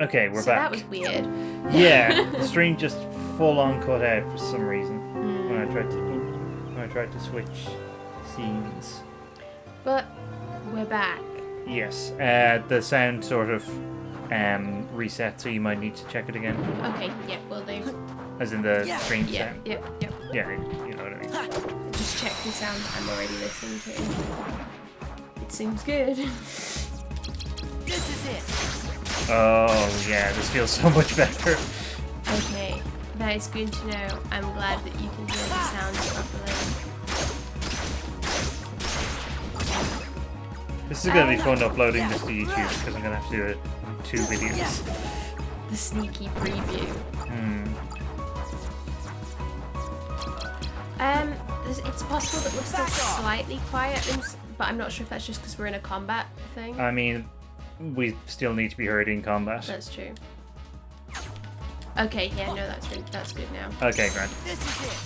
Okay, we're so back. that was weird. Yeah, the stream just full on cut out for some reason when I tried to switch scenes. But we're back. Yes, the sound sort of reset, so you might need to check it again. Okay, yeah, will do. As in the stream Yeah, sound. yep. Yeah, you know what I mean. Just check the sound that I'm already listening to. It seems good. This is it. Oh yeah, this feels so much better. Okay, that is good to know. I'm glad that you can hear the sounds properly. This is going to be fun uploading this to YouTube because I'm going to have to do it in 2 videos. The sneaky preview. It's possible that we're still slightly quiet, but I'm not sure if that's just because we're in a combat thing. I mean, we still need to be heard in combat. That's true. Okay, yeah, no, that's good now. Okay, grand. This is it.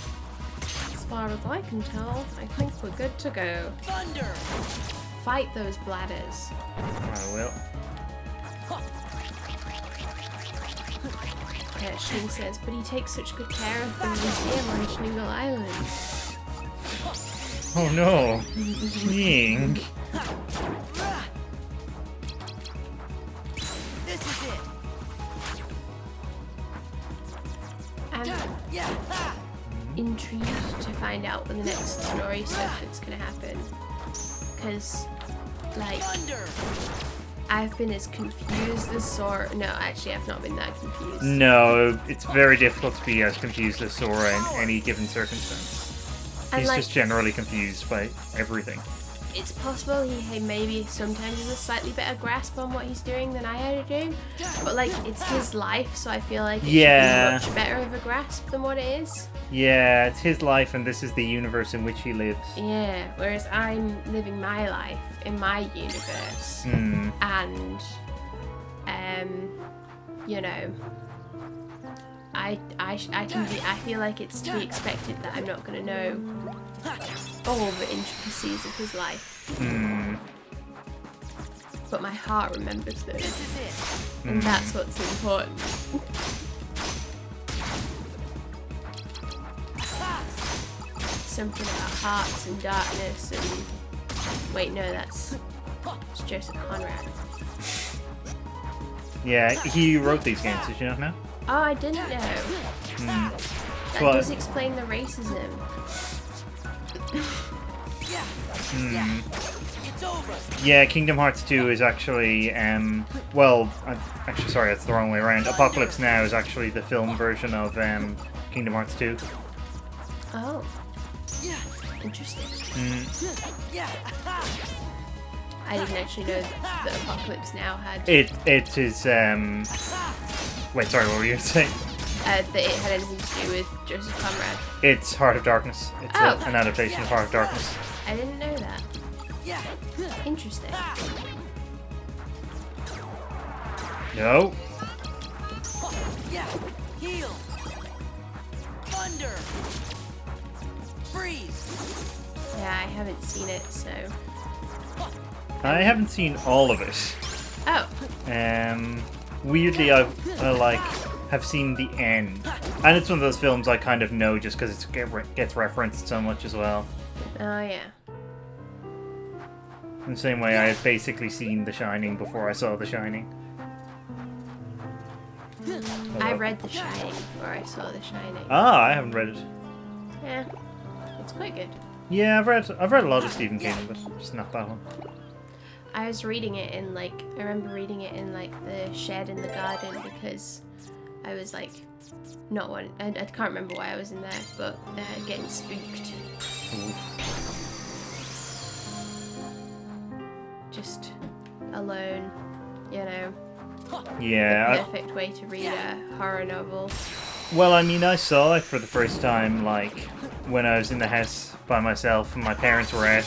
As far as I can tell, I think we're good to go. Thunder. Fight those bladders. I will. Shing says, but he takes such good care of them here on Schnigel Island. Oh no! Ying! This is it. I'm intrigued to find out when the next story stuff that's gonna happen. Because, like, Thunder. I've been as confused as Sora. No, actually, I've not been that confused. No, it's very difficult to be as confused as Sora in any given circumstance. And He's like, just generally confused by everything. it's possible he maybe sometimes has a slightly better grasp on what he's doing than I had to do. But, like, it's his life, so I feel like it should be much better of a grasp than what it is. Yeah, it's his life and this is the universe in which he lives. Yeah, whereas I'm living my life in my universe. And, you know, I feel like it's to be expected that I'm not going to know all the intricacies of his life. But my heart remembers those. This is it. And that's what's important. Something about hearts and darkness and... Wait, no, it's Joseph Conrad. Yeah, he wrote these games, did you not know? Oh, I didn't know. That does explain the racism. It's over. Yeah, Kingdom Hearts 2 is actually, actually, sorry, that's the wrong way around. Apocalypse Now is actually the film version of Kingdom Hearts 2. Oh. Interesting. I didn't actually know that Apocalypse Now had... It is, wait, sorry, what were you saying? that it had anything to do with Joseph Conrad. It's Heart of Darkness. It's an adaptation of Heart of Darkness. I didn't know that. Interesting. No. Heal. Thunder. Freeze. Yeah, I haven't seen it, so... I haven't seen all of it. Oh. Weirdly, I have seen the end. And it's one of those films I kind of know just because it gets referenced so much as well. Oh, yeah. In the same way, I had basically seen The Shining before I saw The Shining. I read The Shining before I saw The Shining. Ah, I haven't read it. Yeah, it's quite good. Yeah, I've read a lot of Stephen King, but just not that one. I was reading it in, like, I remember reading it in, like, the shed in the garden because I was, like, not one, I can't remember why I was in there, but getting spooked. Ooh. Just alone, you know. Yeah. The perfect way to read a horror novel. Well, I mean, I saw it for the first time, like, when I was in the house by myself and my parents were out.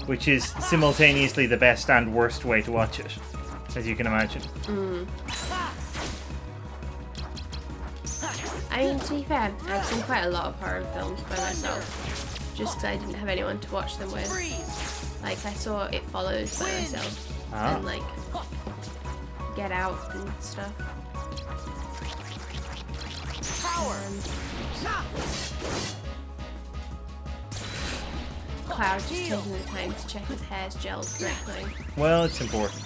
Which is simultaneously the best and worst way to watch it, as you can imagine. I mean, to be fair, I've seen quite a lot of horror films by myself, just because I didn't have anyone to watch them with. Like I saw It Follows by myself and like Get Out and stuff. Cloud just taking the time to check his hair's gelled correctly. Well, it's important.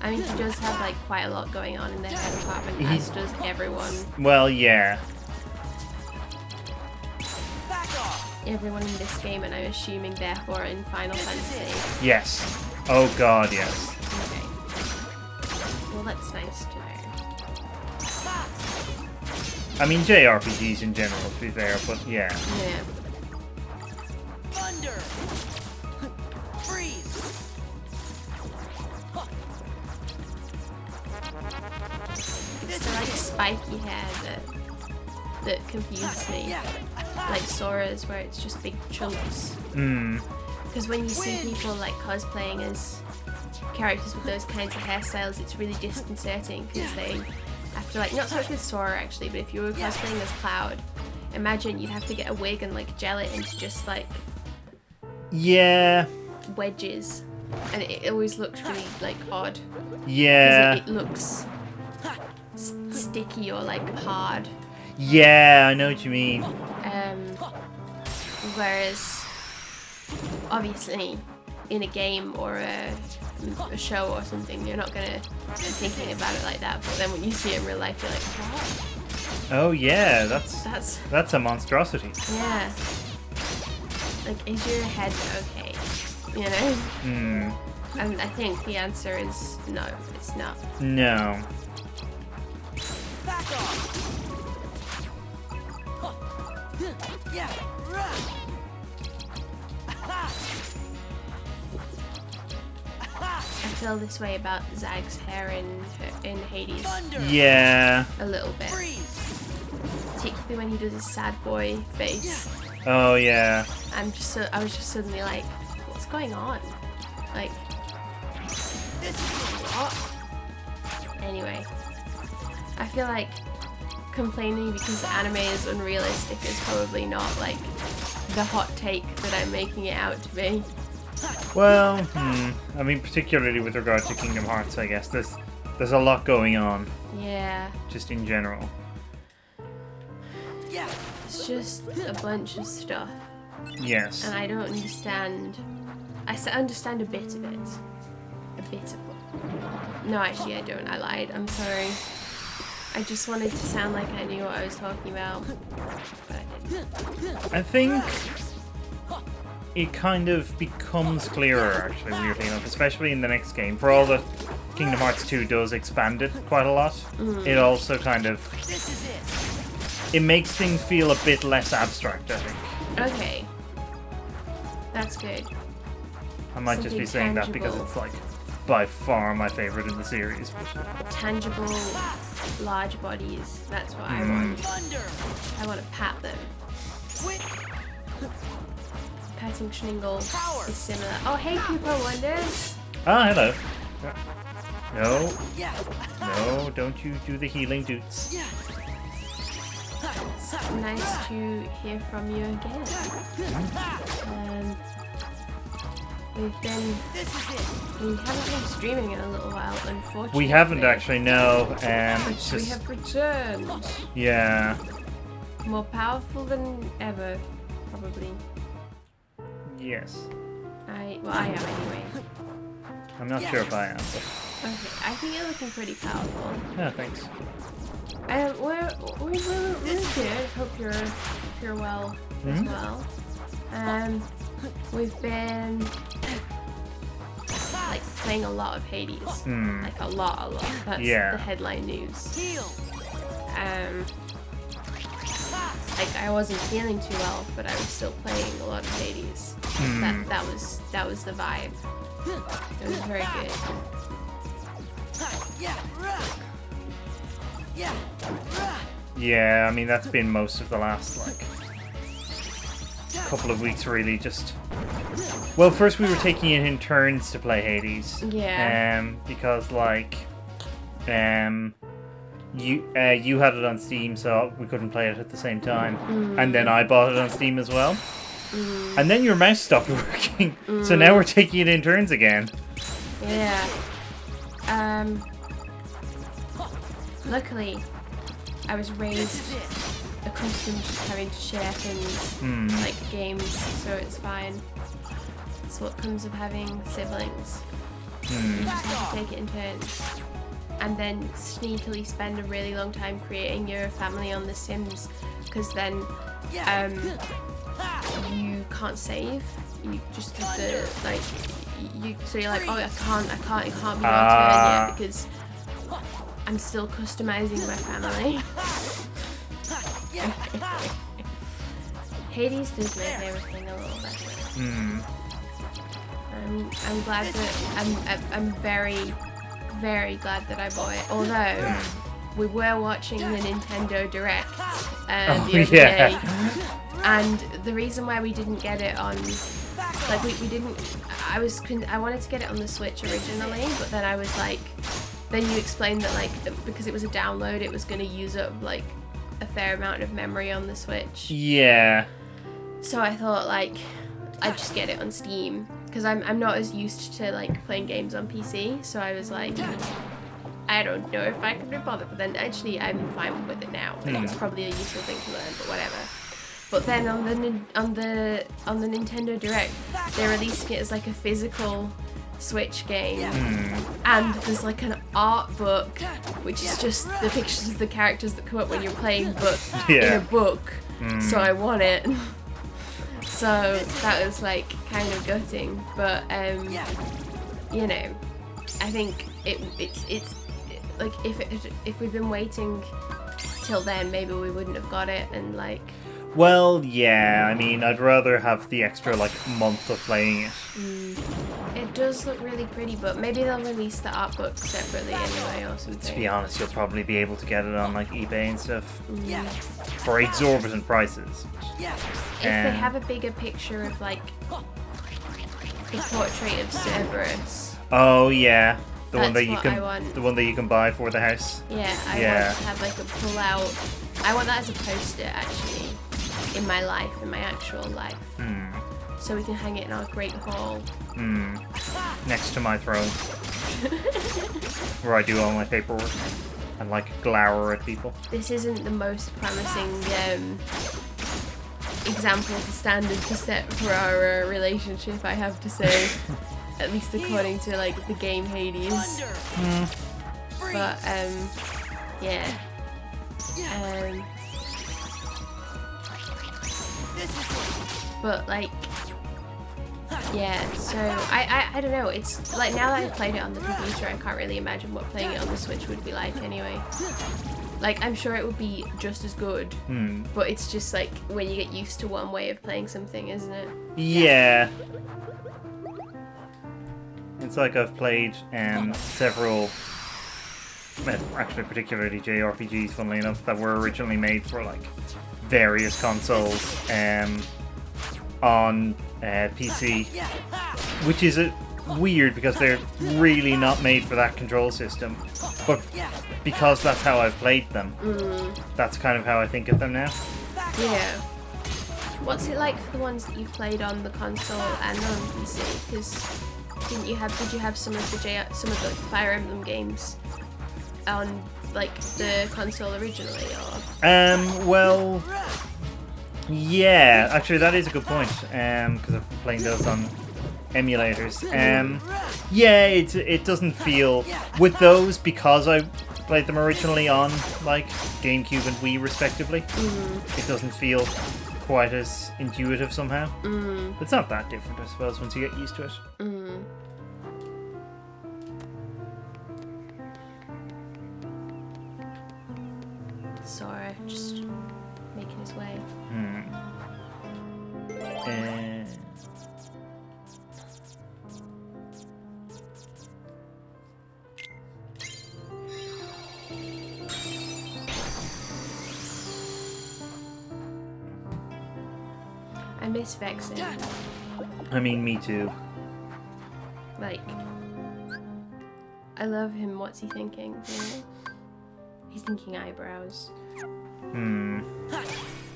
I mean, he does have like quite a lot going on in their hair department, as does everyone. Well, yeah. Everyone in this game, and I'm assuming therefore in Final Fantasy. Yes. Oh god, yes. Okay. Well, that's nice to know. I mean, JRPGs in general, to be fair, but yeah. Yeah. Thunder! Freeze! It's the like spiky hair that confuses me. Like Sora's, where it's just big chunks. Because when you see people like cosplaying as characters with those kinds of hairstyles, it's really disconcerting because they have to like, not so much with Sora actually, but if you were cosplaying as Cloud, imagine you'd have to get a wig and like gel it into just like wedges, and it always looks really like odd. Yeah. Because it looks sticky or like hard. Yeah, I know what you mean. Whereas obviously in a game or a show or something, you're not gonna be thinking about it like that, but then when you see it in real life, you're like, what? Oh yeah, that's a monstrosity. Yeah. Like, is your head okay? You know? And I think the answer is no, it's not. No. Back off! Yeah! I feel this way about Zag's hair in Hades. Thunder! Yeah. A little bit. Particularly when he does his sad boy face. Oh yeah. I was just suddenly like, what's going on? Like, what? Anyway, I feel like complaining because the anime is unrealistic is probably not like the hot take that I'm making it out to be. Well, I mean, particularly with regard to Kingdom Hearts, I guess there's a lot going on. Yeah. Just in general. Yeah. It's just a bunch of stuff. Yes. And I don't understand. I understand a bit of it. A bit of it. No, actually, I don't. I lied. I'm sorry. I just wanted to sound like I knew what I was talking about, but I didn't. I think it kind of becomes clearer, actually, weirdly enough, especially in the next game. For all that Kingdom Hearts 2 does expand it quite a lot, it also kind of... This is it. It makes things feel a bit less abstract, I think. Okay. That's good. I might just be Something saying that because tangible. it's, like, by far my favourite in the series. Tangible, large bodies. That's what I want. Thunder! I want to pat them. Patting Schningel is similar. Oh, hey, Cooper Wonders! Ah, hello. No, Yeah. no, don't you do the healing doots. Yeah. It's nice to hear from you again. We've been... This is it. We haven't been streaming in a little while, unfortunately. We haven't actually, no. But It's we just, have returned. yeah. More powerful than ever, probably. Yes. Well, I am anyway. I'm not sure if I am, but... Okay, I think you're looking pretty powerful. Yeah, thanks. We're good. Hope you're well as well. We've been like playing a lot of Hades, like a lot. That's the headline news. Heal. Like I wasn't feeling too well, but I was still playing a lot of Hades. That was the vibe. It was very good. Yeah. Yeah. Yeah, I mean, that's been most of the last, like, couple of weeks, really, just... Well, first we were taking it in turns to play Hades. Yeah. Because, like, you had it on Steam, so we couldn't play it at the same time. And then I bought it on Steam as well. And then your mouse stopped working. So now we're taking it in turns again. Yeah. Luckily, I was raised accustomed to having to share things like games, so it's fine. It's what comes of having siblings. You just have to take it in turns. And then sneakily spend a really long time creating your family on The Sims, because then you can't save. You just have to like so you're like, oh, it can't be my turn yet because I'm still customizing my family. Hades does make everything a little better. I'm glad that I'm very, very glad that I bought it. Although we were watching the Nintendo Direct the other day, and the reason why we didn't get it on, like we didn't, I wanted to get it on the Switch originally, but then I was like, then you explained that like because it was a download, it was going to use up like a fair amount of memory on the Switch. Yeah. So I thought like I'd just get it on Steam, because I'm not as used to like playing games on PC, so I was like, I don't know if I can be bothered, but then actually I'm fine with it now. Like, it's probably a useful thing to learn, but whatever. But then on the Nintendo Direct, they're releasing it as like a physical Switch game, and there's like an art book, which is just the pictures of the characters that come up when you're playing, but in a book. So I want it. So that was like kind of gutting, but you know, I think it's like if we'd been waiting till then, maybe we wouldn't have got it, and like. Well, yeah, I mean, I'd rather have the extra like month of playing it. It does look really pretty, but maybe they'll release the art book separately anyway or something. To be honest, you'll probably be able to get it on like eBay and stuff for exorbitant prices. If they have a bigger picture of like the portrait of Cerberus. Oh yeah, the one that you can buy for the house. Yeah, I want to have like a pull out. I want that as a poster actually in my life, in my actual life. So we can hang it in our great hall. Next to my throne. Where I do all my paperwork and like glower at people. This isn't the most promising example to standard to set for our relationship, I have to say. At least according to like the game Hades. But yeah. But like, yeah, so I don't know, it's like now that I've played it on the computer, I can't really imagine what playing it on the Switch would be like anyway. Like, I'm sure it would be just as good, but it's just like when you get used to one way of playing something, isn't it? Yeah. It's like I've played several, actually particularly JRPGs, funnily enough, that were originally made for like various consoles on PC, which is weird because they're really not made for that control system, but because that's how I've played them, that's kind of how I think of them now. Yeah. What's it like for the ones that you've played on the console and on PC? Because did you have some of the Fire Emblem games on like the console originally, or? Well, yeah, actually that is a good point, because I've been playing those on emulators. Yeah, it doesn't feel, with those, because I played them originally on like GameCube and Wii respectively, it doesn't feel quite as intuitive somehow. It's not that different, I suppose, once you get used to it. Sora just making his way. I miss Vexen. I mean, me too. Like, I love him. What's he thinking? You know? He's thinking eyebrows.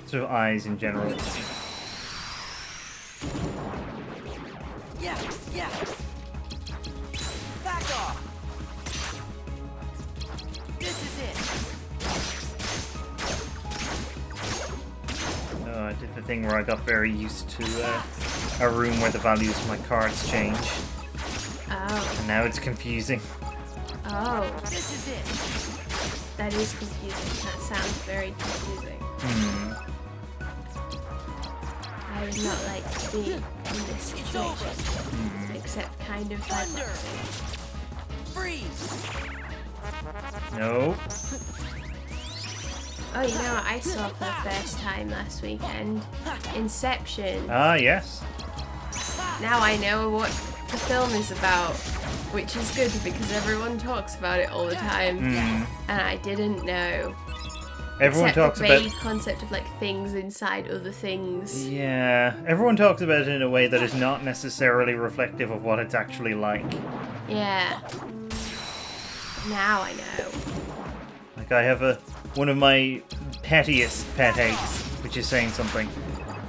Sort of eyes in general. Yeah. Back off. This is it. Oh, I did the thing where I got very used to a room where the values of my cards change. Oh. And now it's confusing. Oh. This is it. That is confusing. That sounds very confusing. I would not like to be in this situation. Except kind of like Thunder. Freeze. No. Oh, you know what I saw for the first time last weekend? Inception. Ah, yes. Now I know what the film is about, which is good because everyone talks about it all the time, and I didn't know. Everyone Except talks the about... vague concept of like things inside other things. Yeah, everyone talks about it in a way that is not necessarily reflective of what it's actually like. Yeah. Now I know. Like, I have one of my pettiest pet hates, which is saying something,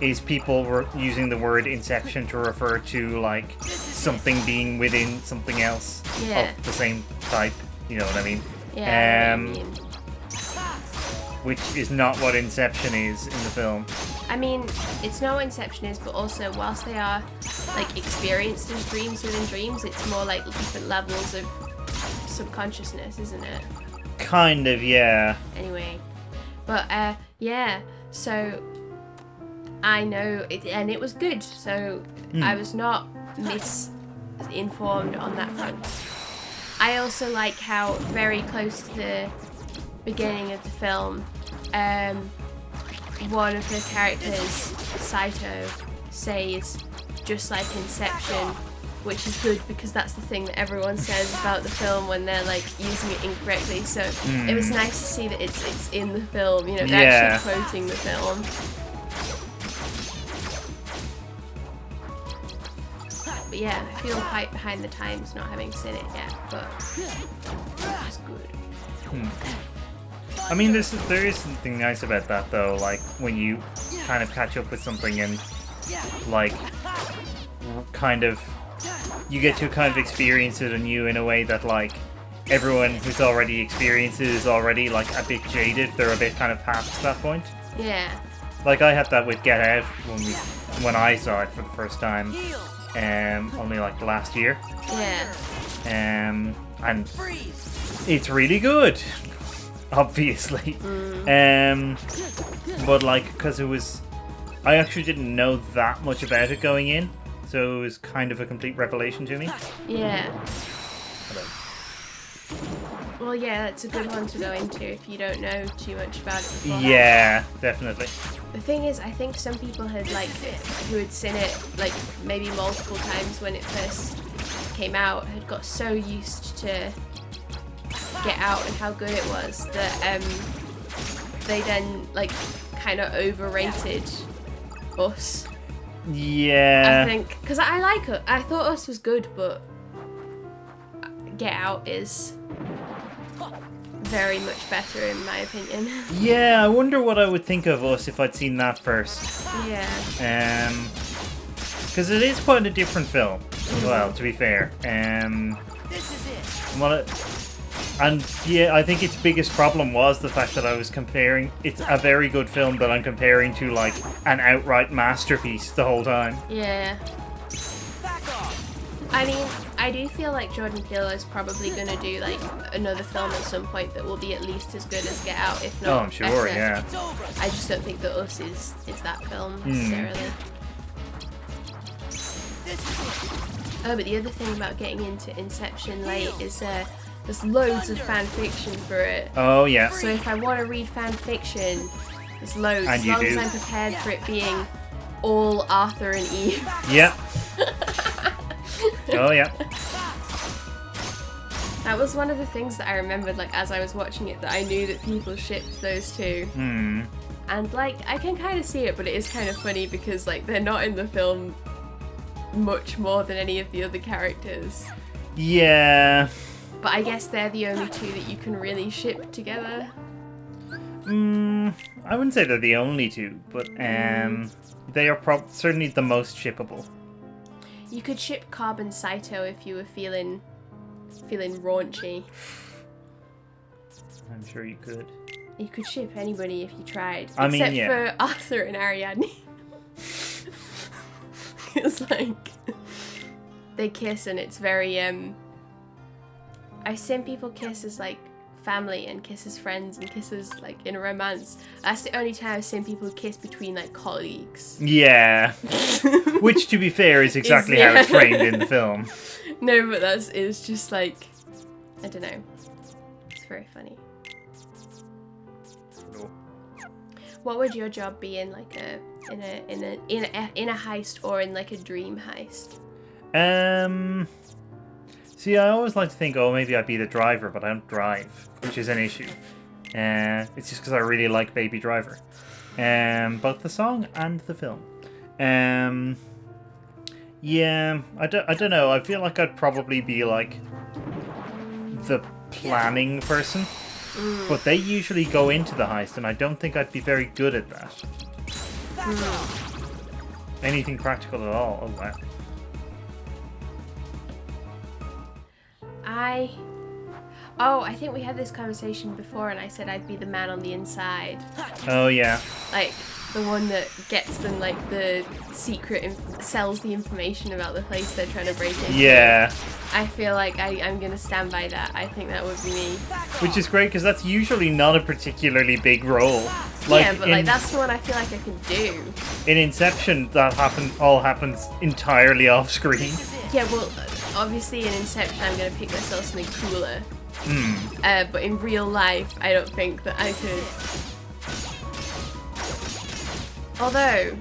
is people using the word inception to refer to, like, something being within something else Yeah. of the same type. You know what I mean? Yeah. I know what you mean. Which is not what Inception is in the film. I mean, it's not what Inception is, but also whilst they are like experienced as dreams within dreams, it's more like different levels of subconsciousness, isn't it? Kind of, yeah. Anyway, but yeah. So I know it, and it was good. So I was not misinformed on that front. I also like how very close to the beginning of the film, one of the characters, Saito, says, just like Inception, which is good because that's the thing that everyone says about the film when they're like using it incorrectly. So it was nice to see that it's in the film, you know, they're actually quoting the film. But yeah, I feel quite behind the times not having seen it yet, but it's good. I mean, there is something nice about that, though, like, when you kind of catch up with something and, like, kind of, you get to kind of experience it anew in a way that, like, everyone who's already experienced it is already, like, a bit jaded. They're a bit kind of past that point. Yeah. Like, I had that with Get Out when I saw it for the first time, only, like, last year. Yeah. And it's really good. Obviously. But like, because I actually didn't know that much about it going in, so it was kind of a complete revelation to me. Yeah. Hello. Well, yeah, that's a good one to go into if you don't know too much about it beforehand. Yeah, definitely. The thing is, I think some people had who had seen it like maybe multiple times when it first came out, had got so used to Get Out and how good it was that they then like kind of overrated Us. Yeah. I think because I like it. I thought Us was good, but Get Out is very much better in my opinion. Yeah, I wonder what I would think of Us if I'd seen that first. Yeah. Because it is quite a different film as well, to be fair. This is it. And yeah, I think its biggest problem was the fact that I was comparing. It's a very good film that I'm comparing to like an outright masterpiece the whole time. Yeah. Back off. I mean, I do feel like Jordan Peele is probably gonna do like another film at some point that will be at least as good as Get Out, if not. Oh, I'm sure, better. yeah. It's over. I just don't think that Us is that film necessarily. This is it. Oh, but the other thing about getting into Inception late is there's loads of fan fiction for it. Oh yeah. So if I want to read fan fiction, there's loads. And as you long as do. I'm prepared for it being all Arthur and Eve. Yep. Oh yeah. That was one of the things that I remembered, like, as I was watching it, that I knew that people shipped those two. And, like, I can kind of see it, but it is kind of funny because, like, they're not in the film much more than any of the other characters. Yeah. But I guess they're the only two that you can really ship together. I wouldn't say they're the only two, but they are certainly the most shippable. You could ship Carbon Saito if you were feeling raunchy. I'm sure you could. You could ship anybody if you tried. I mean, except yeah. for Arthur and Ariadne. It's like they kiss and it's very I've seen people kiss as like family and kiss as friends and kisses like in a romance. That's the only time I've seen people kiss between like colleagues. Yeah. Which, to be fair, is exactly how it's framed in the film. No, but it's just like, I don't know. It's very funny. What would your job be in like in a heist or in like a dream heist? See, I always like to think, oh, maybe I'd be the driver, but I don't drive, which is an issue. It's just because I really like Baby Driver. Both the song and the film. Yeah, I don't know. I feel like I'd probably be like the planning person. But they usually go into the heist, and I don't think I'd be very good at that. Anything practical at all. Oh, wow. I think we had this conversation before, and I said I'd be the man on the inside. Oh, yeah. Like, the one that gets them, like, the secret, sells the information about the place they're trying to break into. Yeah. I feel like I'm going to stand by that. I think that would be me. Which is great, because that's usually not a particularly big role. Like, yeah, but, like, that's the one I feel like I can do. In Inception, that all happens entirely off screen. Yeah, well, obviously in Inception I'm going to pick myself something cooler. But in real life, I don't think that I could. Although,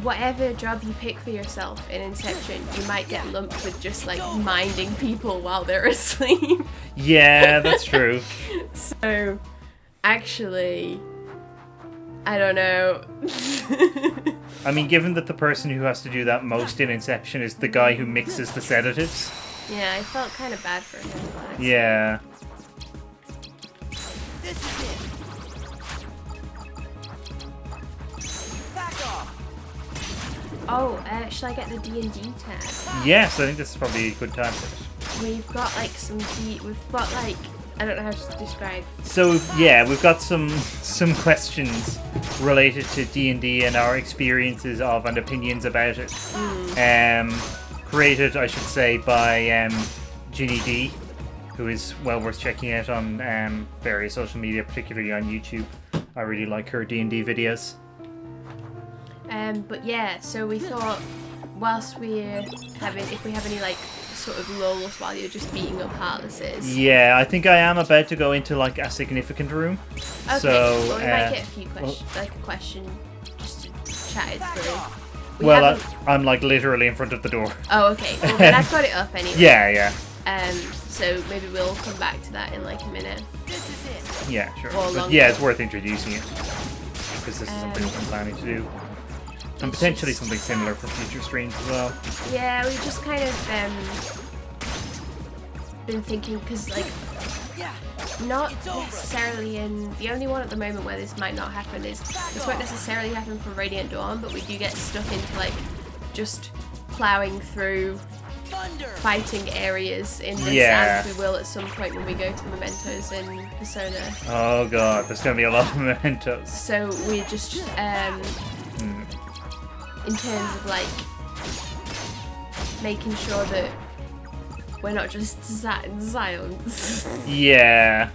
whatever job you pick for yourself in Inception, you might get lumped with just like minding people while they're asleep. Yeah, that's true. So, actually, I don't know. I mean, given that the person who has to do that most in Inception is the guy who mixes the sedatives. Yeah, I felt kind of bad for him. Honestly. Yeah. This is it. Back off. Oh, should I get the D&D tab? Yes, I think this is probably a good time for it. We've got like I don't know how to describe. So yeah, we've got some questions related to D&D and our experiences of and opinions about it. Created, I should say, by Ginny D, who is well worth checking out on various social media, particularly on YouTube. I really like her D&D videos. But yeah, so we thought whilst if we have any like sort of lulls while you're just beating up Heartlesses. Yeah, I think I am about to go into like a significant room. Okay, so, well, we might get a few questions, like a question just to chat it through. I'm like literally in front of the door. Oh, okay. Well, then I've got it up anyway. Yeah. So maybe we'll come back to that in like a minute. This is it. Yeah, sure. Or But yeah, it's worth introducing it because this is something I'm planning to do, and potentially something similar for future streams as well. Yeah, we just kind of been thinking because like not necessarily in the only one at the moment where this might not happen is this won't necessarily happen for Radiant Dawn, but we do get stuck into like just plowing through fighting areas in this, as we will at some point when we go to Mementos and Persona. Oh god, there's gonna be a lot of Mementos. So we're just in terms of like making sure that we're not just sat in silence. Yeah.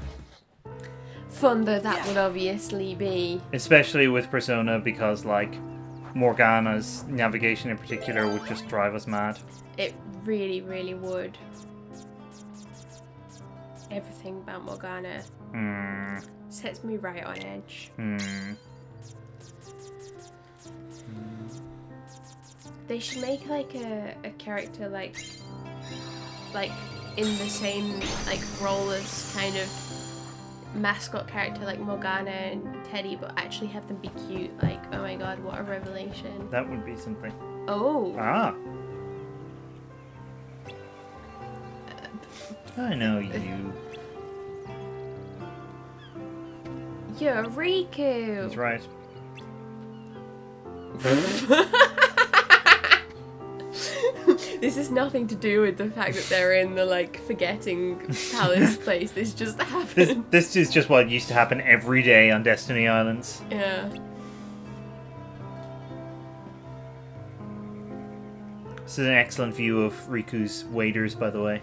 Fun though that would obviously be. Especially with Persona, because like Morgana's navigation in particular would just drive us mad. It really, really would. Everything about Morgana sets me right on edge. They should make like a character like in the same like role as kind of mascot character like Morgana and Teddy, but actually have them be cute. Like, oh my god, what a revelation. That would be something. Oh. Ah. I know you. You're Riku. That's right. This is nothing to do with the fact that they're in the like forgetting palace place. This just happened. This is just what used to happen every day on Destiny Islands. Yeah. This is an excellent view of Riku's waders, by the way.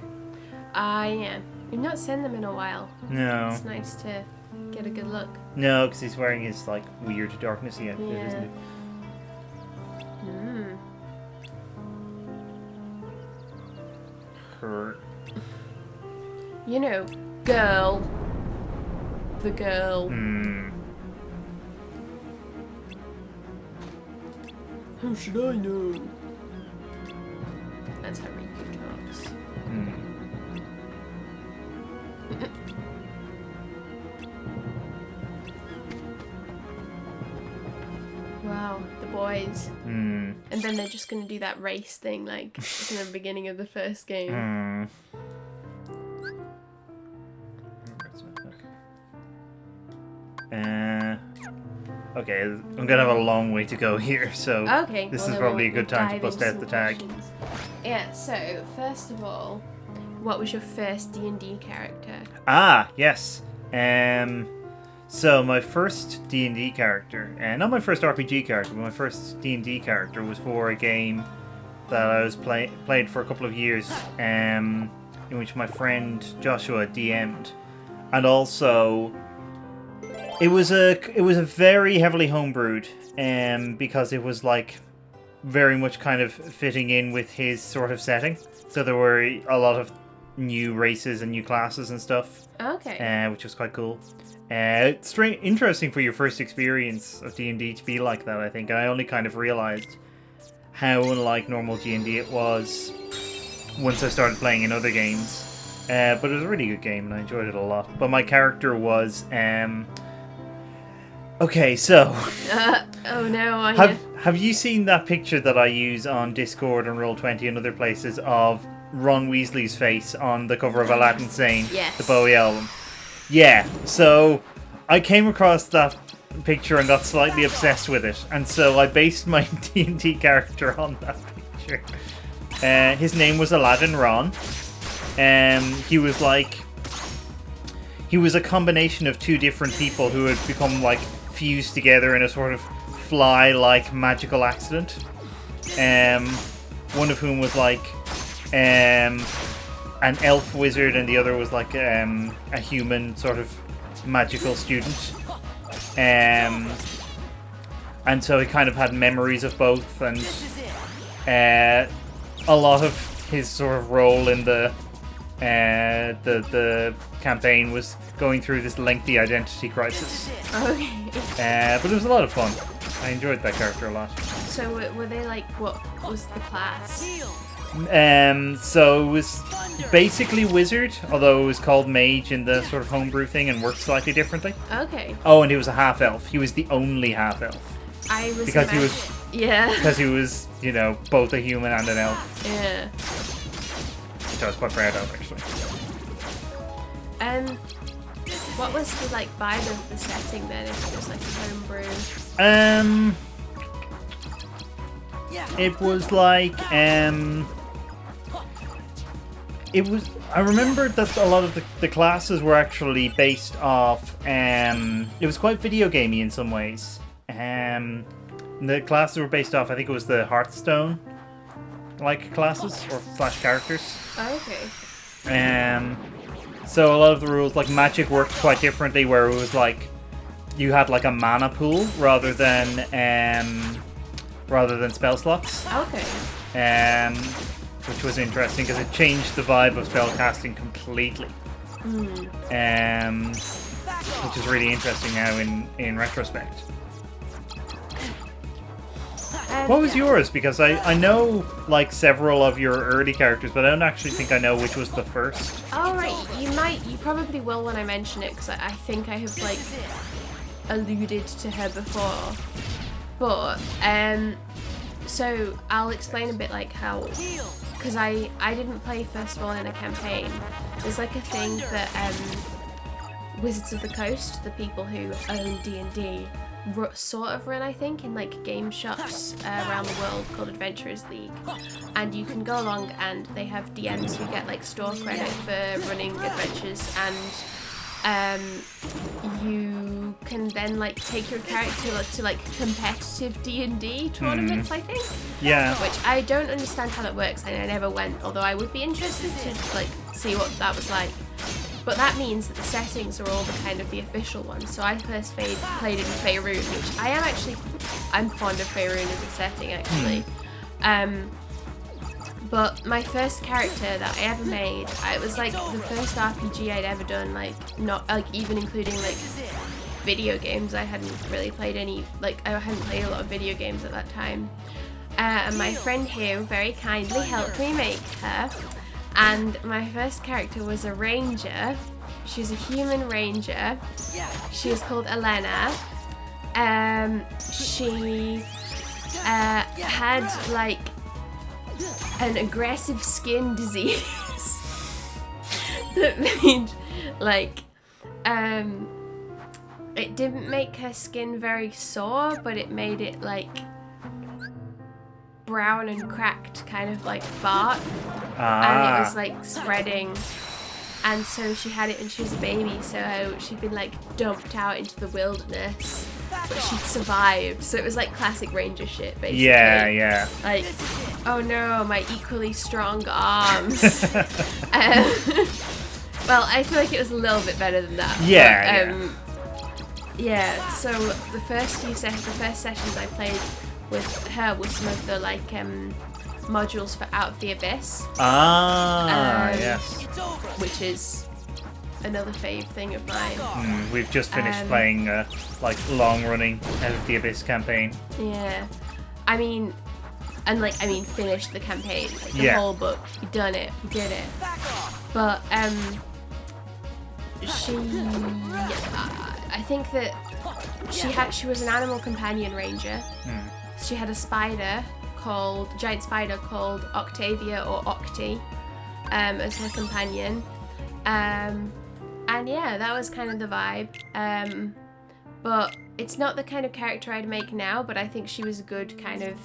Yeah. We've not seen them in a while. No. It's nice to get a good look. No, because he's wearing his like weird darknessy outfit, Yeah. isn't he? Her. You know, girl. The girl. How should I know? That's how Riku talks. Wow, the boys. And then they're just gonna do that race thing like in the beginning of the first game. Okay, I'm gonna have a long way to go here, so Okay, this well, is then probably a we'll good time to dive bust into out the some tag. questions. Yeah, so first of all, what was your first D&D character? Ah, yes. So my first D&D character, and not my first RPG character, but my first D&D character was for a game that I was played for a couple of years, in which my friend Joshua DM'd, and also it was a very heavily homebrewed, because it was like very much kind of fitting in with his sort of setting. So there were a lot of new races and new classes and stuff. Okay. Which was quite cool. It's interesting for your first experience of D&D to be like that, I think. And I only kind of realised how unlike normal D&D it was once I started playing in other games. But it was a really good game and I enjoyed it a lot. But my character was... Okay, so... oh no, Have you seen that picture that I use on Discord and Roll20 and other places of Ron Weasley's face on the cover of Aladdin Sane, Yes. the Bowie album? Yeah, so I came across that picture and got slightly obsessed with it, and so I based my D&D character on that picture. His name was Aladdin Ron. He was a combination of two different people who had become like fused together in a sort of fly-like magical accident. One of whom was like an elf wizard, and the other was like a human sort of magical student. And so he kind of had memories of both, and a lot of his sort of role in the campaign was going through this lengthy identity crisis. Okay. But it was a lot of fun. I enjoyed that character a lot. So were they like, what was the class? So it was basically wizard, although it was called mage in the sort of homebrew thing and worked slightly differently. Okay. Oh, and he was a half elf. He was the only half elf. I was Because he was- Yeah. Because he was, you know, both a human and an elf. Yeah. Which I was quite proud of, actually. What was the like vibe of the setting then? If it was like homebrew. It was like, it was, I remember that a lot of the classes were actually based off, it was quite video gamey in some ways. The classes were based off, I think it was the Hearthstone like classes or / characters. Okay. So a lot of the rules, like magic, worked quite differently, where it was like you had like a mana pool rather than spell slots. Okay. Which was interesting because it changed the vibe of spell casting completely. Which is really interesting now in retrospect. What was yours? Because I know like several of your early characters, but I don't actually think I know which was the first. Oh right, you probably will when I mention it, because I think I have like alluded to her before. But so I'll explain a bit like how, because I didn't play first of all in a campaign. There's like a thing that Wizards of the Coast, the people who own D&D, sort of run, I think, in like game shops around the world called Adventurers League, and you can go along and they have DMs who get like store credit for running adventures, and you can then like take your character to like competitive D&D tournaments, I think. Yeah. Which I don't understand how that works, and I never went, although I would be interested to like see what that was like. But that means that the settings are all the kind of the official ones. So I first played in Faerun, which I'm fond of Faerun as a setting, actually. But my first character that I ever made, it was like the first RPG I'd ever done, like not like even including like video games. I hadn't really played any, like I hadn't played a lot of video games at that time. And my friend here very kindly helped me make her. And my first character was a ranger. She was a human ranger. She was called Elena. She had like an aggressive skin disease that made like it didn't make her skin very sore, but it made it like brown and cracked, kind of like bark. And it was like spreading, and so she had it when she was a baby, so she'd been like dumped out into the wilderness, but she'd survived, so it was like classic ranger shit, basically. Yeah. Like, oh no, my equally strong arms. Well, I feel like it was a little bit better than that. Yeah, so the first sessions I played with her was some of the like modules for Out of the Abyss. Yes. Which is another fave thing of mine. We've just finished playing like long-running Out of the Abyss campaign. Yeah, finished the campaign, like the whole book. We done it. We did it. But I think that she was an animal companion ranger. She had a giant spider called Octavia or Octi as her companion. And yeah, that was kind of the vibe. But it's not the kind of character I'd make now, but I think she was a good kind of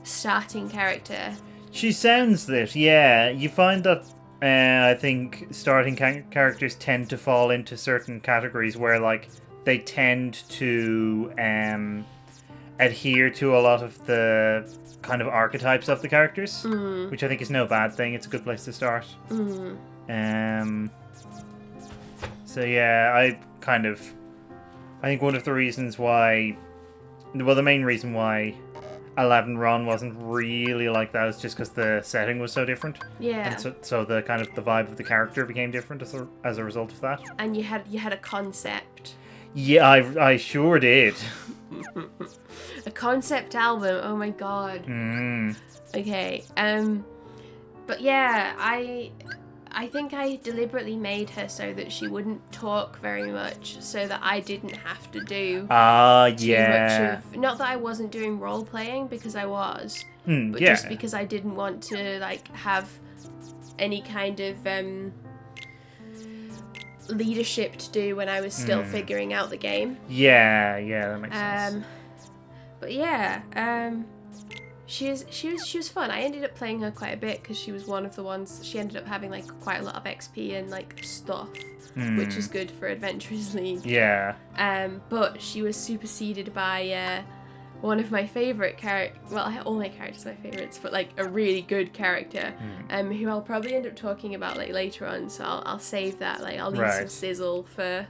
starting character. She sounds it, yeah. You find that I think starting characters tend to fall into certain categories where like they tend to adhere to a lot of the kind of archetypes of the characters, which I think is no bad thing. It's a good place to start. So yeah, I think one of the reasons why, well, the main reason why Aladdin Ron wasn't really like that is just because the setting was so different. Yeah. And so the kind of the vibe of the character became different as a result of that. And you had a concept. Yeah, I sure did. A concept album. Oh my god. Okay. But yeah, I think I deliberately made her so that she wouldn't talk very much, so that I didn't have to do too much of. Not that I wasn't doing role playing, because I was, but just because I didn't want to like have any kind of leadership to do when I was still figuring out the game. Yeah, that makes sense. But yeah, she was fun. I ended up playing her quite a bit because she was one of the ones. She ended up having like quite a lot of XP and like stuff, which is good for Adventurers League. Yeah. But she was superseded by one of my favourite characters. Well, all my characters are my favourites, but like a really good character, who I'll probably end up talking about like later on. So I'll save that. Like I'll leave some sizzle for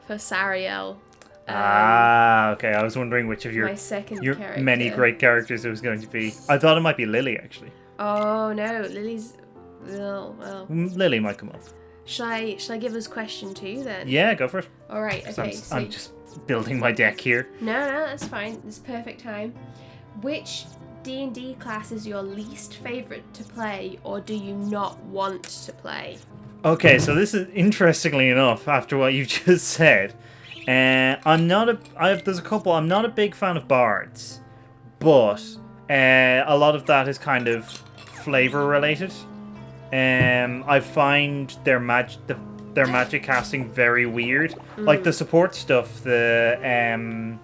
Sariel. Okay. I was wondering which of your character. many great characters it was going to be. I thought it might be Lily, actually. Oh no, Lily's. Well. Lily might come up. Shall I give us question 2 then? Yeah, go for it. All right. Okay. I'm just building my deck here. No, that's fine. It's perfect time. Which D&D class is your least favourite to play, or do you not want to play? Okay, so this is interestingly enough after what you've just said. There's a couple. I'm not a big fan of bards, but a lot of that is kind of flavor related. I find their their magic casting very weird. Like the support stuff, the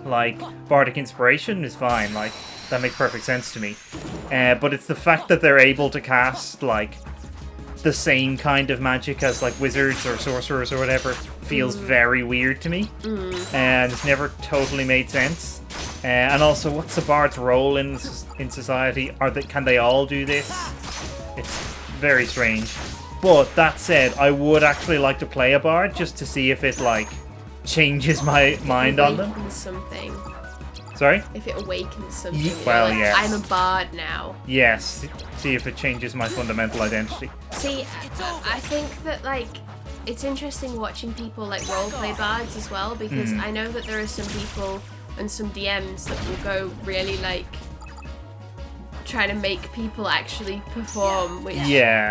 like bardic inspiration is fine. Like that makes perfect sense to me. But it's the fact that they're able to cast like the same kind of magic as like wizards or sorcerers or whatever feels very weird to me, and it's never totally made sense. And also, what's the bard's role in society? Can they all do this? It's very strange. But that said, I would actually like to play a bard just to see if it like changes my mind on them. Awakens something. Sorry? If it awakens something. Well, like, yes. I'm a bard now. Yes. See if it changes my fundamental identity. See, I think that like it's interesting watching people like roleplay bards as well, because I know that there are some people and some DMs that will go really like trying to make people actually perform, which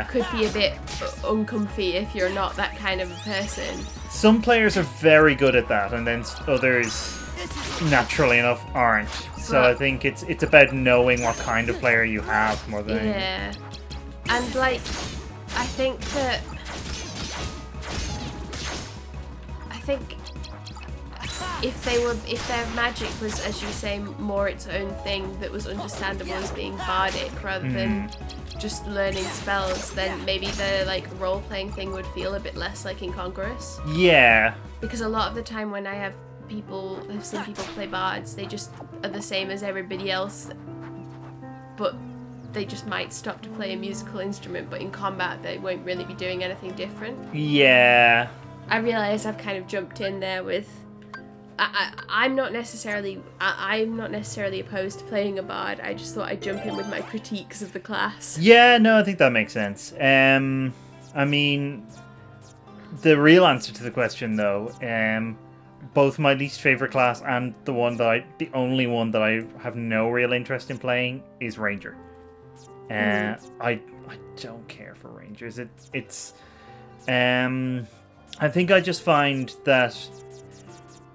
could be a bit uncomfy if you're not that kind of a person. Some players are very good at that, and then others, naturally enough, aren't. So I think it's about knowing what kind of player you have more than anything. Yeah, and like I think if their magic was, as you say, more its own thing that was understandable as being bardic rather than just learning spells, then maybe the like role-playing thing would feel a bit less like incongruous. Yeah. Because a lot of the time when I have seen people play bards, they just are the same as everybody else, but they just might stop to play a musical instrument, but in combat they won't really be doing anything different. Yeah. I realise I've kind of jumped in there with I'm not necessarily opposed to playing a bard. I just thought I'd jump in with my critiques of the class. Yeah, no, I think that makes sense. I mean, the real answer to the question though, both my least favorite class and the only one that I have no real interest in playing is Ranger. I don't care for Rangers. I think I just find that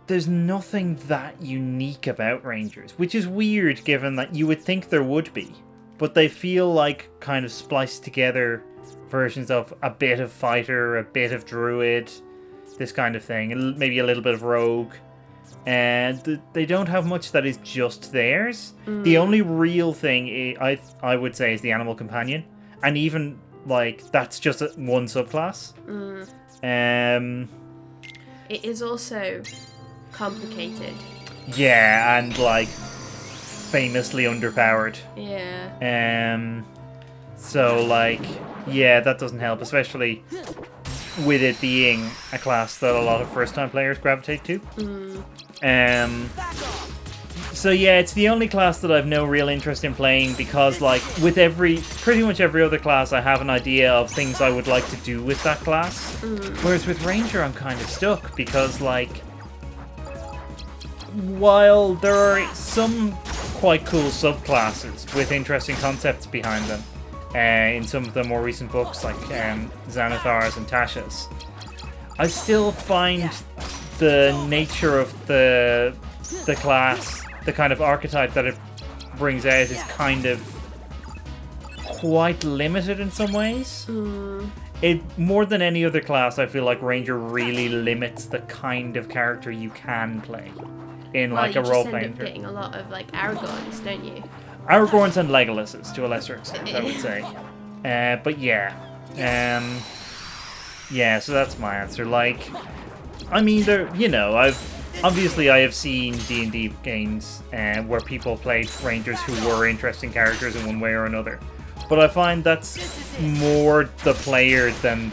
there's nothing that unique about Rangers, which is weird given that you would think there would be, but they feel like kind of spliced together versions of a bit of fighter, a bit of druid, this kind of thing, and maybe a little bit of rogue. And they don't have much that is just theirs. The only real thing I would say is the animal companion, and even like that's just one subclass. It is also complicated. Yeah, and like famously underpowered. Yeah. So like, yeah, that doesn't help, especially with it being a class that a lot of first-time players gravitate to. So yeah, it's the only class that I've no real interest in playing, because like with pretty much every other class I have an idea of things I would like to do with that class. Whereas with Ranger I'm kind of stuck, because like while there are some quite cool subclasses with interesting concepts behind them, in some of the more recent books like Xanathar's and Tasha's, I still find the nature of the class, the kind of archetype that it brings out, is kind of quite limited in some ways. It more than any other class, I feel like Ranger really limits the kind of character you can play in like a role playing. You just end up getting a lot of like Aragorns, don't you? Aragorns and Legolases to a lesser extent, I would say. But yeah. Yeah, so that's my answer. Like, I mean, I have seen D&D games where people played Rangers who were interesting characters in one way or another. But I find that's more the player than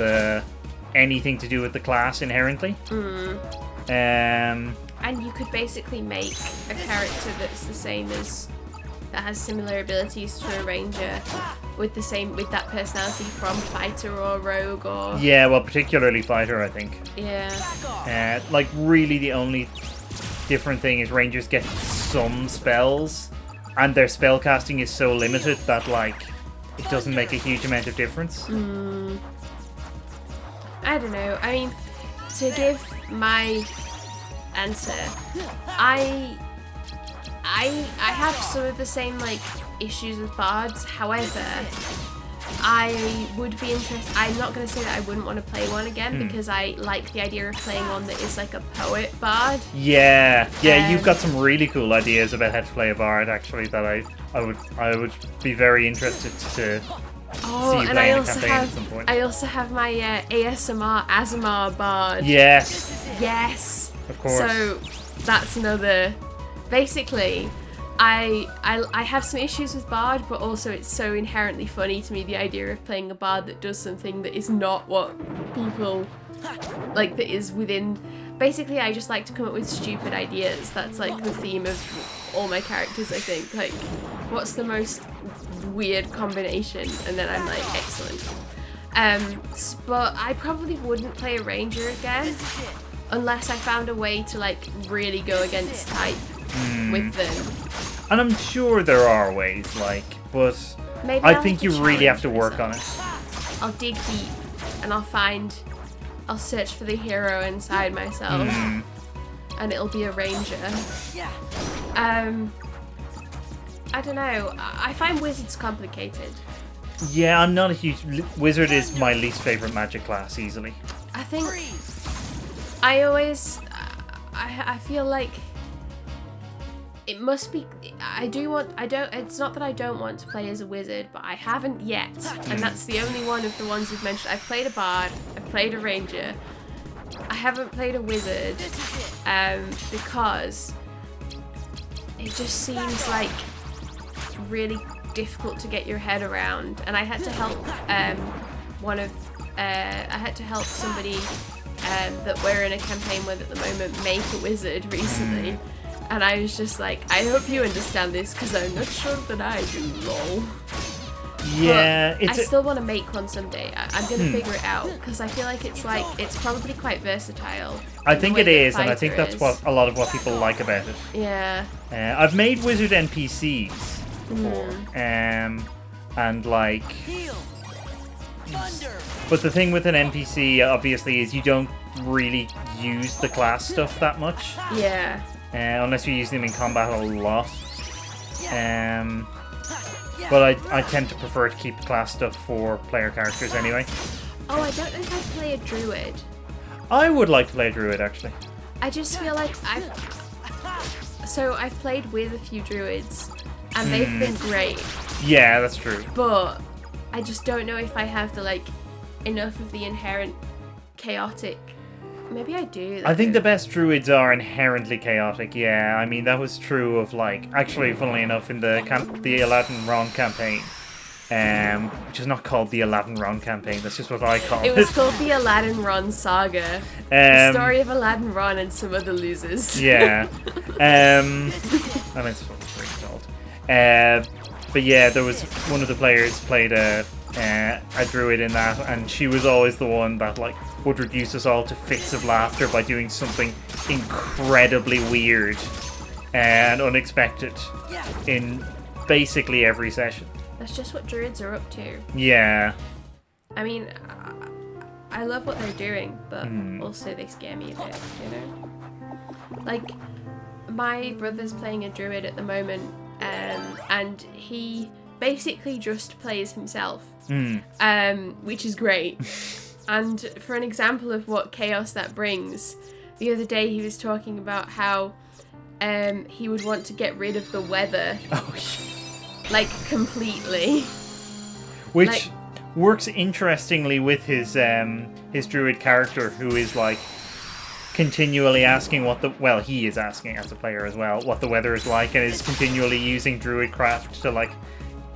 anything to do with the class inherently. And you could basically make a character that has similar abilities to a ranger with that personality from fighter or rogue or... Yeah, well, particularly fighter, I think. Yeah. Like, really the only different thing is rangers get some spells, and their spell casting is so limited that, like, it doesn't make a huge amount of difference. I don't know. I mean, to give my answer, I have some of the same like issues with bards. However, I would be interested. I'm not going to say that I wouldn't want to play one again because I like the idea of playing one that is like a poet bard. Yeah, you've got some really cool ideas about how to play a bard. Actually, that I would be very interested to see you and play in a campaign at some point. I also have my ASMR Azamar bard. Yes, of course. So that's another. Basically, I have some issues with bard, but also it's so inherently funny to me, the idea of playing a bard that does something that is not what people like, that is within. Basically, I just like to come up with stupid ideas. That's like the theme of all my characters, I think. Like, what's the most weird combination? And then I'm like, excellent. But I probably wouldn't play a ranger again unless I found a way to like really go against type with them. And I'm sure there are ways, like, but Maybe I I'll think have to you really have to challenge work myself. on it. I'll dig deep and I'll search for the hero inside myself and it'll be a ranger. I don't know. I find wizards complicated. Yeah, I'm not a huge... Wizard is my least favourite magic class, easily. I think... I always... I feel like... It must be... It's not that I don't want to play as a wizard, but I haven't yet. And that's the only one of the ones you've mentioned. I've played a bard. I've played a ranger. I haven't played a wizard. Because... It just seems like... really difficult to get your head around, and I had to help I had to help somebody that we're in a campaign with at the moment make a wizard recently, and I was just like, I hope you understand this because I'm not sure that I do. Lol. Yeah, I still want to make one someday. I'm gonna figure it out because I feel like it's probably quite versatile. I think it is, and I think that's what a lot of what people like about it. Yeah. I've made wizard NPCs before, and like, but the thing with an NPC obviously is you don't really use the class stuff that much. Yeah. Unless you use them in combat a lot. But I tend to prefer to keep class stuff for player characters anyway. Oh, I don't know if I'd play a druid. I would like to play a druid, actually. I just feel like I've played with a few druids, and they've been great. Yeah, that's true. But I just don't know if I have the enough of the inherent chaotic. Maybe I do. I think the best druids are inherently chaotic. Yeah, I mean that was true of actually, funnily enough, in the Aladdin Ron campaign, which is not called the Aladdin Ron campaign. That's just what I call it. It was called the Aladdin Ron saga. The story of Aladdin Ron and some other losers. Yeah. I mean, that's what it's really called. But yeah, there was one of the players played a druid in that, and she was always the one that would reduce us all to fits of laughter by doing something incredibly weird and unexpected in basically every session. That's just what druids are up to. Yeah. I mean, I love what they're doing, but also they scare me a bit, you know? My brother's playing a druid at the moment, and he basically just plays himself, which is great. And for an example of what chaos that brings, the other day he was talking about how he would want to get rid of the weather. Oh, completely. Which works interestingly with his druid character, who is continually asking he is asking as a player as well what the weather is like, and is continually using druidcraft to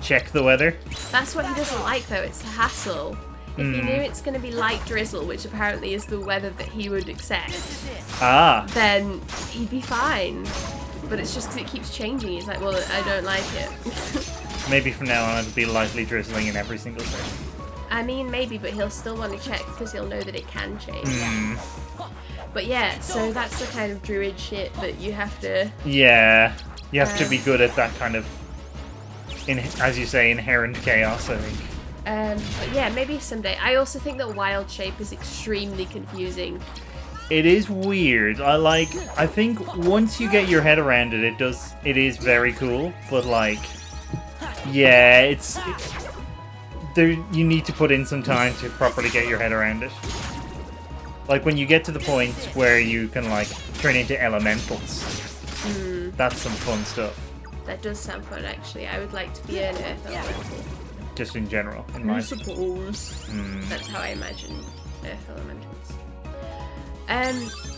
check the weather. That's what he doesn't like though, it's the hassle. If he knew it's going to be light drizzle, which apparently is the weather that he would accept, then he'd be fine. But it's just because it keeps changing. He's like, well, I don't like it. Maybe from now on it'll be lightly drizzling in every single session. I mean, maybe, but he'll still want to check because he'll know that it can change. But yeah, so that's the kind of druid shit that you have to... Yeah, you have to be good at that kind of, as you say, inherent chaos, I think. But yeah, maybe someday. I also think that wild shape is extremely confusing. It is weird. I think once you get your head around it, it is very cool. But yeah, you need to put in some time to properly get your head around it. Like when you get to the point where you can like turn into elementals, that's some fun stuff. That does sound fun, actually. I would like to be an earth elemental. Just in general, in my suppose. That's how I imagine earth elementals.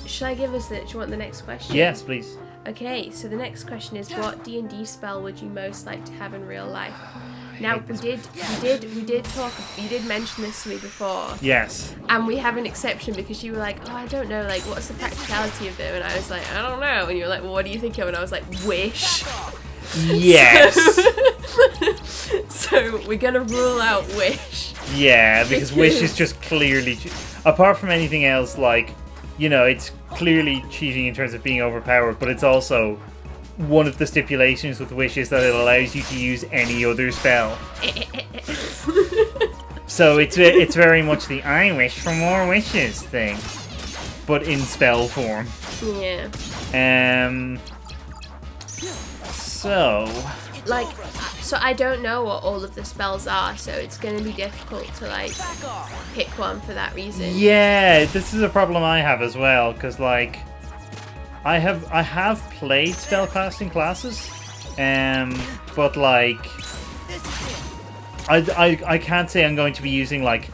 Should I give us do you want the next question? Yes, please. Okay, so the next question is, what D&D spell would you most like to have in real life? Now we did talk. You did mention this to me before. Yes. And we have an exception because you were like, oh, I don't know, like, what's the practicality of them? And I was like, I don't know. And you were like, well, what do you think of? And I was like, wish. Yes. So we're gonna rule out wish. Yeah, because wish is just clearly, apart from anything else, like, you know, it's clearly cheating in terms of being overpowered, but it's also one of the stipulations with wish is that it allows you to use any other spell. So it's very much the I wish for more wishes thing, but in spell form. Yeah. So I don't know what all of the spells are, so it's going to be difficult to like pick one for that reason. Yeah, this is a problem I have as well, because like I have played spellcasting classes, but like I can't say I'm going to be using like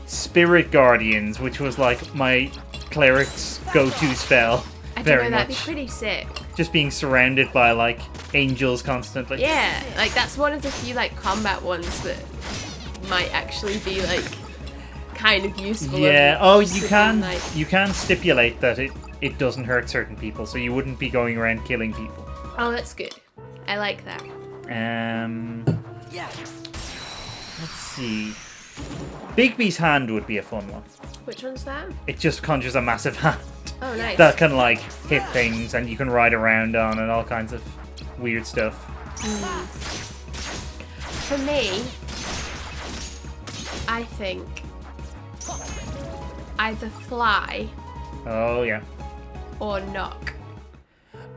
Spirit Guardians, which was like my cleric's go-to spell. I don't very know, that'd be much. pretty sick. Just being surrounded by like angels constantly. Yeah, like that's one of the few like combat ones that might actually be like kind of useful. Yeah. Oh, you can like... you can stipulate that it doesn't hurt certain people, so you wouldn't be going around killing people. Oh, that's good. I like that. Let's see. Bigby's hand would be a fun one. Which one's that? It just conjures a massive hand. Oh, nice. That can like hit things and you can ride around on and all kinds of weird stuff. For me, I think either fly Oh yeah. or knock.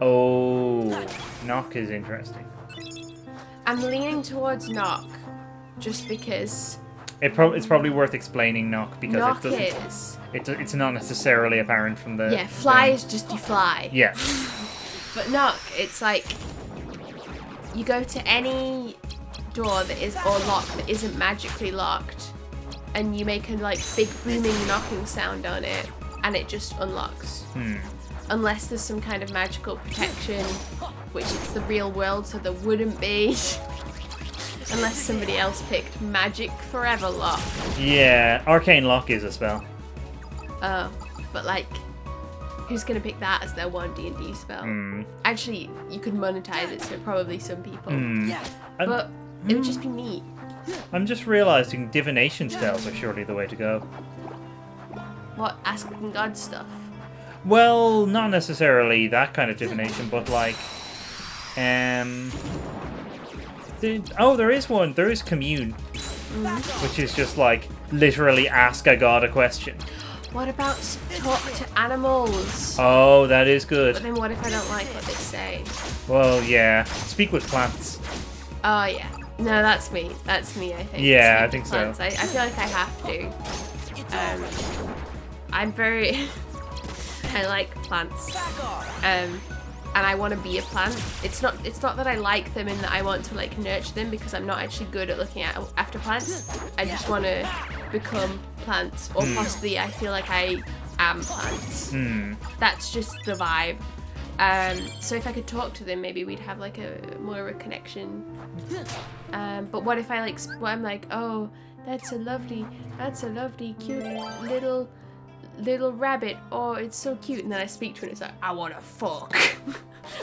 Oh, knock is interesting. I'm leaning towards knock just because It's probably worth explaining knock because knock it doesn't. is. It's not necessarily apparent from the. Yeah, fly thing. is just you fly. Yeah. But knock, it's like you go to any door that is or lock that isn't magically locked, and you make a like big booming knocking sound on it, and it just unlocks. Unless there's some kind of magical protection, which it's the real world, so there wouldn't be. Unless somebody else picked Magic Forever Lock. Yeah, Arcane Lock is a spell. Oh, but like, who's gonna pick that as their one D&D spell? Actually, you could monetize it, so probably some people. But it would just be neat. I'm just realizing divination spells are surely the way to go. What, asking God stuff? Well, not necessarily that kind of divination, but like, there is one. There is commune, which is just like literally ask a god a question. What about talk to animals? Oh, that is good. But then what if I don't like what they say? Well, yeah. Speak with plants. Oh yeah. No, that's me. That's me, I think. Yeah, Speak I think to so. plants. I feel like I have to. I'm very... I like plants. And I want to be a plant. It's not that I like them and that I want to like nurture them, because I'm not actually good at looking after plants. I just want to become plants, or possibly I feel like I am plants. That's just the vibe. So if I could talk to them, maybe we'd have like a more of a connection. But what if I like, I'm like, oh, that's a lovely, cute little rabbit. Oh, it's so cute. And then I speak to it and it's like, I want to fuck.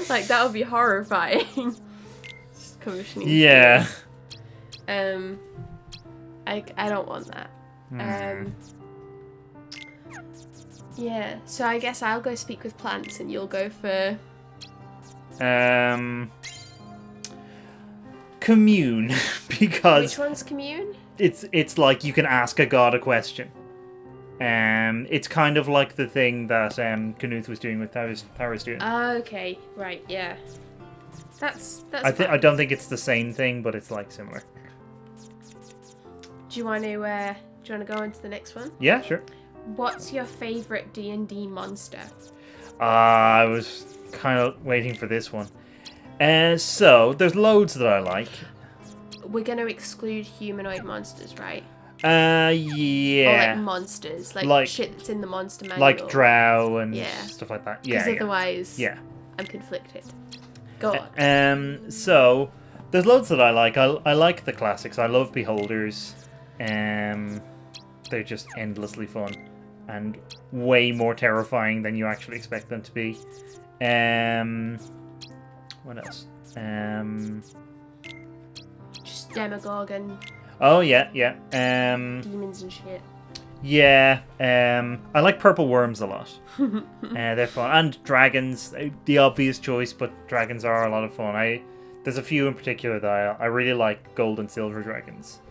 Like, that would be horrifying. Just commissioning. Yeah. I don't want that. Yeah, so I guess I'll go speak with plants and you'll go for... Commune, because... Which one's commune? It's like you can ask a god a question. It's kind of like the thing that Knuth was doing with Power Student. Okay, right, yeah. That's I don't think it's the same thing, but it's like similar. Do you want to go on to the next one? Yeah, sure. What's your favorite D&D monster? I was kind of waiting for this one. So, there's loads that I like. We're going to exclude humanoid monsters, right? Yeah. Or like monsters, like shit that's in the monster manual. Like drow and Yeah. stuff like that. Yeah. Because otherwise, Yeah. I'm conflicted. Go on. So, there's loads that I like. I like the classics. I love Beholders. They're just endlessly fun. And way more terrifying than you actually expect them to be. What else? Just Demogorgon, Oh, yeah. demons and shit. Yeah, I like purple worms a lot. They're fun. And dragons, the obvious choice, but dragons are a lot of fun. There's a few in particular that I really like gold and silver dragons.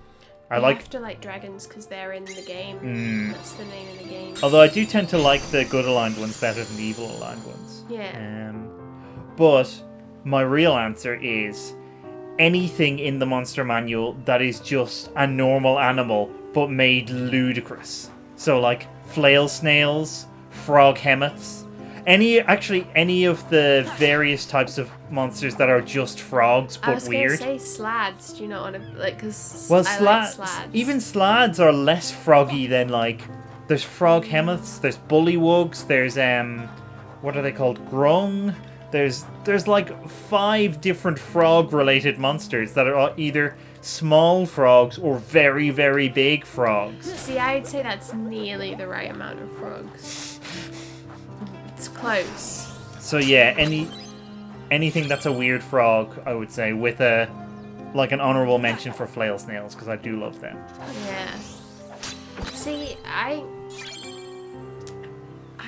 I have to like dragons because they're in the game. That's the name of the game. Although I do tend to like the good aligned ones better than the evil aligned ones. Yeah. But my real answer is anything in the monster manual that is just a normal animal but made ludicrous. So like flail snails, frog hemoths, any of the various types of monsters that are just frogs but I was weird. gonna say slads. Do you not want to like? Because Well, I like slads. even slads are less froggy than like. There's frog hemoths. There's bullywugs. There's what are they called? Grung. There's like 5 different frog-related monsters that are either small frogs or very, very big frogs. See, I'd say that's nearly the right amount of frogs. It's close. So yeah, anything that's a weird frog, I would say, with an honorable mention for flail snails because I do love them. Yeah. See, I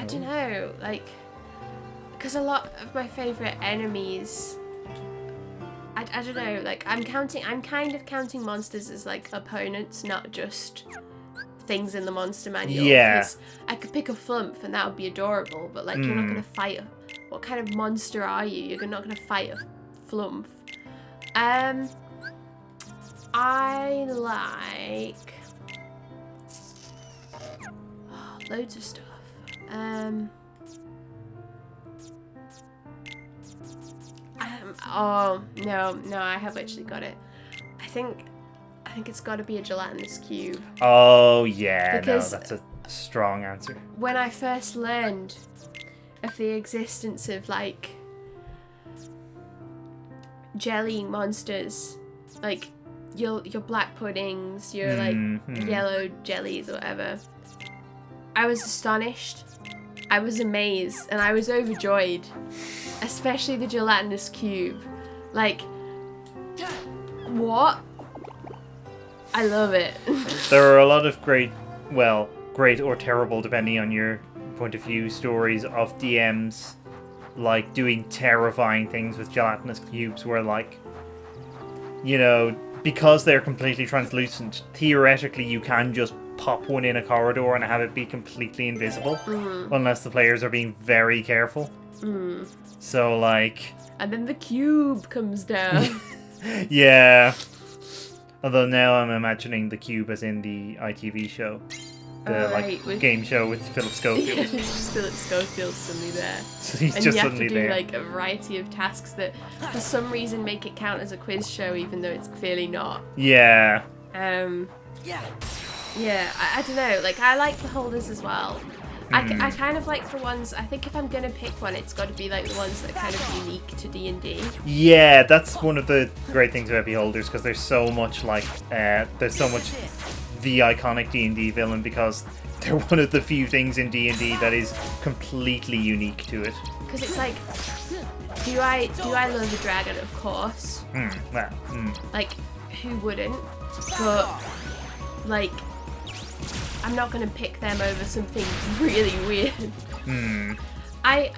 don't know, like, because a lot of my favorite enemies, I don't know, like, I'm kind of counting monsters as like opponents, not just things in the monster manual. Yeah. 'Cause I could pick a flump and that would be adorable, but like, you're not gonna fight what kind of monster are you? You're not gonna fight a flump. I like loads of stuff. Oh no, I have actually got it. I think it's got to be a gelatinous cube. Oh yeah, Because- no, that's a strong answer. When I first learned of the existence of like jelly monsters, like your black puddings, your like yellow jellies or whatever, I was astonished. I was amazed and I was overjoyed, especially the gelatinous cube. Like, what? I love it. There are a lot of great or terrible, depending on your point of view, stories of DMs like doing terrifying things with gelatinous cubes where, like, you know, because they're completely translucent, theoretically you can just pop one in a corridor and have it be completely invisible, unless the players are being very careful. So, like... And then the cube comes down. Yeah. Although now I'm imagining the cube as in the ITV show. The with- game show with Philip Schofield. It's just Philip Schofield suddenly there. So he's And just you have to suddenly do there. like a variety of tasks that for some reason make it count as a quiz show even though it's clearly not. Yeah. Yeah, I don't know, like I like the holders as well. I kind of like the ones, I think if I'm gonna pick one it's got to be like the ones that are kind of unique to D&D. Yeah, that's one of the great things about Beholders, because there's so much the iconic D&D villain, because they're one of the few things in D&D that is completely unique to it. Because it's like, do I love a dragon? Of course. Like, who wouldn't? But like, I'm not gonna pick them over something really weird. I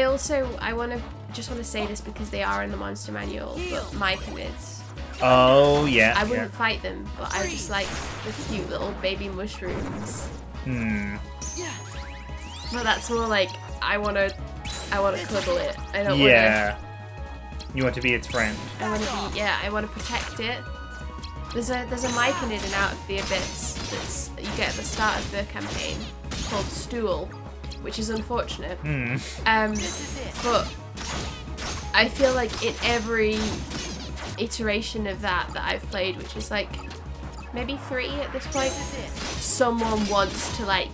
also want to say this because they are in the monster manual, but myconids. Oh yeah. I wouldn't fight them, but I just like the cute little baby mushrooms. But that's more like I wanna cuddle it. I don't Yeah. You want to be its friend. I wanna protect it. There's a mic in and out of the abyss that's you get at the start of the campaign called Stool, which is unfortunate. But I feel like in every iteration of that I've played, which is like maybe 3 at this point, someone wants to like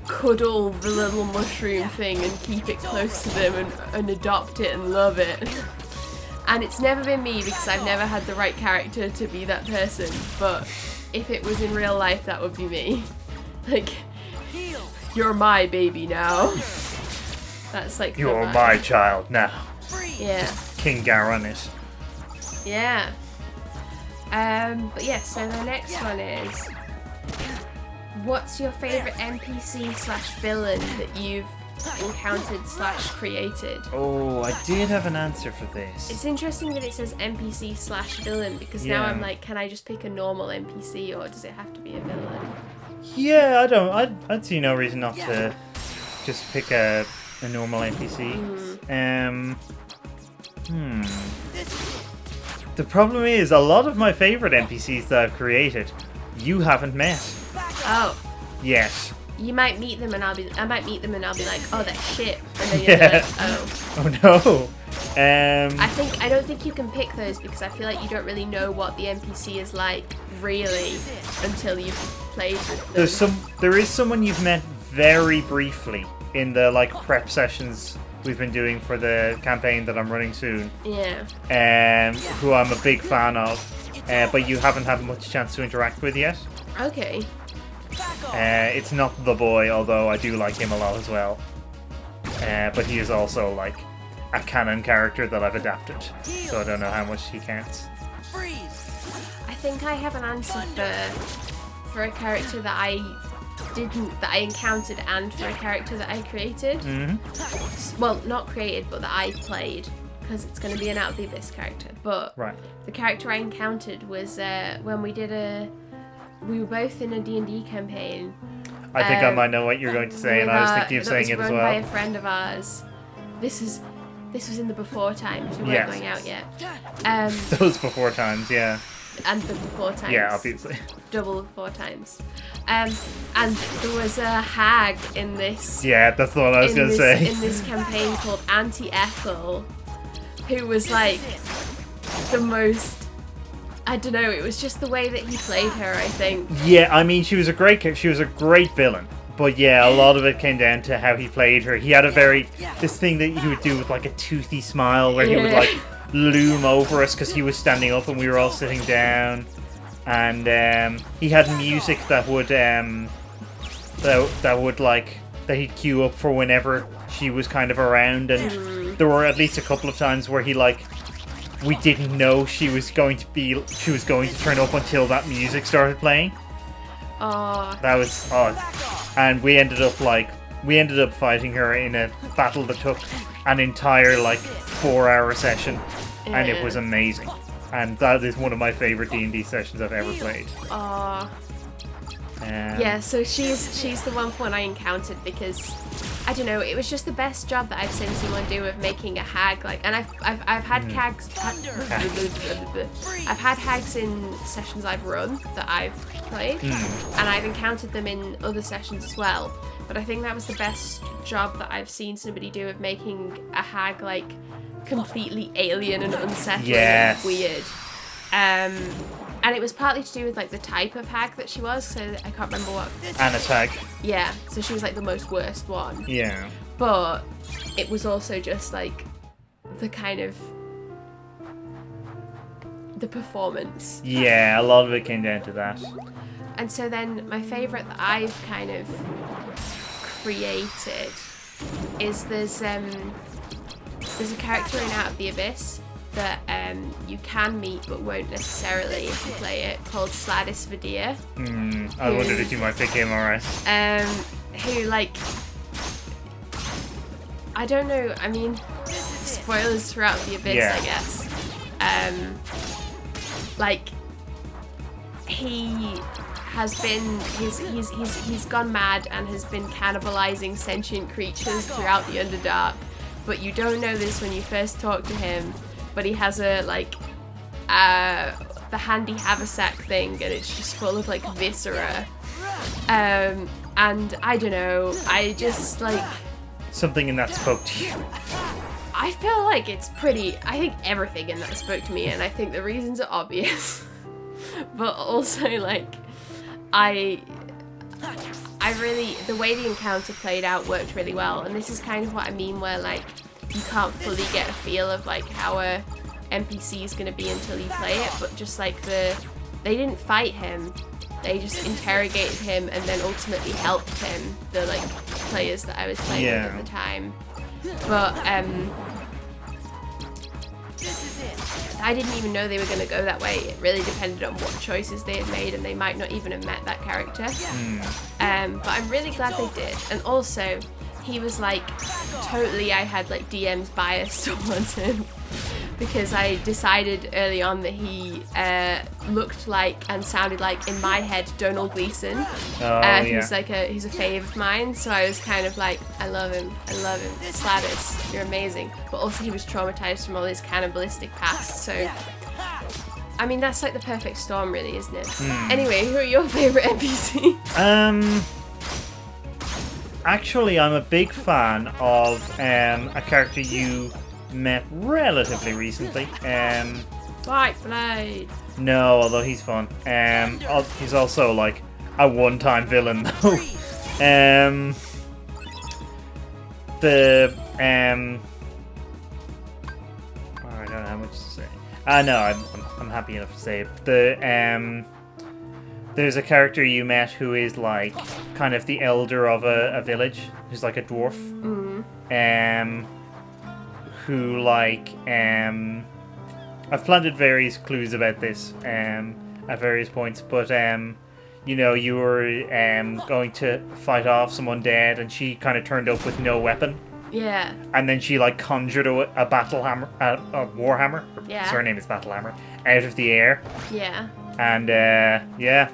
cuddle the little mushroom thing and keep it close to them and adopt it and love it. And it's never been me because I've never had the right character to be that person, but if it was in real life, that would be me. Like, you're my baby now. That's like You're my child now. Yeah. King Garon it. Yeah. But yeah, so the next one is, what's your favourite NPC/villain that you've encountered/created? Oh, I did have an answer for this. It's interesting that it says NPC/villain because now I'm like, can I just pick a normal NPC or does it have to be a villain? Yeah, I'd see no reason not to just pick a normal NPC. The problem is, a lot of my favourite NPCs that I've created, you haven't met. Oh. Yes. You might meet them and I might meet them and I'll be like, oh, they're shit. And then you're like, oh. Oh no. I don't think you can pick those because I feel like you don't really know what the NPC is like really until you've played with them. There is someone you've met very briefly in the like prep sessions we've been doing for the campaign that I'm running soon. Yeah. Who I'm a big fan of, but you haven't had much chance to interact with yet. Okay. It's not the boy, although I do like him a lot as well. But he is also like a canon character that I've adapted, so I don't know how much he counts. I think I have an answer for a character that I encountered and for a character that I created. Well, not created, but that I played, because it's going to be an Out of the Abyss character. But the character I encountered was when we were both in a D&D campaign. I think I might know what you're going to say, and I was thinking of saying it as well. Run by a friend of ours. This was in the before times. We weren't going out yet. Those before times, yeah. And the before times. Yeah, obviously. Double before times. And there was a hag in this. Yeah, that's the one I was going to say. In this campaign called Auntie Ethel, who was like the most. I don't know. It was just the way that he played her, I think. Yeah, I mean, she was a great villain. But yeah, a lot of it came down to how he played her. He had this thing that he would do with like a toothy smile where he would like loom over us because he was standing up and we were all sitting down. And he had music that he'd cue up for whenever she was kind of around. And there were at least a couple of times where we didn't know she was going to turn up until that music started playing. That was odd. And we ended up fighting her in a battle that took an entire 4-hour session, and it was amazing. And that is one of my favorite D&D sessions I've ever played. Yeah, so she's the one I encountered because I don't know, it was just the best job that I've seen someone do of making a hag. And I've had hags. I've had hags in sessions I've run that I've played, and I've encountered them in other sessions as well. But I think that was the best job that I've seen somebody do of making a hag completely alien and unsettling and weird. And it was partly to do with the type of hag that she was, so I can't remember what. Anna's hag. Yeah, so she was the most worst one. Yeah. But it was also just the kind of the performance. Yeah, a lot of it came down to that. And so then my favourite that I've kind of created is there's a character in Out of the Abyss that you can meet but won't necessarily if you play it, called Sladis Vadir. I wondered if you might pick him, alright. Who I don't know, I mean, spoilers throughout the Abyss, I guess. He has been he's gone mad and has been cannibalizing sentient creatures throughout the Underdark, but you don't know this when you first talk to him. But he has a the handy haversack thing, and it's just full of like viscera. And I don't know, I just like... Something in that spoke to you. I feel like it's pretty... I think everything in that spoke to me, and I think the reasons are obvious. But also, like, I really... The way the encounter played out worked really well, and this is kind of what I mean where, like, you can't fully get a feel of, like, how a NPC is going to be until you play it, but just, like, they didn't fight him. They just interrogated him and then ultimately helped him, the, like, players that I was playing with at the time. But, I didn't even know they were going to go that way. It really depended on what choices they had made, and they might not even have met that character. But I'm really glad they did. And also, he was like, totally, I had like DM's bias towards him. Because I decided early on that he looked like and sounded like, in my head, Donald Gleason. He's like he's a fave of mine, so I was kind of like, I love him, Sladus, you're amazing. But also he was traumatized from all his cannibalistic past, so I mean that's like the perfect storm, really, isn't it? Anyway, who are your favorite NPCs? Actually, I'm a big fan of a character you met relatively recently. White Blade. No, although he's fun. He's also like a one-time villain though. I don't know how much to say. No, I'm happy enough to say it. There's a character you met who is like kind of the elder of a village, who's like a dwarf. Who like I've planted various clues about this at various points, but you know, you were going to fight off someone dead, and she kind of turned up with no weapon. Yeah. And then she like conjured a battle hammer, a warhammer. Yeah. So her name is Battle Hammer, out of the air. Yeah. And yeah,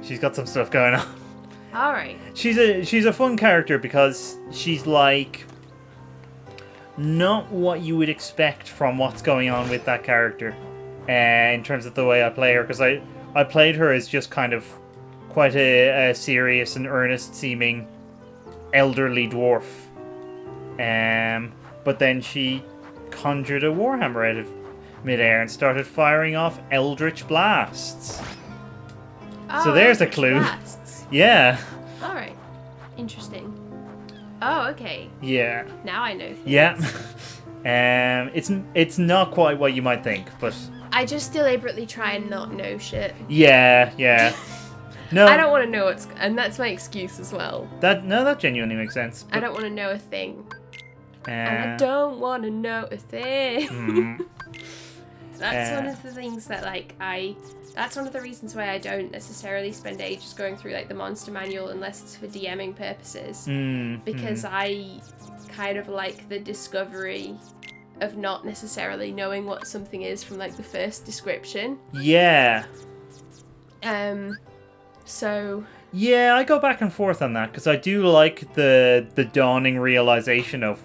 she's got some stuff going on. All right. She's a fun character because she's like not what you would expect from what's going on with that character in terms of the way I play her, because I played her as just kind of quite a serious and earnest seeming elderly dwarf, but then she conjured a warhammer out of midair and started firing off eldritch blasts. So there's a clue. Blasts. Yeah. Alright. Interesting. Oh, okay. Yeah. Now I know things. Yeah. It's not quite what you might think, but I just deliberately try and not know shit. yeah. No, I don't want to know what's... And that's my excuse as well. That genuinely makes sense. I don't want to know a thing. And I don't want to know a thing. That's one of the things that, like, that's one of the reasons why I don't necessarily spend ages going through, like, the monster manual unless it's for DMing purposes. Because I kind of like the discovery of not necessarily knowing what something is from, like, the first description. Yeah. So... Yeah, I go back and forth on that, because I do like the dawning realization of,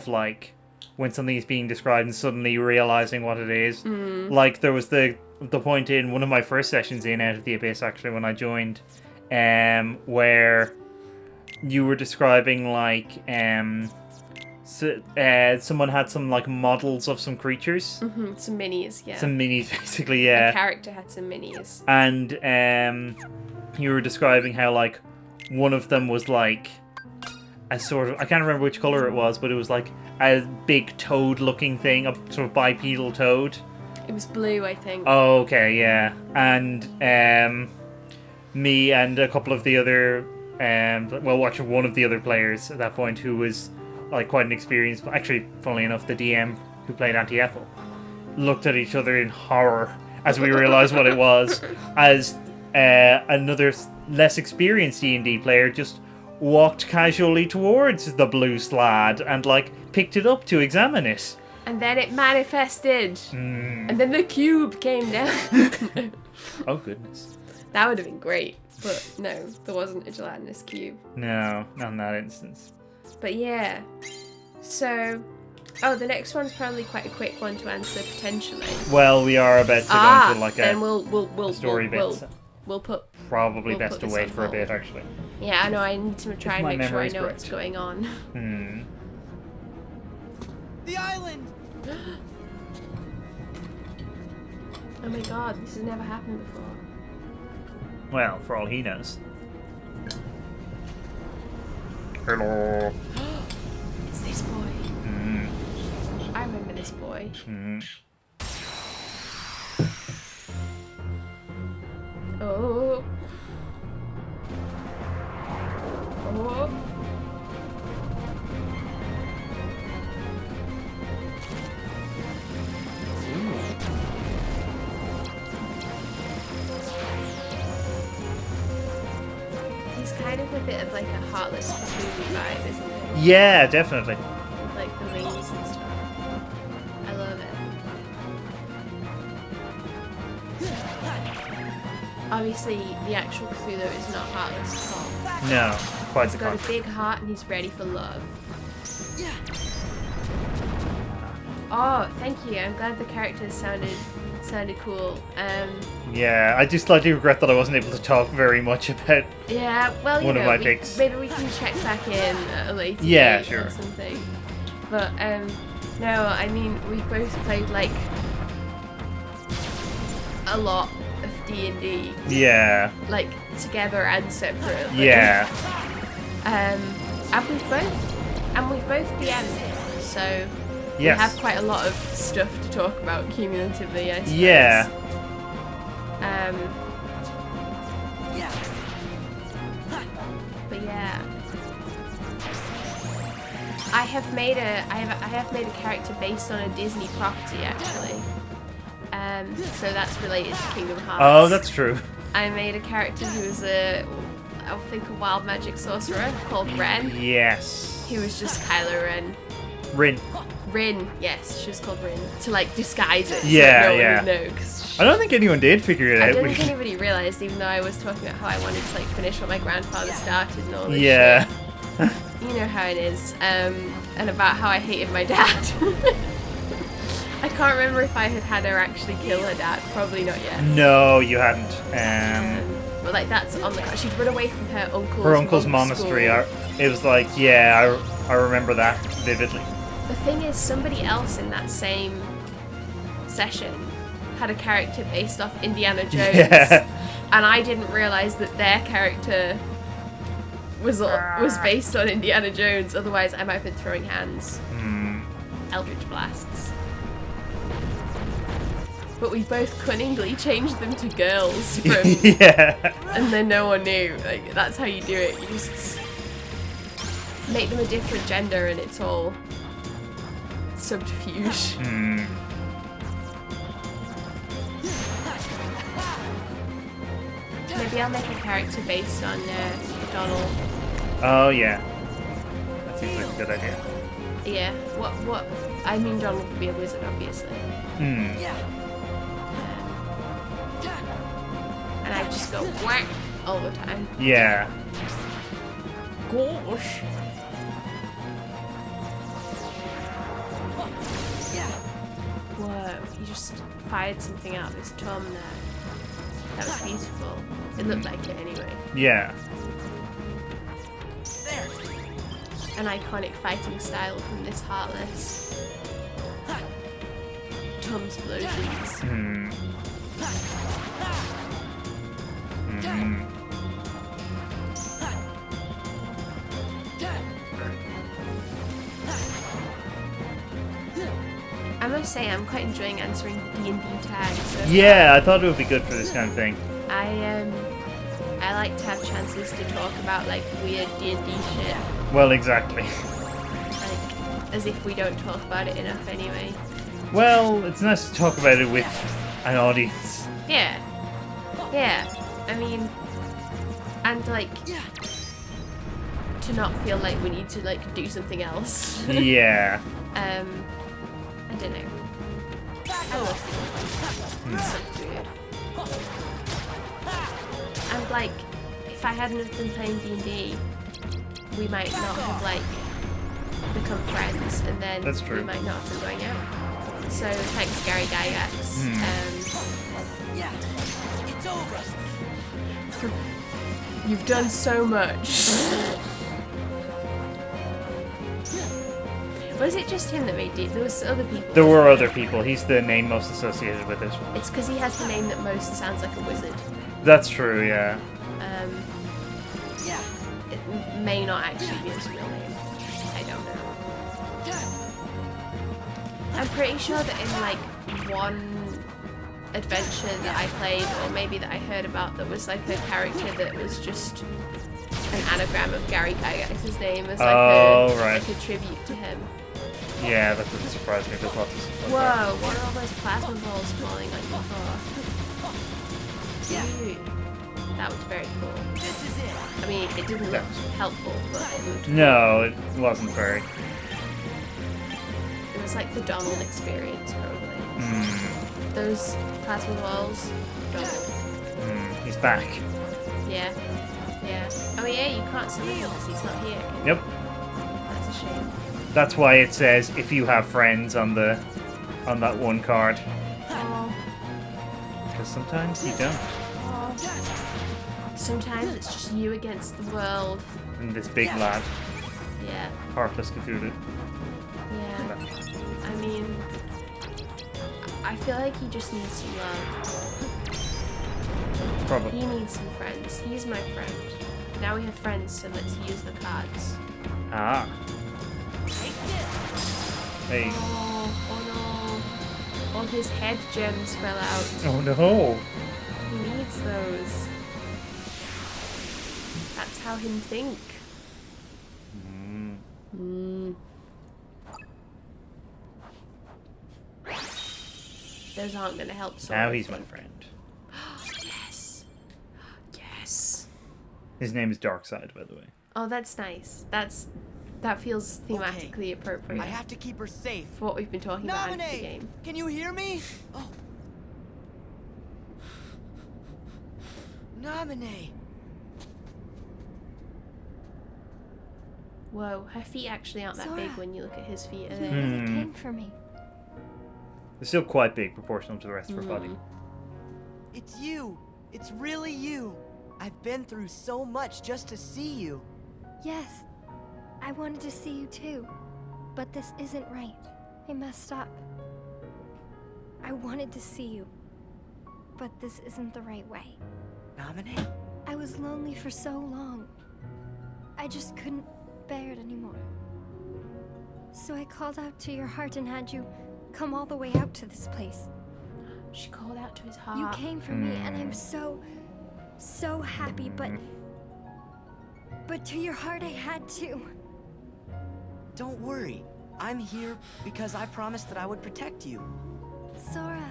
like, when something is being described and suddenly realizing what it is. Like, there was the point in one of my first sessions in Out of the Abyss, actually, when I joined, where you were describing, like, someone had some, like, models of some creatures. Some minis, yeah. Some minis, basically, yeah. A character had some minis. And you were describing how, like, one of them was, like, a sort of... I can't remember which colour it was, but it was, like, a big toad-looking thing, a sort of bipedal toad. It was blue, I think. Oh, okay, yeah. And me and a couple of the other... watching one of the other players at that point, who was, like, quite an experienced... Actually, funnily enough, the DM who played Anti-Ethel looked at each other in horror as we realised what it was, as another less experienced D&D player just walked casually towards the blue slad and, like, picked it up to examine it. And then it manifested. And then the cube came down. Oh, goodness. That would have been great. But no, there wasn't a gelatinous cube. No, not in that instance. But yeah. So, Oh, the next one's probably quite a quick one to answer potentially. Well, we are about to go into like then a we'll story bit. We'll put. Probably we'll best put to this wait on for a hold. bit, actually. Yeah, I know. I need to try and my make sure I memory's know correct. what's going on. Hmm. The island. Oh my god, this has never happened before. Well, for all he knows. Hello. It's this boy. Hmm. I remember this boy. Hmm. Oh. Oh. He's kind of a bit of like a Heartless movie vibe, isn't it? Yeah, definitely. With like the wings and stuff. I love it. Obviously, the actual Cthulhu is not heartless at all. No, quite the He's got a contrary. big heart and he's ready for love. Oh, thank you. I'm glad the characters sounded cool. Yeah, I just slightly regret that I wasn't able to talk very much about. Yeah, well, you One of know, my picks. maybe we can check back in at a later Yeah, date sure. or something. But no, I mean we both played like a lot of D&D, Yeah, like together and separately. yeah, and we've both DM'd, so we yes. have quite a lot of stuff to talk about cumulatively, I suppose. Yeah. But yeah, I have made a character based on a Disney property actually. So that's related to Kingdom Hearts. Oh, that's true. I made a character who's I think a wild magic sorcerer called Ren. Yes. He was just Kylo Ren. Rin. Yes, she was called Rin to like disguise it. So Yeah, no one yeah. would know. 'Cause I don't think anyone did figure it I out. don't think anybody realised, even though I was talking about how I wanted to like finish what my grandfather started and all this Yeah. shit. You know how it is. And about how I hated my dad. I can't remember if I had her actually kill her dad. Probably not yet. No, you hadn't. But like that's on the she'd run away from her uncle's. Her uncle's monk's monastery. school. It was like, yeah, I remember that vividly. The thing is, somebody else in that same session had a character based off Indiana Jones, Yeah. and I didn't realise that their character was based on Indiana Jones. Otherwise, I might have been throwing hands. Hmm. Eldritch blasts. But we both cunningly changed them to girls from, Yeah. and then no one knew. Like that's how you do it. You just make them a different gender, and it's all subterfuge. Hmm. Maybe I'll make a character based on Donald. Oh, yeah. That seems like a good idea. Yeah. What? I mean, Donald would be a wizard, obviously. Hmm. And I just go whack all the time. Yeah. Gosh. Whoa! He just fired something out of his tongue there. That was beautiful. It looked like it anyway. Yeah. An iconic fighting style from this Heartless. Tongue explosions. Hmm. Hmm. I must say, I'm quite enjoying answering D&D tags. So Yeah, I thought it would be good for this kind of thing. I like to have chances to talk about like weird D&D shit, Well, exactly. like as if we don't talk about it enough anyway. Well, it's nice to talk about it with an audience. Yeah, yeah. I mean, and like to not feel like we need to like do something else. Yeah. I don't know. I love it. It's so weird. And like, if I hadn't have been playing D&D, we might not have like become friends, and then That's true. we might not have been going out. So thanks, Gary Gygax. Yeah, it's over. You've done so much. Was it just him that made it? There was other people. There were other people. He's the name most associated with it. It's because he has the name that most sounds like a wizard. That's true, yeah. Yeah. It may not actually be his real name. I don't know. I'm pretty sure that in like one adventure that I played, or maybe that I heard about, that was like a character that was just an anagram of Gary Gygax's name as like, right. like a tribute to him. Yeah, that doesn't surprise me. There's lots of stuff like Whoa, what are all those plasma balls falling on your floor? Yeah. Dude, that was very cool. This is it. I mean, it didn't look helpful, but it looked that. No, it wasn't very. It was like the Donald experience, probably. Those plasma balls, Donald. He's back. Yeah. Yeah. Oh yeah, you can't see him because he's not here. Can you? Yep. That's a shame. That's why it says if you have friends on that one card. Oh. Because sometimes you don't. Sometimes it's just you against the world. And this big lad, Yeah. Heartless Cthulhu. Yeah. I mean, I feel like he just needs some love. Probably. He needs some friends. He's my friend. Now we have friends, so let's use the cards. Ah. Take this. Hey. Oh no. All his head gems fell out. Oh no. He needs those. That's how him think. Those aren't going to help Sora. Now he's my friend. Yes. Yes. His name is Darkside, by the way. Oh, that's nice. That feels thematically appropriate I have to keep her safe. for what we've been talking about in the Naminé, game. can you hear me? Oh. Naminé. Whoa, her feet actually aren't that Sora. big when you look at his feet, are You they? really came for me. They're still quite big proportional to the rest of her body. It's you. It's really you. I've been through so much just to see you. Yes, I wanted to see you too. But this isn't right. I messed up. I wanted to see you. But this isn't the right way. Naminé? I was lonely for so long. I just couldn't bear it anymore. So I called out to your heart and had you come all the way out to this place. She called out to his heart. You came for me and I'm so happy, but to your heart I had to. Don't worry. I'm here because I promised that I would protect you. Sora.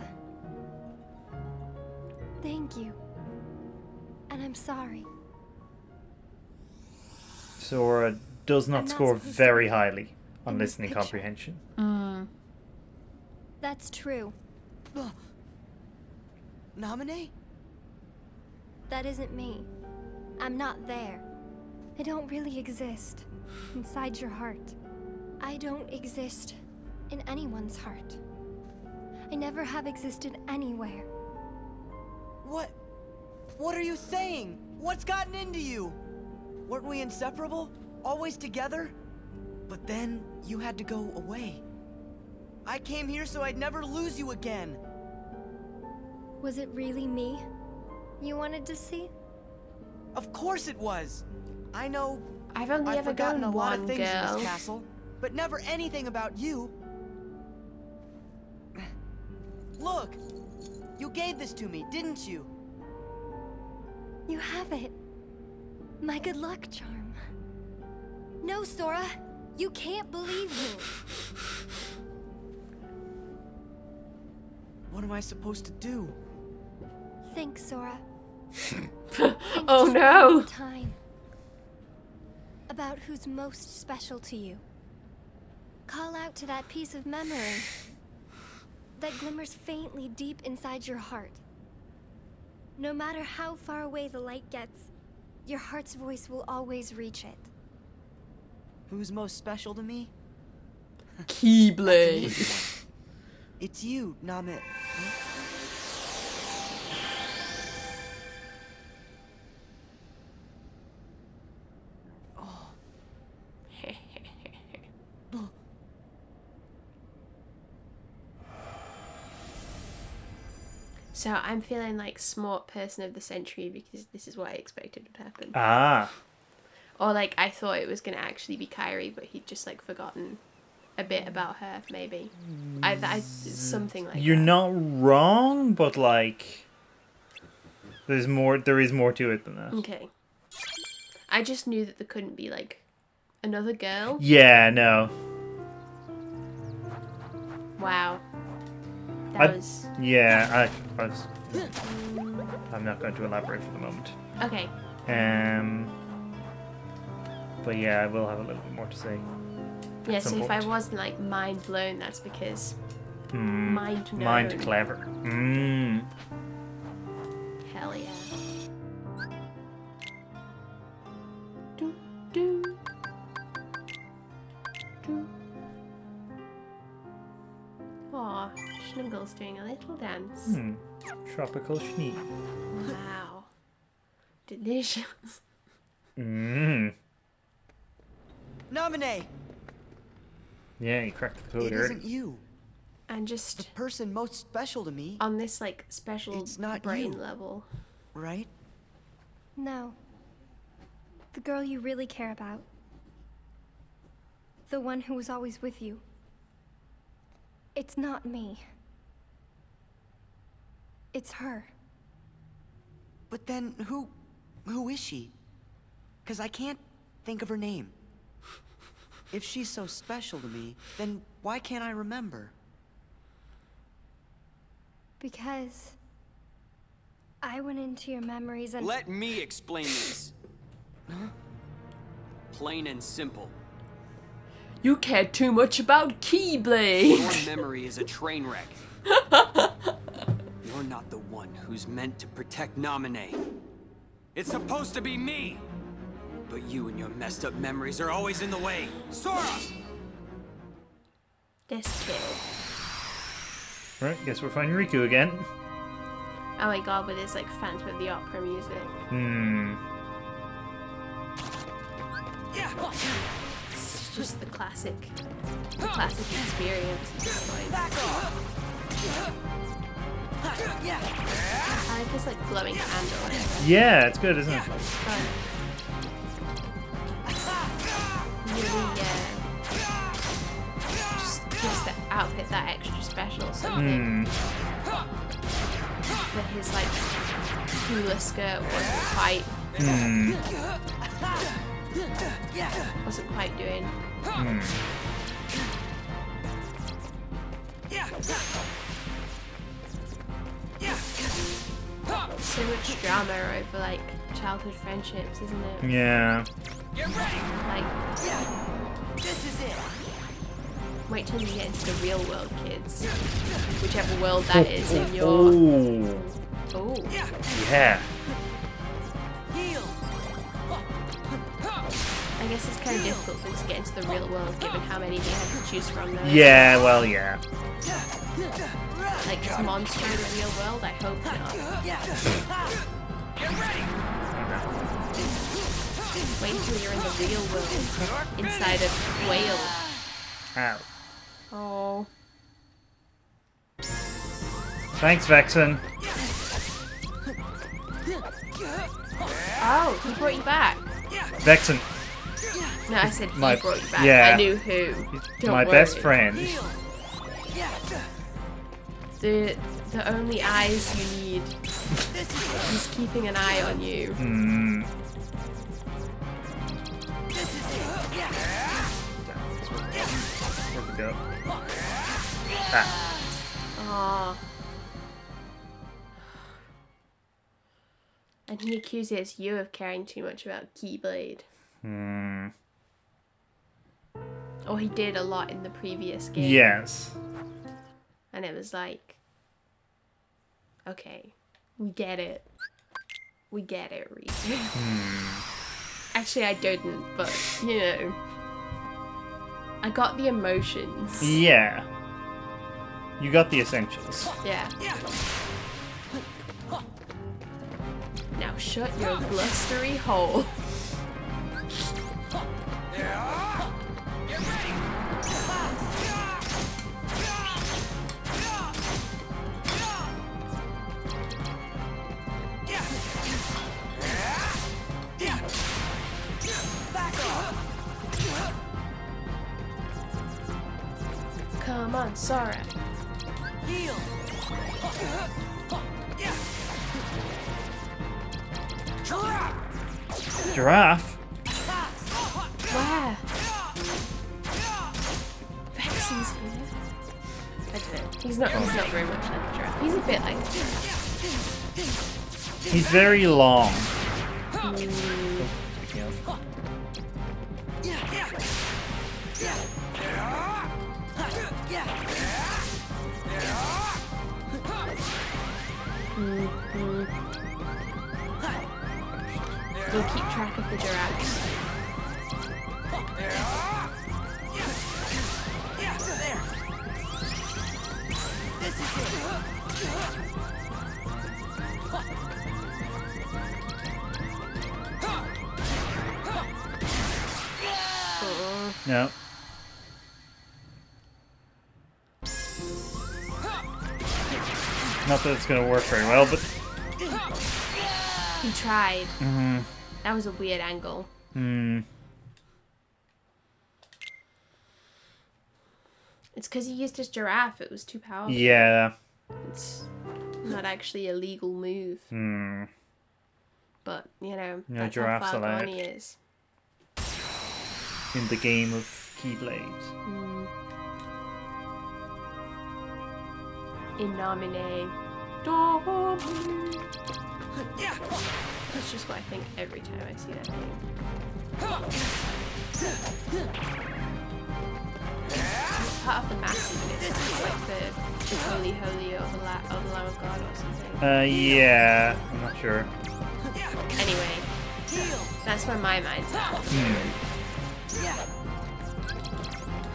Thank you. And I'm sorry. Sora does I'm not not score supposed to very be highly on in this listening picture. comprehension. That's true. Naminé? That isn't me. I'm not there. I don't really exist inside your heart. I don't exist in anyone's heart. I never have existed anywhere. What? What are you saying? What's gotten into you? Weren't we inseparable? Always together? But then you had to go away. I came here so I'd never lose you again. Was it really me you wanted to see? Of course it was. I know I've only I've ever forgotten gone a lot one of things in girl. this castle, but never anything about you. Look, you gave this to me, didn't you? You have it. My good luck charm. No, Sora. You can't believe me. What am I supposed to do? Think, Sora. Oh Just no! one time. About who's most special to you. Call out to that piece of memory that glimmers faintly deep inside your heart. No matter how far away the light gets, your heart's voice will always reach it. Who's most special to me? Keyblade. It's you, Naminé. So I'm feeling like smart person of the century because this is what I expected would happen. Ah. Or like I thought it was gonna actually be Kairi, but he'd just like forgotten a bit about her. Maybe I something like You're that. not wrong, but like, there's more. There is more to it than that. Okay. I just knew that there couldn't be like another girl. Yeah. No. Wow. That was Yeah. I'm not going to elaborate for the moment. okay. But yeah, I will have a little bit more to say. Yeah. some So if I point. wasn't like mind blown, that's because Hmm. mind known. Mind clever. Mm. Hell yeah. Do, do, do. Aw, Schnuggle's doing a little dance. Hmm. Tropical schnee. Wow. Delicious. Mm. Naminé! Yeah, you cracked the code It early. isn't you. And The just person most special to me, on this like special It's not brain you. level. right? No. The girl you really care about. The one who was always with you. It's not me. It's her. But then who is she? 'Cause I can't think of her name. If she's so special to me, then why can't I remember? Because I went into your memories and Let me explain this. Plain and simple. You care too much about Your Keyblade. memory is a train wreck. You're not the one who's meant to protect Naminé. It's supposed to be me. But you and your messed up memories are always in the way. Sora! This kid. Right, guess we're finding Riku again. Oh my god, with his like Phantom of the Opera music. Hmm. It's just the classic experience at this point. I like this like glowing candle. Yeah, it's good, isn't it? It's fun. Really, just gives the outfit that extra special something. Hmm. But his like hula skirt wasn't quite doing. So much drama over like childhood friendships, isn't it? Yeah. Like, This is it. wait till you get into the real world, kids. Whichever world that is in your. Oh. Oh. Yeah. Heal. I guess it's kind of difficult to get into the real world given how many they have to choose from. Though. Yeah, well, yeah. Like, is Monster in the real world? I hope not. Wait until you're in the real world. Inside a whale. Ow. Oh. Thanks, Vexen. Oh, he brought you back. Vexen, No, I said he My- brought you back. yeah. I knew who. Don't my worry. best friend. The only eyes you need. He's keeping an eye on you. Hmm. Where'd we go? Ah. Aww. And he accuses you of caring too much about Keyblade. Hmm. Or he did a lot in the previous game. Yes. And it was like, okay, we get it. We get it, Riku. Actually, I didn't, but, you know. I got the emotions. Yeah. You got the essentials. Yeah. Now shut your blustery hole. Come on, Sora. Heal. Giraffe? Where? Vexen's here. I don't know. He's not very much like a giraffe. He's a bit like a giraffe. He's very long. We'll keep track of the giraffes. No. Not that it's gonna work very well, but He tried. mm-hmm. That was a weird angle. It's because he used his giraffe. It was too powerful. Yeah. It's not actually a legal move. But, you know, No that's how giraffes far allowed. gone he is. In the game of Keyblades. In Naminé. That's just what I think every time I see that name. It's part of the massive, and it's like the holy holy of the Lamb of God or something. Yeah. I'm not sure. Anyway, that's where my mind's at.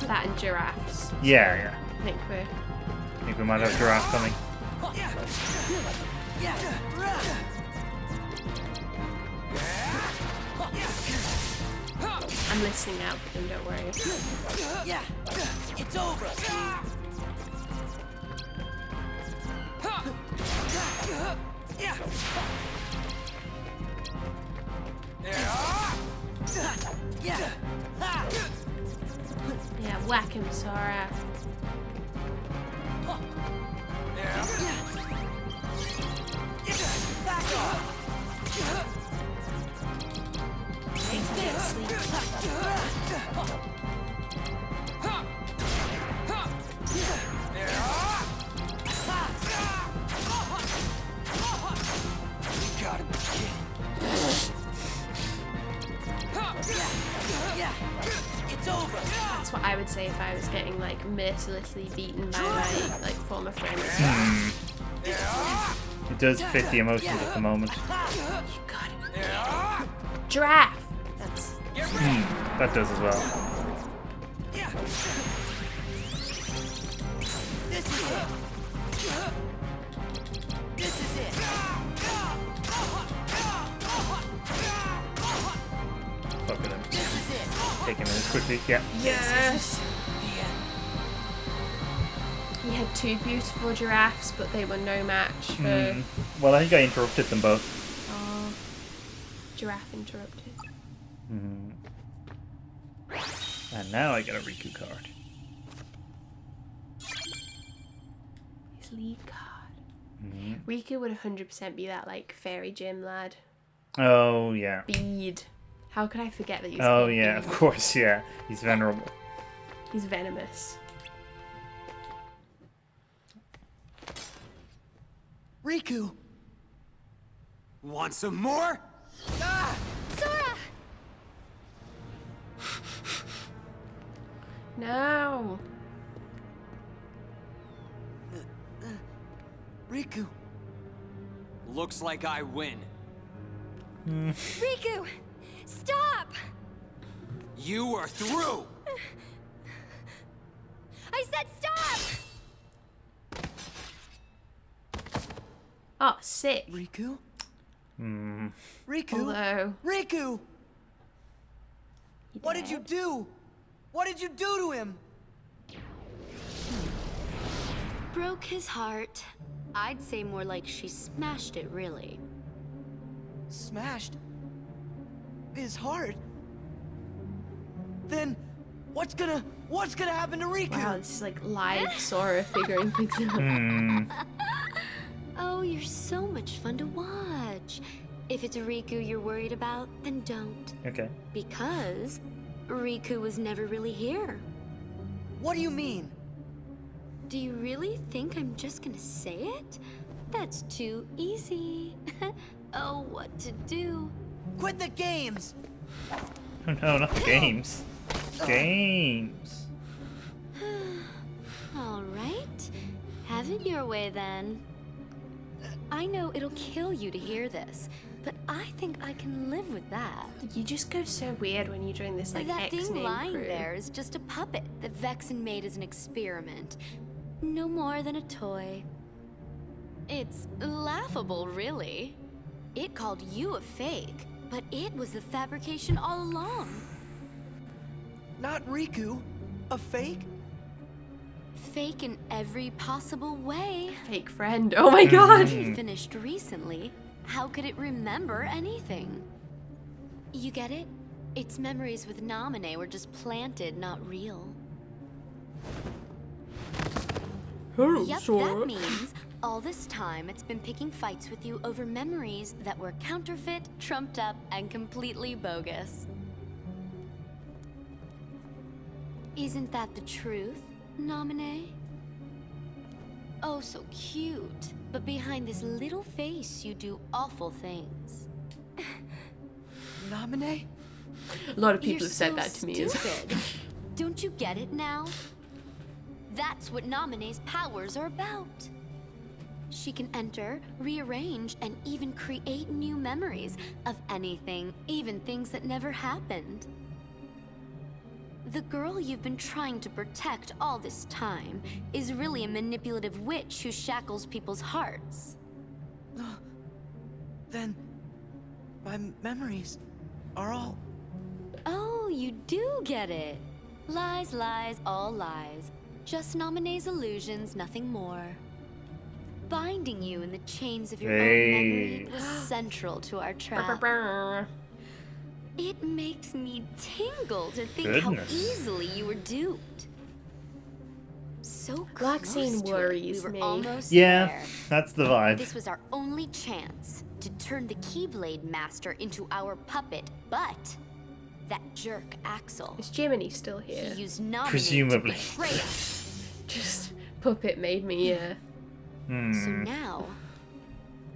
That and giraffes. Yeah. I think I think we might have giraffe coming. I'm listening out for them, don't worry. It's over. Yeah, whack him, Sora. He's a bit asleep. Gotta be kidding. It's over. That's what I would say if I was getting like mercilessly beaten by my like former friend. It does fit the emotions at the moment. You got it. Giraffe. That's That does as well. This is it. This is it. Fuck with him. This is it. Take him in as quickly. Yeah. yes. The end. He had two beautiful giraffes, but they were no match for. Well, I think I interrupted them both. Oh, giraffe interrupted. And now I get a Riku card. His lead card. Riku would 100% be that like fairy gym lad. Oh, yeah. Bede. How could I forget that he's Oh, called yeah, Bede? of course, yeah. He's venerable. He's venomous. Riku. Want some more? Sora! No. Riku. Looks like I win. Riku! Stop! You are through! Oh, sick. Riku? Hmm. Riku? Although, Riku! he What did you dead? do? What did you do to him? Broke his heart. I'd say more like she smashed it, really. Smashed his heart? Then what's gonna happen to Riku? Wow, this is like live Sora figuring things out. Hmm. Oh, you're so much fun to watch. If it's Riku you're worried about, then don't. Okay. Because Riku was never really here. What do you mean? Do you really think I'm just gonna say it? That's too easy. Oh, what to do? Quit the games! Oh no, not games. Games. All right. Have it your way then. I know it'll kill you to hear this, but I think I can live with that. You just go so weird when you're doing this like That X thing name lying crew. there is just a puppet that Vexen made as an experiment. No more than a toy. It's laughable, really. It called you a fake, but it was the fabrication all along. Not Riku. A fake? Fake in every possible way. Fake friend. Oh my god. It finished recently. How could it remember anything? You get it? Its memories with Naminé were just planted, not real. Yep, that means all this time it's been picking fights with you over memories that were counterfeit, trumped up, and completely bogus. Isn't that the truth, Naminé? Oh, so cute. But behind this little face, you do awful things. Naminé? A lot of people You're have said so that to me as well. stupid. Don't you get it now? That's what Naminé's powers are about. She can enter, rearrange, and even create new memories of anything, even things that never happened. The girl you've been trying to protect all this time is really a manipulative witch who shackles people's hearts. Then my memories are all... Oh, you do get it. Lies, lies, all lies. Just Naminé's illusions, nothing more. Binding you in the chains of your own memory was central to our trap. It makes me tingle to think how Goodness. easily you were duped. So Larxene close to it, worries we were me. almost Yeah, there. that's the vibe. This was our only chance to turn the Keyblade Master into our puppet, but that jerk Axel, Is Jiminy still here? he used Naminé Presumably. to betray us. Just puppet made me So now,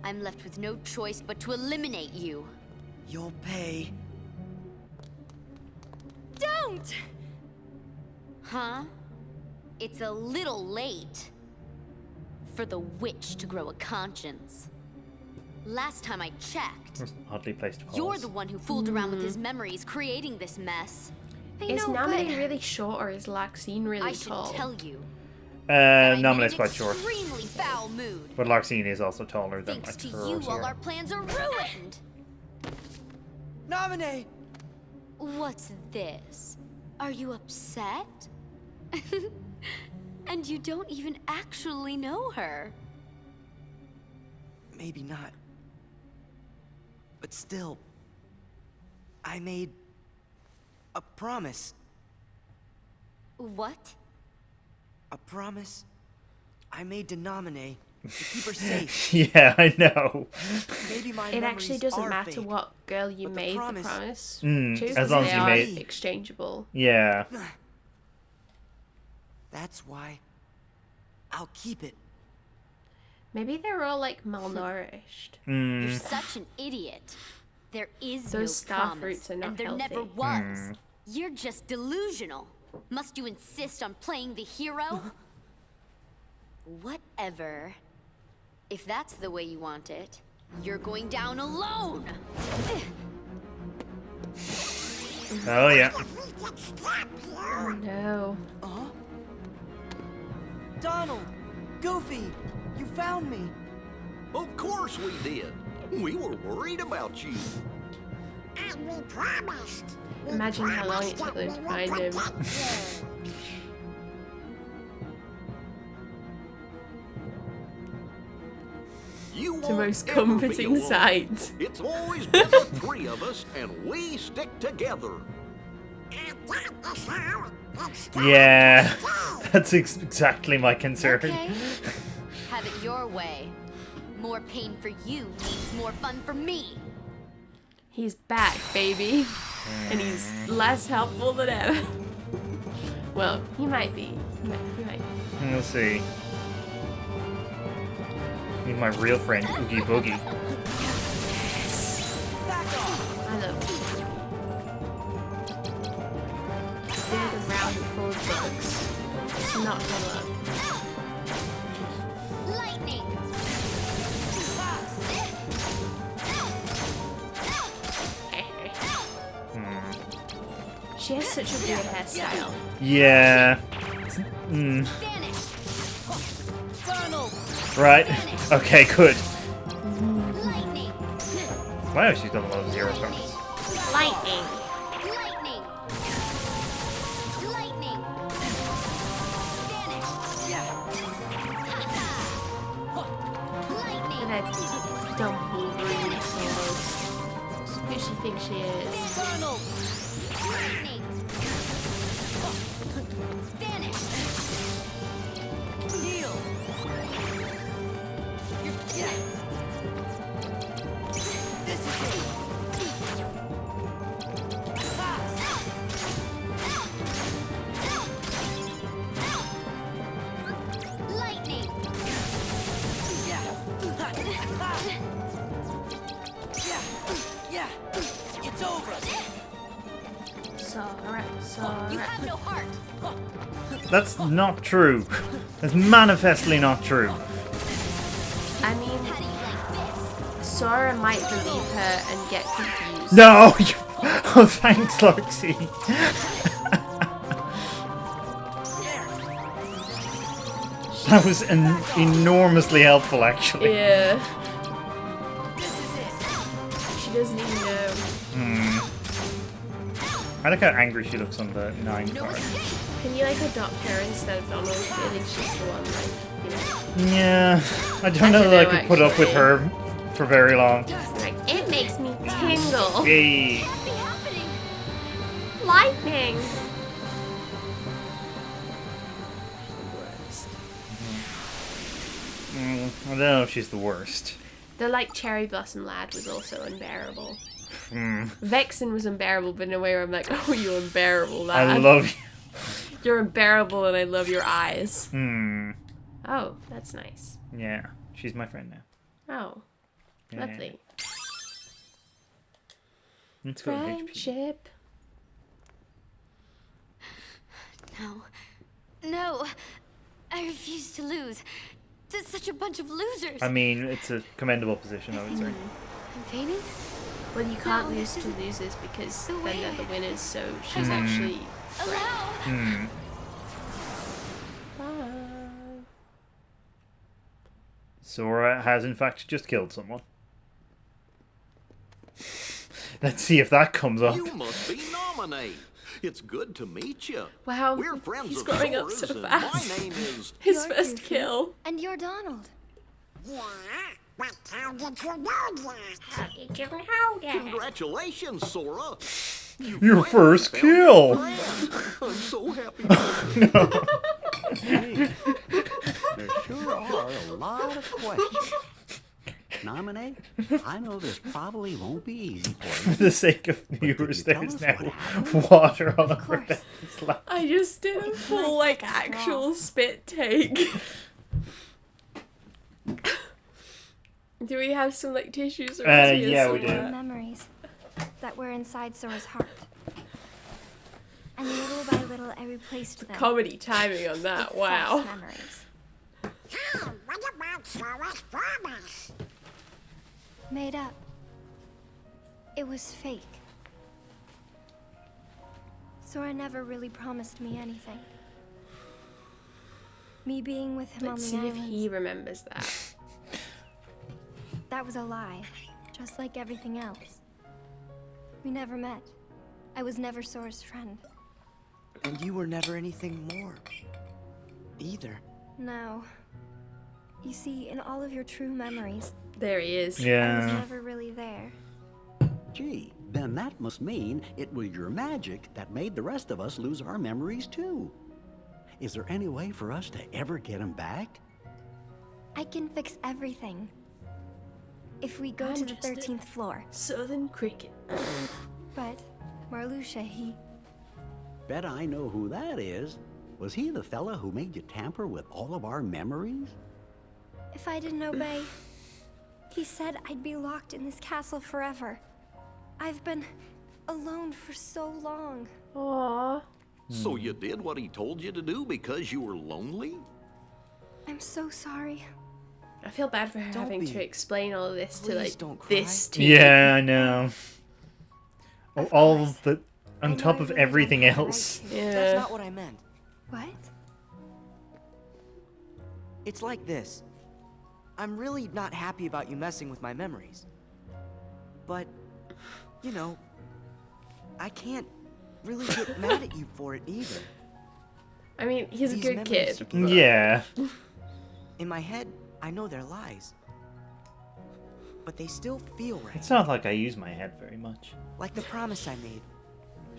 I'm left with no choice but to eliminate you. You'll pay. Don't! Huh? It's a little late for the witch to grow a conscience. Last time I checked, Oddly placed pause. you're the one who fooled around with his memories, creating this mess. I Is know, Naminé but really short or is Larxene really I should tall? tell you. that I'm in Naminé's an quite short. extremely foul mood. But Larxene is also taller than Thanks like to her you, or all so. our plans are ruined. Naminé! What's this? Are you upset? And you don't even actually know her. Maybe not. But still, I made a promise. What? A promise I made to Naminé to keep her safe. Yeah, I know. Maybe my It actually memories doesn't are matter fake, what girl you but the made promise- the promise Mm, to, as 'cause long they as you are made- exchangeable. Yeah. That's why I'll keep it. Maybe they're all like malnourished. Mm. You're such an idiot. There is Those no star promise, fruits are not and there healthy. never was. You're just delusional. Must you insist on playing the hero? Whatever. If that's the way you want it, you're going down alone. Oh yeah. Oh no. Donald! Goofy! You found me! Of course we did. We were worried about you. And we promised. Imagine how long it took them to find him. You The won't most ever be comforting alone. sight. It's always been the three of us, and we stick together. Yeah, that's exactly my concern. Okay. Have it your way. More pain for you means more fun for me. He's back, baby. And he's less helpful than ever. Well, he might be. He might be. We'll see. Meet my real friend, Oogie Boogie. I love it. Big and round and full of bugs. It's not gonna look. Lightning. She has such a weird hairstyle. Yeah. Vanish. Right. Okay, good. Lightning. Wow, she's got a lot of zero tones. Lightning. Lightning. Lightning. Vanish. Lightning. And that dumb Wolverine almost. Who she thinks she is. Lightning. Vanish. Kneel. This is it. Lightning. Yeah. It's over. Sora. You have no heart. That's not true. That's manifestly not true. I mean, How do you like this? Sora might believe her and get confused. No! Oh, thanks, Larxene. That was enormously helpful, actually. Yeah. This is it. She doesn't even know. I like how angry she looks on the 9 card. Can you like adopt her instead of Donald? I think she's the one, like, you know. Yeah, I don't know that I could put up with her for very long. Like, it makes me tingle. Hey. Can't be happening. Lightning. I don't know if she's the worst. The like Cherry Blossom Lad was also unbearable. Hmm. Vexen was unbearable, but in a way where I'm like, oh, you unbearable lad. I love you. You're unbearable, and I love your eyes. Hmm. Oh, that's nice. Yeah, she's my friend now. Oh, Yeah. lovely. Let's go to HP. Friendship. No. No. I refuse to lose. To such a bunch of losers. I mean, it's a commendable position, I would say. I'm fainting? Well, you can't No, lose this to isn't losers because the then way they're the I- winners, so she's actually... Allow. Hmm. Sora has in fact just killed someone. Let's see if that comes up. You must be Naminé. It's good to meet you. Wow, We're friends he's of growing up Sora's, so and fast. my name is... His You're first Goofy. kill. And you're Donald. Yeah, but how did you know that? Congratulations, Sora. You Your finally first found kill. your friend. I'm so happy. There sure are a lot of questions. Naminé, I know this probably won't be easy for For you. the sake of did you viewers, tell there's us now what happened? water all over course. Bethan's lap. I just did a full, like, actual spit take. Do we have some, like, tissues around here yeah, we somewhere? do. Memories that were inside Sora's heart. And little by little, I replaced them. Comedy timing on that, with wow. false memories. Hey, what about Sora's promise? Made up. It was fake. Sora never really promised me anything. Me being with him Let's on see the if islands, he remembers that. that was a lie, just like everything else. We never met. I was never Sora's friend. And you were never anything more. Either. No. You see, in all of your true memories, There he is. I was Yeah. never really there. Gee, then that must mean it was your magic that made the rest of us lose our memories too. Is there any way for us to ever get them back? I can fix everything. If we go I'm to the just a 13th floor. Southern cricket. But Marluxia, he... Bet I know who that is. Was he the fella who made you tamper with all of our memories? If I didn't obey, he said I'd be locked in this castle forever. I've been alone for so long. Aww. So you did what he told you to do because you were lonely? I'm so sorry. I feel bad for her Don't having be. to explain all of this to Please like don't cry. this team. Yeah, I know. Of All course. the I on know top I of really everything don't have the right else. to. Yeah. That's not what I meant. What? It's like this. I'm really not happy about you messing with my memories. But, you know, I can't really get mad at you for it either. I mean, he's a These good memories kid. you keep- Yeah. In my head, I know they're lies. But they still feel right. It's not like I use my head very much. Like the promise I made.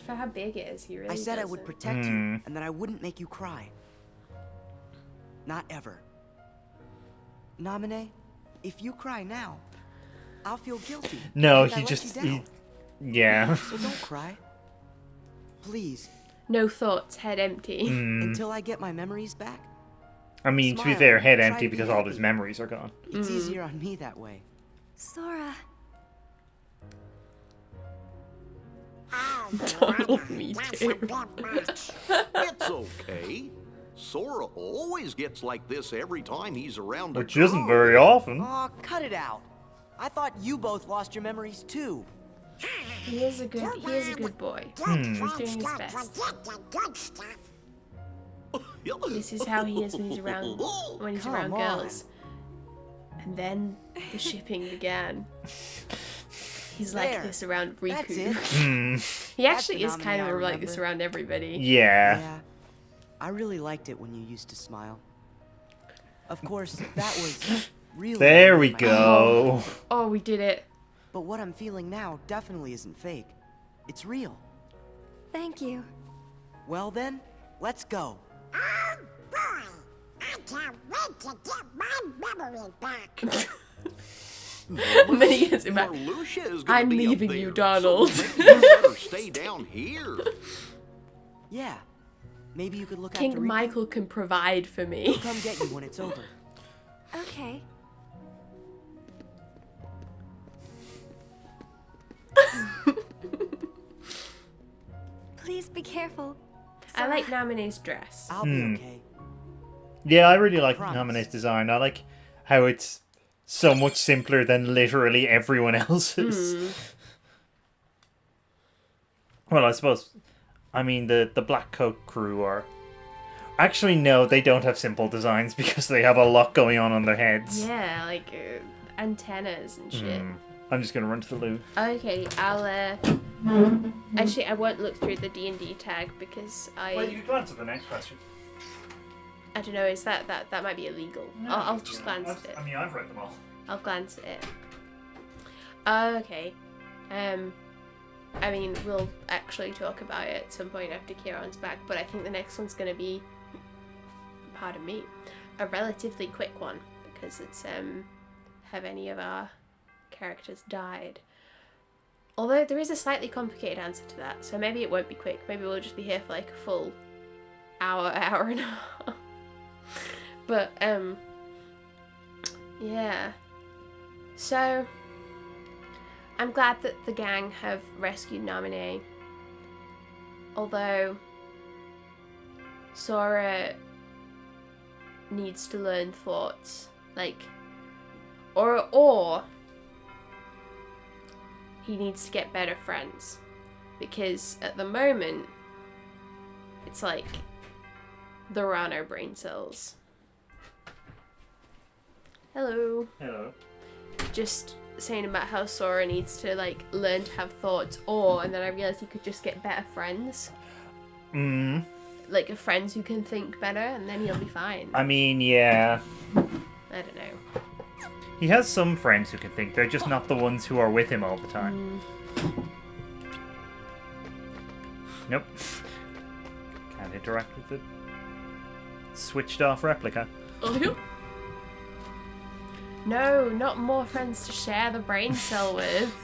For how big it is, he really I said I would doesn't. protect Hmm. you and that I wouldn't make you cry. Not ever. Naminé, if you cry now, I'll feel guilty. No, like I he let just you down. yeah. So don't cry. Please, No thoughts, head empty. Hmm. until I get my memories back. I mean, to be Smile. fair, head Try empty to be because all his happy. memories are gone. It's easier on me that way. Sora. Oh, Oh, brother, me that's too. a bit much. It's okay. Sora always gets like this every time he's around a Which isn't girl. very often. Aw, cut it out. I thought you both lost your memories too. He is a good boy. Good Hmm. friends Doing his don't best. forget the good stuff. This is how he is when he's around Come on. girls. And then the shipping began. He's like There. this around That's it. Riku. Hmm. He actually That's is the kind of Naminé I like this remember. around everybody. Yeah. Yeah. I really liked it when you used to smile. Of course, that was really... There we my- go. Oh, we did it. But what I'm feeling now definitely isn't fake. It's real. Thank you. Well then, let's go. Oh, boy. I can't wait to get my memory back. And then he gets it back. Marluxia is gonna I'm be up leaving there, you, Donald. So maybe you better stay down here. Yeah. Maybe you could look King after Riku. Michael can provide for me. He'll come get you when it's over. Okay. Please be careful. I like Naminé's dress. I'll be okay. Yeah, I really like Promise. Naminé's design. I like how it's so much simpler than literally everyone else's. Well, I suppose. I mean, the Black Coat crew are. Actually, no, they don't have simple designs because they have a lot going on their heads. Yeah, like antennas and shit. I'm just gonna run to the loo. Okay, I'll actually I won't look through the D&D tag because you can answer the next question. I don't know, is that might be illegal. I'll just glance at it. I mean, I've read them all. I'll glance at it. Okay. I mean, we'll actually talk about it at some point after Kieran's back, but I think the next one's gonna be, pardon me, a relatively quick one because it's have any of our characters died? Although there is a slightly complicated answer to that, so maybe it won't be quick. Maybe we'll just be here for like a full hour and a half. But yeah. So I'm glad that the gang have rescued Naminé. Although Sora needs to learn thoughts, like, or he needs to get better friends, because at the moment it's like there are no brain cells. Hello. Hello. just saying about how Sora needs to like learn to have thoughts, and then I realized he could just get better friends. Like friends who can think better, and then he'll be fine. I mean, yeah. I don't know. He has some friends who can think. They're just not the ones who are with him all the time. Nope. Can't interact with the switched off replica. No, not more friends to share the brain cell with.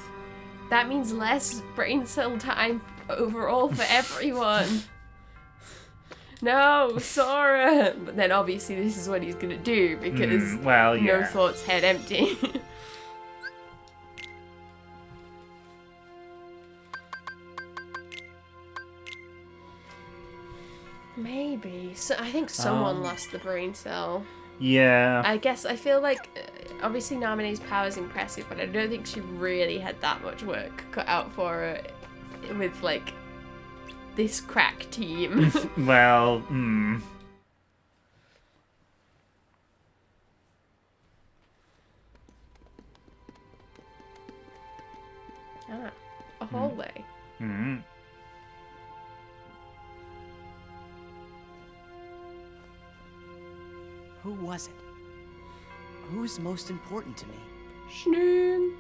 That means less brain cell time overall for everyone. No, Sora! But then obviously this is what he's gonna do because no thoughts, head empty. Maybe. So I think someone lost the brain cell. Yeah. I guess I feel like obviously Naminé's power is impressive, but I don't think she really had that much work cut out for her with like this crack team. Well, A hallway. Who was it? Who's most important to me? Schnee.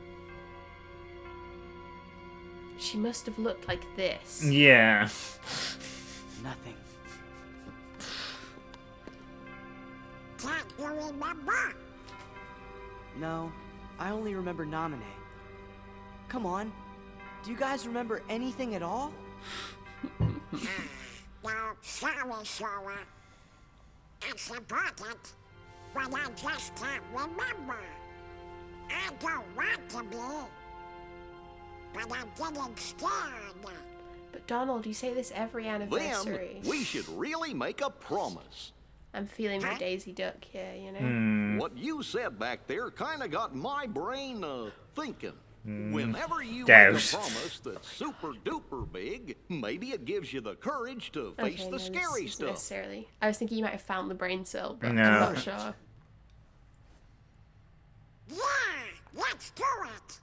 She must have looked like this. Yeah. Nothing. Can't you remember? No, I only remember Naminé. Come on, do you guys remember anything at all? No, sorry, Sora. It's important, but I just can't remember. I don't want to be, but I'm getting scared. But Donald, you say this every anniversary. Then we should really make a promise. I'm feeling my Daisy Duck here, you know? What you said back there kind of got my brain thinking. Whenever you Doubt. make a promise that's super duper big, maybe it gives you the courage to face the scary stuff. Necessarily. I was thinking you might have found the brain cell, but No. I'm not sure. Yeah, let's do it.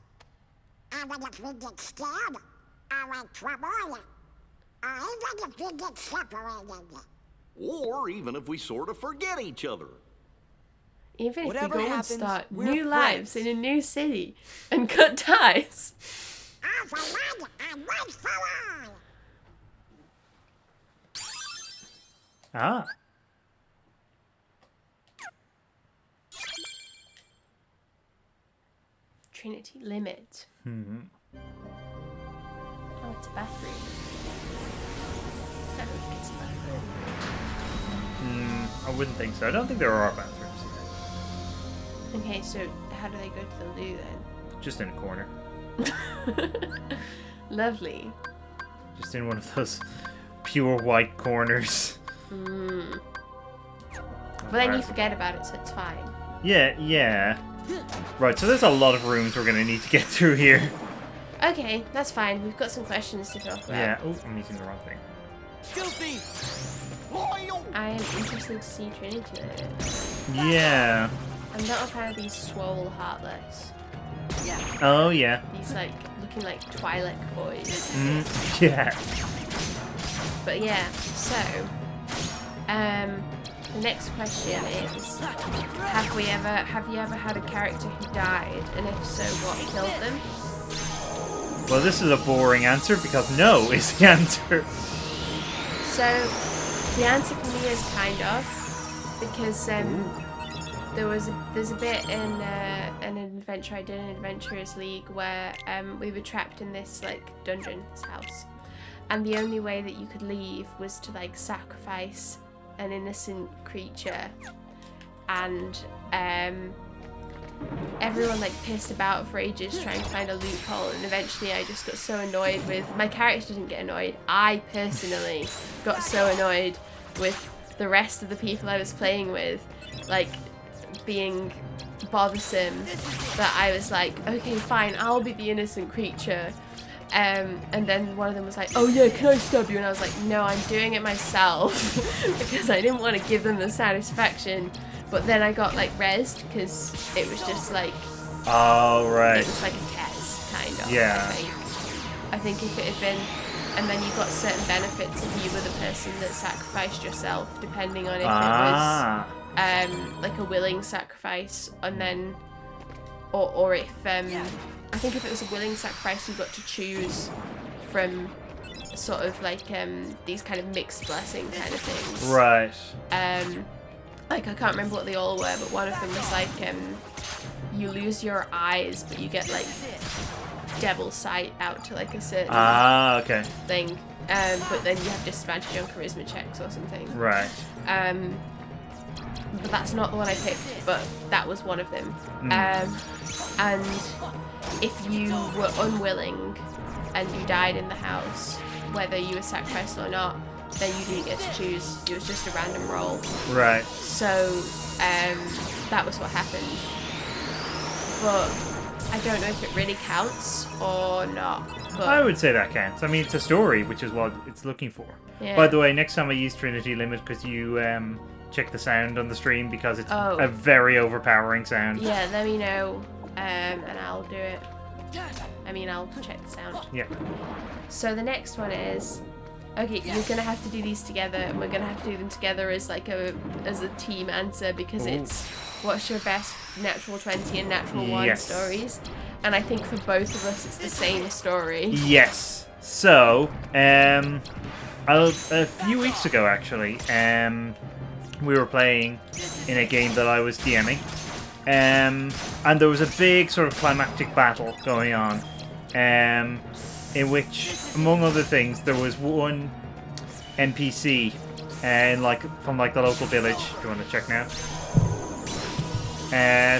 And if we get scared, or in trouble, or even if we get separated. Or even if we sort of forget each other. Even if Whatever we go and happens, start we're new lives in friends. a new city and cut ties. All for one and one for all. Ah. Trinity limit. Oh, it's a bathroom. I don't think it's a bathroom. I wouldn't think so. I don't think there are bathrooms here. Okay, so how do they go to the loo then? Just in a corner. Lovely. Just in one of those pure white corners. But then you forget about it, so it's fine. Yeah. Right, so there's a lot of rooms we're going to need to get through here. Okay, that's fine. We've got some questions to talk about. Yeah. Oh, I'm using the wrong thing. Goofy! I am interested to see Trinity. Yeah. I'm not a fan of these swole Heartless. Oh, yeah. These like looking like Twilight boys. Yeah. But yeah, so the next question is: Have you ever had a character who died, and if so, what killed them? Well, this is a boring answer because no is the answer. So the answer for me is kind of, because there's a bit in an adventure I did in Adventurers League where we were trapped in this like dungeon, this house, and the only way that you could leave was to like sacrifice an innocent creature, and everyone like pissed about for ages trying to find a loophole, and eventually I just got so annoyed with my character didn't get annoyed. I personally got so annoyed with the rest of the people I was playing with, like being bothersome, that I was like, okay, fine, I'll be the innocent creature. And then one of them was like, oh yeah, can I stab you? And I was like, no, I'm doing it myself because I didn't want to give them the satisfaction. But then I got like rezzed because it was just like Oh, right. It was like a test, kind of. Yeah. I think if it had been, and then you got certain benefits if you were the person that sacrificed yourself, depending on if it was like a willing sacrifice, and then, or if I think if it was a willing sacrifice, you got to choose from sort of like these kind of mixed blessing kind of things. Right. Like I can't remember what they all were, but one of them was like you lose your eyes, but you get like devil sight out to like a certain okay. thing. But then you have disadvantage on charisma checks or something. Right. But that's not the one I picked, but that was one of them. And if you were unwilling and you died in the house, whether you were sacrificed or not, then you didn't get to choose. It was just a random roll. Right. So that was what happened. But I don't know if it really counts or not. But I would say that counts. I mean, it's a story, which is what it's looking for. Yeah. By the way, next time I use Trinity Limit, because you check the sound on the stream, because it's a very overpowering sound. Yeah, let me know, and I'll do it. I mean, I'll check the sound. Yeah. So the next one is, okay, you're gonna have to do these together, and we're gonna have to do them together as like a team answer, because it's what's your best natural 20 and natural 1 stories, and I think for both of us it's the same story. Yes. So, a few weeks ago actually, we were playing in a game that I was DMing, and there was a big sort of climactic battle going on, in which, among other things, there was one NPC, and from the local village. Do you want to check now?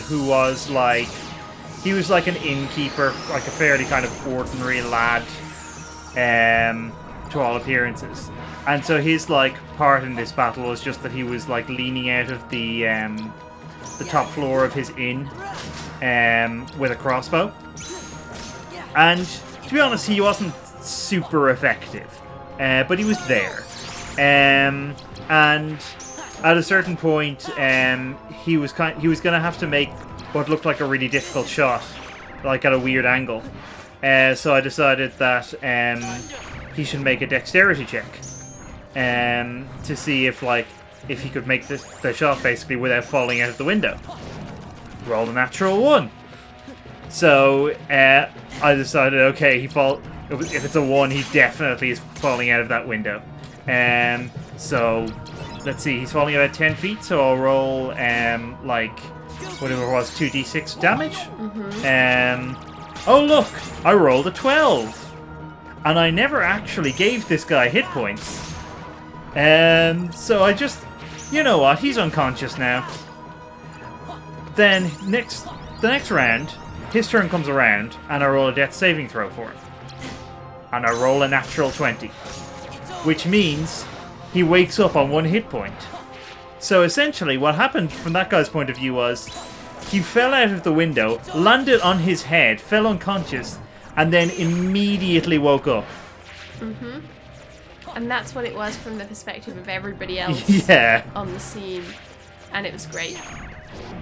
Who was he was like an innkeeper, like a fairly kind of ordinary lad, to all appearances. And so his part in this battle was just that he was leaning out of the top floor of his inn, with a crossbow. And to be honest, he wasn't super effective, but he was there. And at a certain point, he was going to have to make what looked like a really difficult shot, at a weird angle. So I decided that he should make a dexterity check, to see if he could make the shot basically without falling out of the window. Rolled a natural 1. So I decided, okay, if it's a 1, he definitely is falling out of that window. So let's see, he's falling about 10 feet, so I'll roll whatever it was, 2d6 damage. Oh look, I rolled a 12, and I never actually gave this guy hit points. So I just, you know what, he's unconscious now. Then the next round, his turn comes around, and I roll a death saving throw for him. And I roll a natural 20. Which means he wakes up on 1 hit point. So essentially, what happened from that guy's point of view was, he fell out of the window, landed on his head, fell unconscious, and then immediately woke up. And that's what it was from the perspective of everybody else on the scene. And it was great.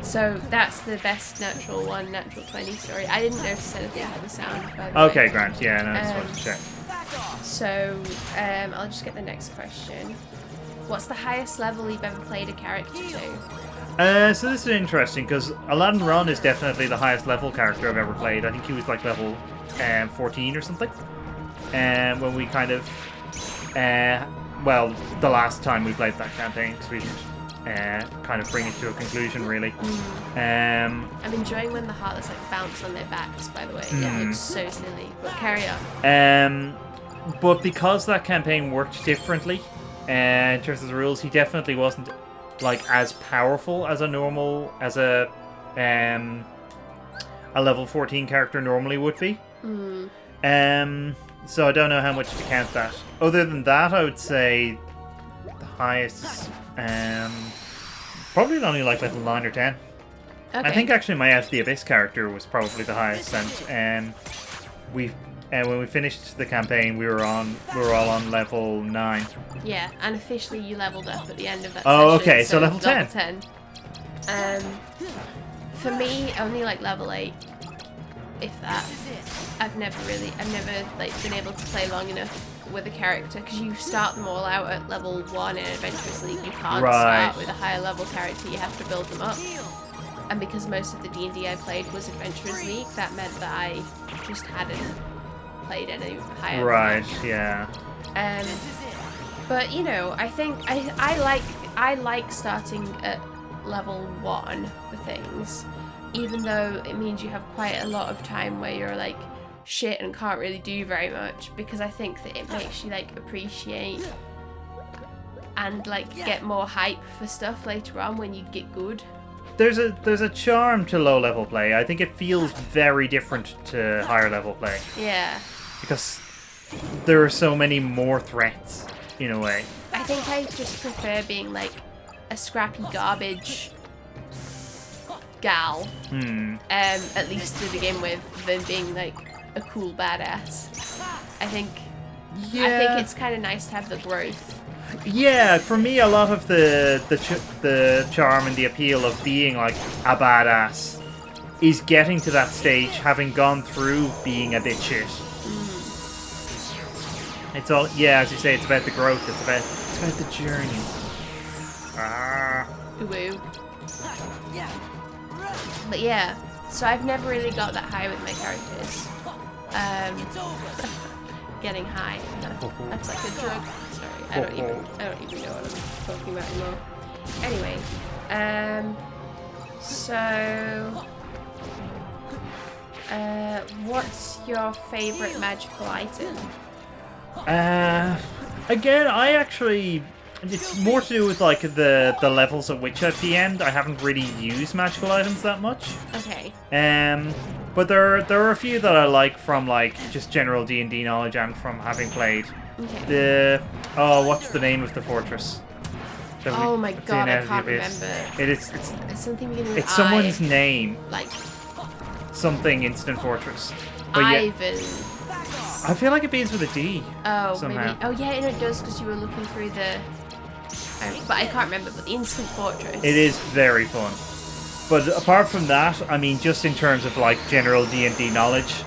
So that's the best natural 1, natural 20 story. I didn't notice anything about the sound, by the way. Okay, Grant. Yeah, no, I just wanted to check. So, I'll just get the next question. What's the highest level you've ever played a character to? So this is interesting, because Aladdin Ron is definitely the highest level character I've ever played. I think he was level 14 or something. When we kind of... the last time we played that campaign, because we didn't kind of bring it to a conclusion, really. I'm enjoying when the Heartless bounce on their backs, by the way. Yeah, it's so silly. But carry on. But because that campaign worked differently, in terms of the rules, he definitely wasn't as powerful as a level 14 character normally would be. So I don't know how much to count that. Other than that, I would say the highest is probably only level 9 or 10. Okay. I think actually my Out of the Abyss character was probably the highest, and when we finished the campaign, we were all on level 9. Yeah, and officially you leveled up at the end of that session. Oh, okay, so level 10. For me, only level 8. if that. I've never like been able to play long enough with a character, because you start them all out at level 1 in Adventurers League. You can't start with a higher level character, you have to build them up. And because most of the D&D I played was Adventurers League, that meant that I just hadn't played any higher. Right, yeah. But you know, I think I like starting at level 1 for things, even though it means you have quite a lot of time where you're like shit and can't really do very much, because I think that it makes you like appreciate and like get more hype for stuff later on when you get good. There's a charm to low level play. I think it feels very different to higher level play. Yeah. Because there are so many more threats in a way. I think I just prefer being like a scrappy garbage gal, at least to begin with, than being like a cool badass. I think it's kind of nice to have the growth. Yeah, for me, a lot of the charm and the appeal of being like a badass is getting to that stage, having gone through being a bit shit. It's all, yeah, as you say, it's about the growth. It's about the journey. Woo. But yeah, so I've never really got that high with my characters. Getting high. That's like a drug. Sorry, I don't even know what I'm talking about anymore. Anyway, so what's your favorite magical item? Again, it's more to do with like the levels at which I've PM'd. I haven't really used magical items that much. Okay. But there are a few that I like from like just general D&D knowledge and from having played. Okay. What's the name of the fortress? Oh my god, I can't remember. It's something beginning with it's someone's I. name. Like something instant fortress. But Ivan. I feel like it begins with a D. Oh, somehow. maybe. Oh yeah, it does, because you were looking through the. But I can't remember. But the instant fortress. It is very fun. But apart from that, I mean, just in terms of like general D&D knowledge,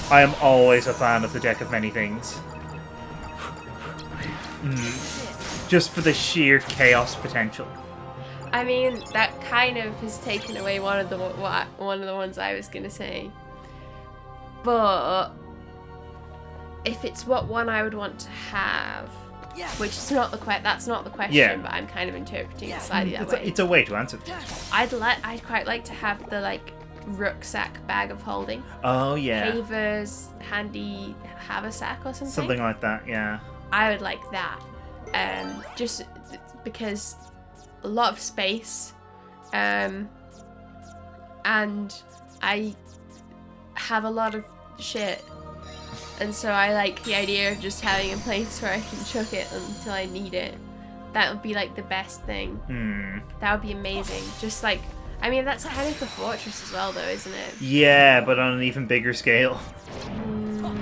I am always a fan of the Deck of Many Things. Just for the sheer chaos potential. I mean, that kind of has taken away one of the ones I was gonna say. But if it's what one I would want to have, which is not that's not the question, but I'm kind of interpreting it slightly that way. It's a way to answer this. I'd quite like to have the like rucksack bag of holding. Oh yeah. Haver's handy haversack or something. Something like that, yeah. I would like that, just because a lot of space, and I have a lot of shit. And so I like the idea of just having a place where I can chuck it until I need it. That would be like the best thing. That would be amazing. Just like, I mean, that's kind of the fortress as well though, isn't it? Yeah, but on an even bigger scale.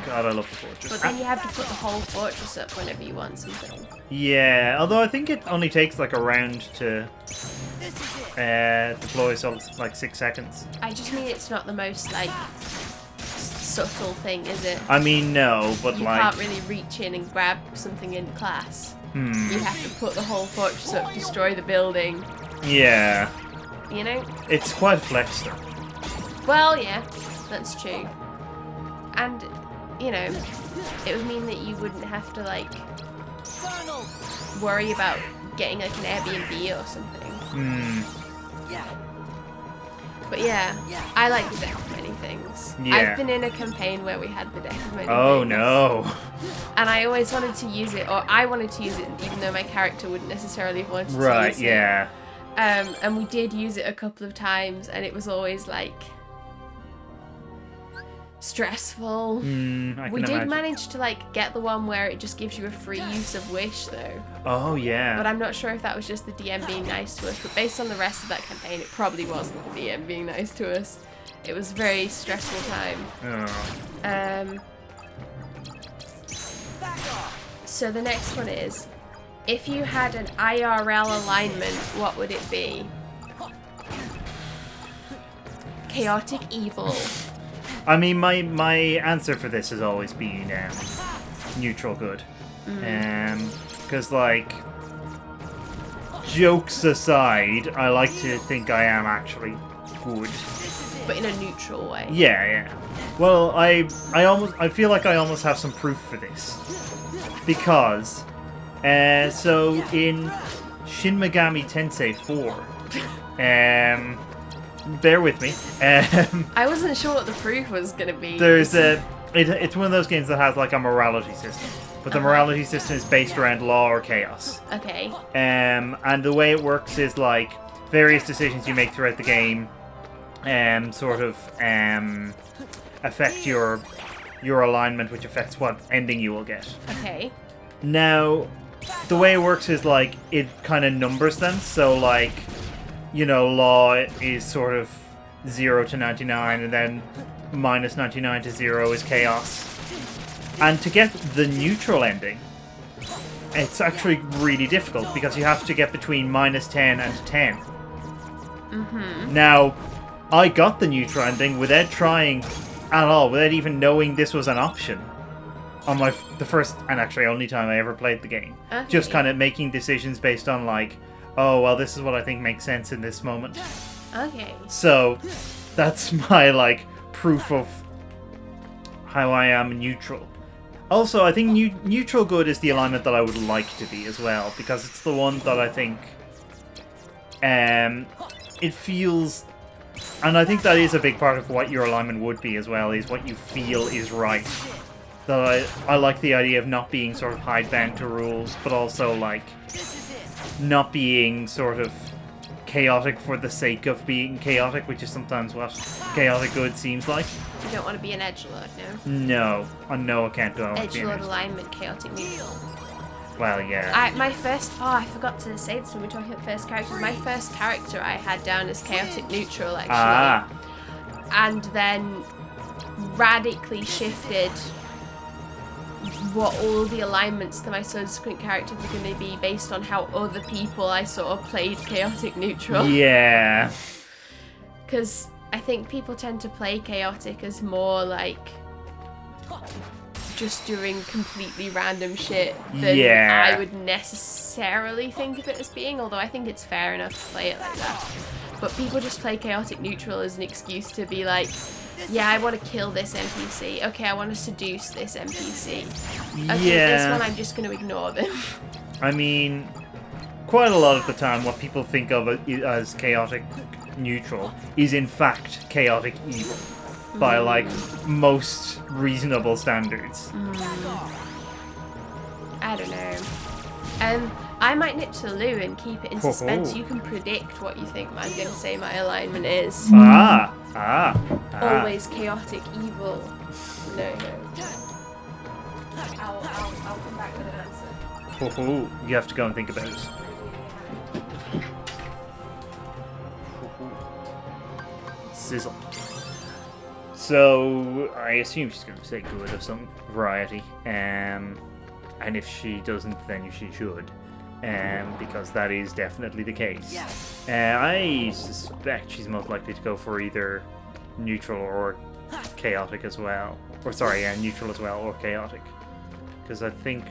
God, I love the fortress. But then you have to put the whole fortress up whenever you want something. Yeah, although I think it only takes like a round to deploy, so it's like 6 seconds. I just mean it's not the most like subtle thing, is it? I mean, no, but you like... can't really reach in and grab something in class. You have to put the whole fortress up, destroy the building. Yeah. You know? It's quite flexed. Well, yeah, that's true. And, you know, it would mean that you wouldn't have to, like, worry about getting, like, an Airbnb or something. But yeah, I like the Deck of Many Things. Yeah. I've been in a campaign where we had the Deck of Many Oh Things. no. And I always wanted to use it, or I wanted to use it, even though my character wouldn't necessarily have wanted to use it. Right, yeah. And we did use it a couple of times, and it was always, like, stressful. We did manage to, like, get the one where it just gives you a free use of wish, though. Oh, yeah. But I'm not sure if that was just the DM being nice to us, but based on the rest of that campaign, it probably wasn't the DM being nice to us. It was a very stressful time. So the next one is, if you had an IRL alignment, what would it be? Chaotic evil, I mean, my answer for this has always been neutral good. Because, like, jokes aside, I like to think I am actually good. But in a neutral way. Yeah. Well, I feel like I almost have some proof for this. Because, so in Shin Megami Tensei 4, bear with me. I wasn't sure what the proof was going to be. It's one of those games that has like a morality system. But the morality system is based around law or chaos. Okay. And the way it works is like various decisions you make throughout the game sort of affect your alignment, which affects what ending you will get. Okay. Now, the way it works is like it kind of numbers them. So like, you know, law is sort of 0 to 99, and then minus 99 to 0 is chaos. And to get the neutral ending, it's actually really difficult because you have to get between minus 10 and 10. Now, I got the neutral ending without trying at all, without even knowing this was an option. On the first and actually only time I ever played the game. Okay. Just kind of making decisions based on like, oh, well, this is what I think makes sense in this moment. Okay. So, that's my, like, proof of how I am neutral. Also, I think neutral good is the alignment that I would like to be as well, because it's the one that I think it feels... And I think that is a big part of what your alignment would be as well, is what you feel is right. That I like the idea of not being sort of hidebound to rules, but also, like, not being sort of chaotic for the sake of being chaotic, which is sometimes what chaotic good seems like. You don't want to be an edgelord, no? No, on no account do I want to be an Edgelord edgelord. alignment, chaotic neutral. Well, yeah. I forgot to say this when we were talking about first characters. My first character I had down as chaotic neutral, actually. Ah. And then radically shifted what all the alignments to my subsequent characters were going to be based on how other people I sort of played chaotic neutral. Yeah. Because I think people tend to play chaotic as more like just doing completely random shit than I would necessarily think of it as being, although I think it's fair enough to play it like that. But people just play chaotic neutral as an excuse to be like, yeah, I want to kill this NPC. Okay, I want to seduce this NPC. Okay, this one I'm just going to ignore them. I mean, quite a lot of the time what people think of as chaotic neutral is in fact chaotic evil. By, like, most reasonable standards. I don't know. I might nip to the loo and keep it in suspense. You can predict what you think I'm going to say my alignment is. Always chaotic evil. No. I'll come back with an answer. You have to go and think about it. Sizzle. So, I assume she's going to say good of some variety, and if she doesn't, then she should, because that is definitely the case. I suspect she's most likely to go for either neutral or chaotic as well. Or, sorry, neutral as well, or chaotic. Because I think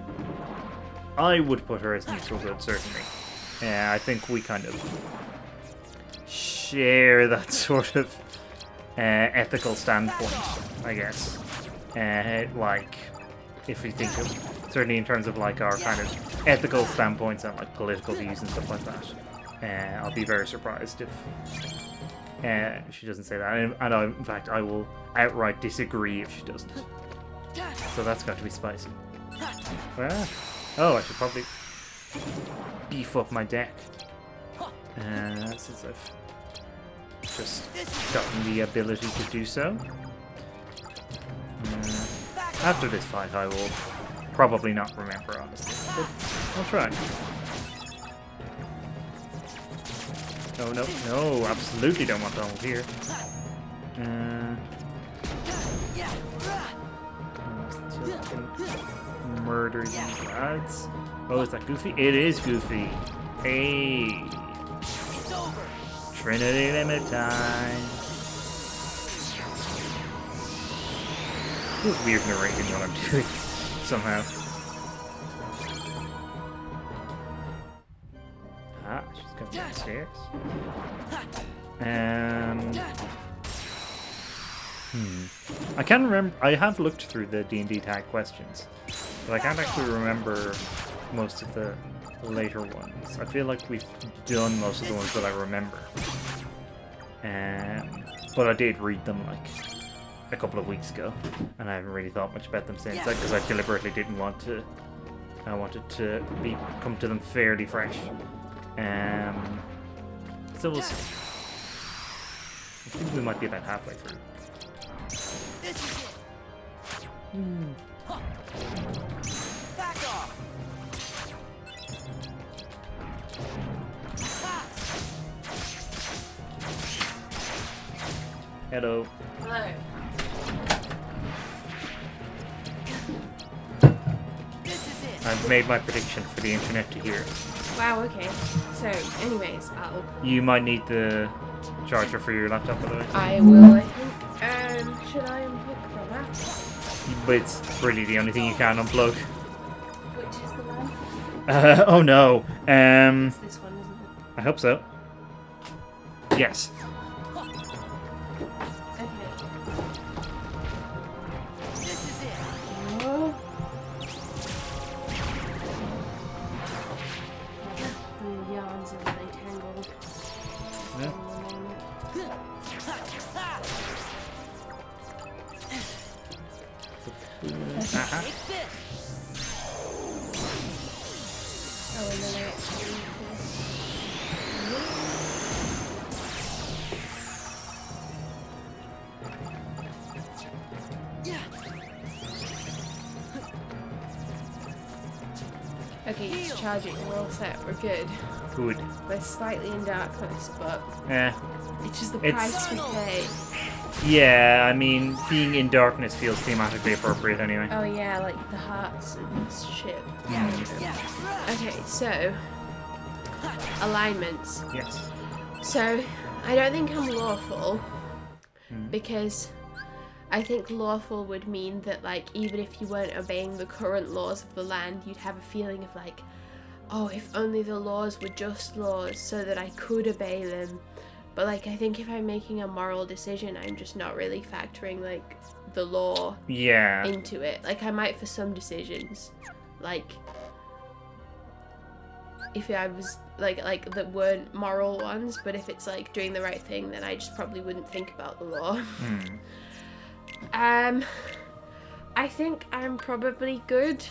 I would put her as neutral good, certainly. I think we kind of share that sort of ethical standpoint, I guess. Like, if we think of, certainly in terms of like our kind of ethical standpoints and like political views and stuff like that. I'll be very surprised if she doesn't say that. And in fact, I will outright disagree if she doesn't. So that's got to be spicy. Well, I should probably beef up my deck. Since I've just gotten the ability to do so. After this fight, I will probably not remember, honestly, but I'll try. No, absolutely don't want to hold here. Murder these lads. Oh, is that Goofy? It is Goofy. Hey. Trinity limit time. feels weird narrating what I'm doing somehow. Ah, she's coming downstairs. I can't remember. I have looked through the D&D tag questions, but I can't actually remember most of the later ones. I feel like we've done most of the ones that I remember. But I did read them like a couple of weeks ago, and I haven't really thought much about them since, because I deliberately didn't want to. I wanted to come to them fairly fresh. So we'll see. I think we might be about halfway through. This is it. Back off. Hello. Hello. This is it. I've made my prediction for the internet to hear. Wow, okay. So, anyways, You might need the charger for your laptop, by the way. I will, I think. Should I unhook the laptop? But it's really the only thing you can unplug. Which is the one? Oh no. It's this one, isn't it? I hope so. Yes. Okay. This is it. Oh. The yarns are really tangled. Yeah. Uh-huh. Take this. Oh, and then I actually need to... Okay, it's charging. We're all set. We're good. Good. We're slightly in darkness, but Eh. it's just the It's- price we pay. Yeah, I mean, being in darkness feels thematically appropriate anyway. Oh yeah, like the hearts and shit. Okay, so alignments. Yes. So I don't think I'm lawful because I think lawful would mean that like even if you weren't obeying the current laws of the land, you'd have a feeling of like, oh, if only the laws were just laws so that I could obey them. But like I think if I'm making a moral decision, I'm just not really factoring like the law Yeah. into it. Like I might for some decisions, like if I was like that weren't moral ones, but if it's like doing the right thing, then I just probably wouldn't think about the law. I think I'm probably good,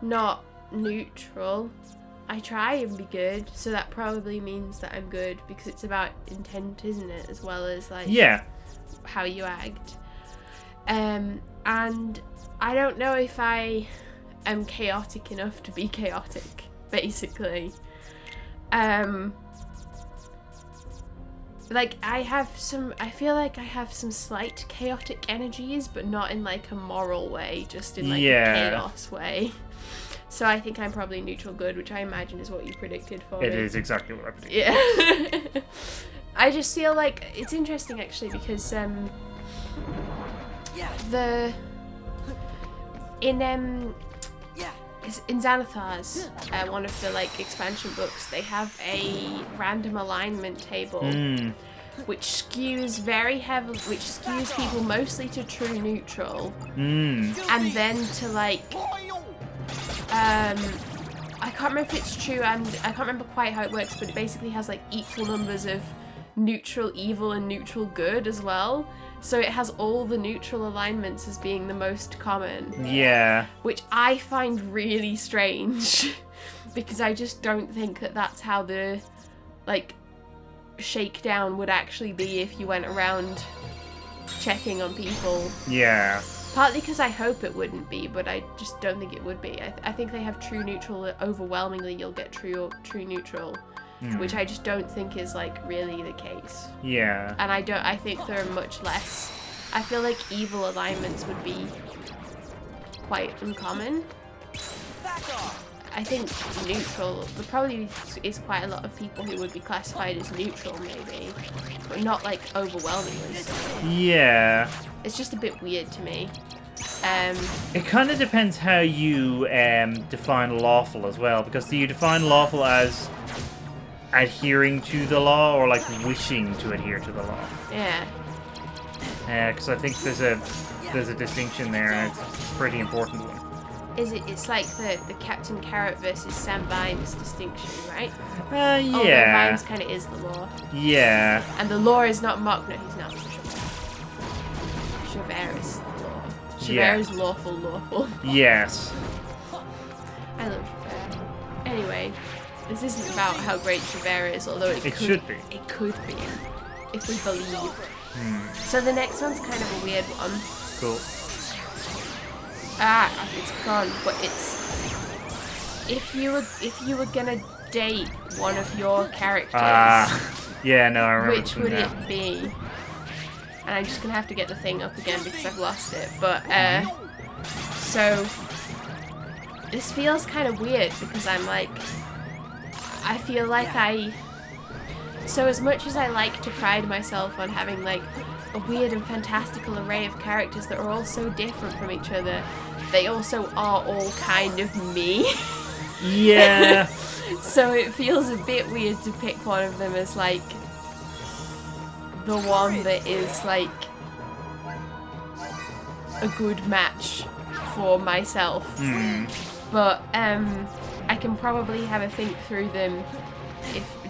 not neutral. I try and be good, so that probably means that I'm good because it's about intent, isn't it, as well as like how you act. And I don't know if I am chaotic enough to be chaotic, basically. Like I feel like I have some slight chaotic energies, but not in like a moral way, just in like a chaos way. So I think I'm probably neutral good, which I imagine is what you predicted for me. It is exactly what I predicted. Yeah. I just feel like it's interesting actually because in Xanathar's one of the like expansion books, they have a random alignment table which skews very heavily, which skews people mostly to true neutral and then to like I can't remember if it's true, and I can't remember quite how it works, but it basically has like equal numbers of neutral evil and neutral good as well. So it has all the neutral alignments as being the most common. Yeah. Which I find really strange because I just don't think that that's how the like shakedown would actually be if you went around checking on people. Yeah. Partly because I hope it wouldn't be, but I just don't think it would be. I think they have true neutral. Overwhelmingly, you'll get true neutral, which I just don't think is like really the case. Yeah. And I think there are much less. I feel like evil alignments would be quite uncommon. Back off. I think neutral. There probably is quite a lot of people who would be classified as neutral, maybe, but not like overwhelmingly so. Yeah. It's just a bit weird to me. It kind of depends how you define lawful as well, because do you define lawful as adhering to the law or like wishing to adhere to the law? Yeah. Because I think there's a distinction there, and it's a pretty important one. It's like the Captain Carrot versus Sam Vimes distinction, right? Yeah. Although Vimes kind of is the law. Yeah. And the law is not Mock. No, he's not. Javert is the law. Javert is lawful. Yes. I love Javert. Anyway, this isn't about how great Javert is, although it should be. It could be, if we believe. So the next one's kind of a weird one. Cool. It's gone, but it's if you were gonna date one of your characters, yeah, no, I remember. which would it be? And I'm just gonna have to get the thing up again because I've lost it. But so this feels kind of weird because I'm like, I feel like so as much as I like to pride myself on having like a weird and fantastical array of characters that are all so different from each other, they also are all kind of me. Yeah. So it feels a bit weird to pick one of them as like the one that is like a good match for myself. But I can probably have a think through them.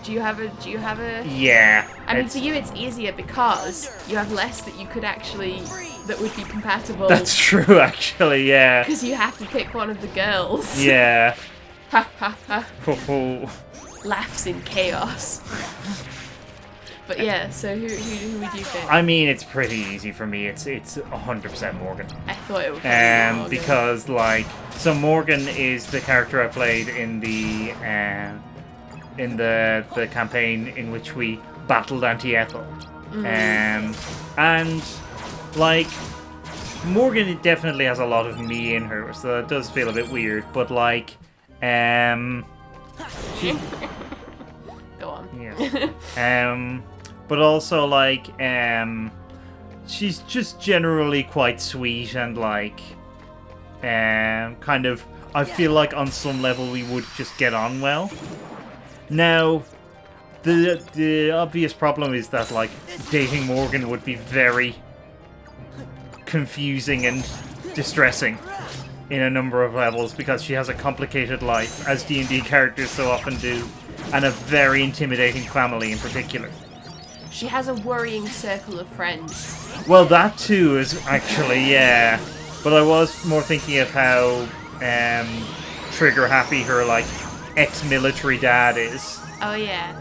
Do you have a Yeah. I mean, for you it's easier because you have less that you could actually that would be compatible. That's true, actually. Yeah. Because you have to pick one of the girls. Yeah. Ha ha ha. Laughs in chaos. But yeah, so who would you pick? I mean, it's pretty easy for me. It's 100% Morgan. I thought it would be Morgan. Because like, so Morgan is the character I played in the campaign in which we battled Anti-Ethel. And like, Morgan definitely has a lot of me in her, so it does feel a bit weird, but like, she, go on. Yeah. But also like, she's just generally quite sweet and like, kind of, I feel like on some level we would just get on well. Now, the obvious problem is that like dating Morgan would be very confusing and distressing in a number of levels because she has a complicated life, as D&D characters so often do, and a very intimidating family in particular. She has a worrying circle of friends. Well, that too is actually, yeah. But I was more thinking of how trigger happy her like ex-military dad is. Oh yeah.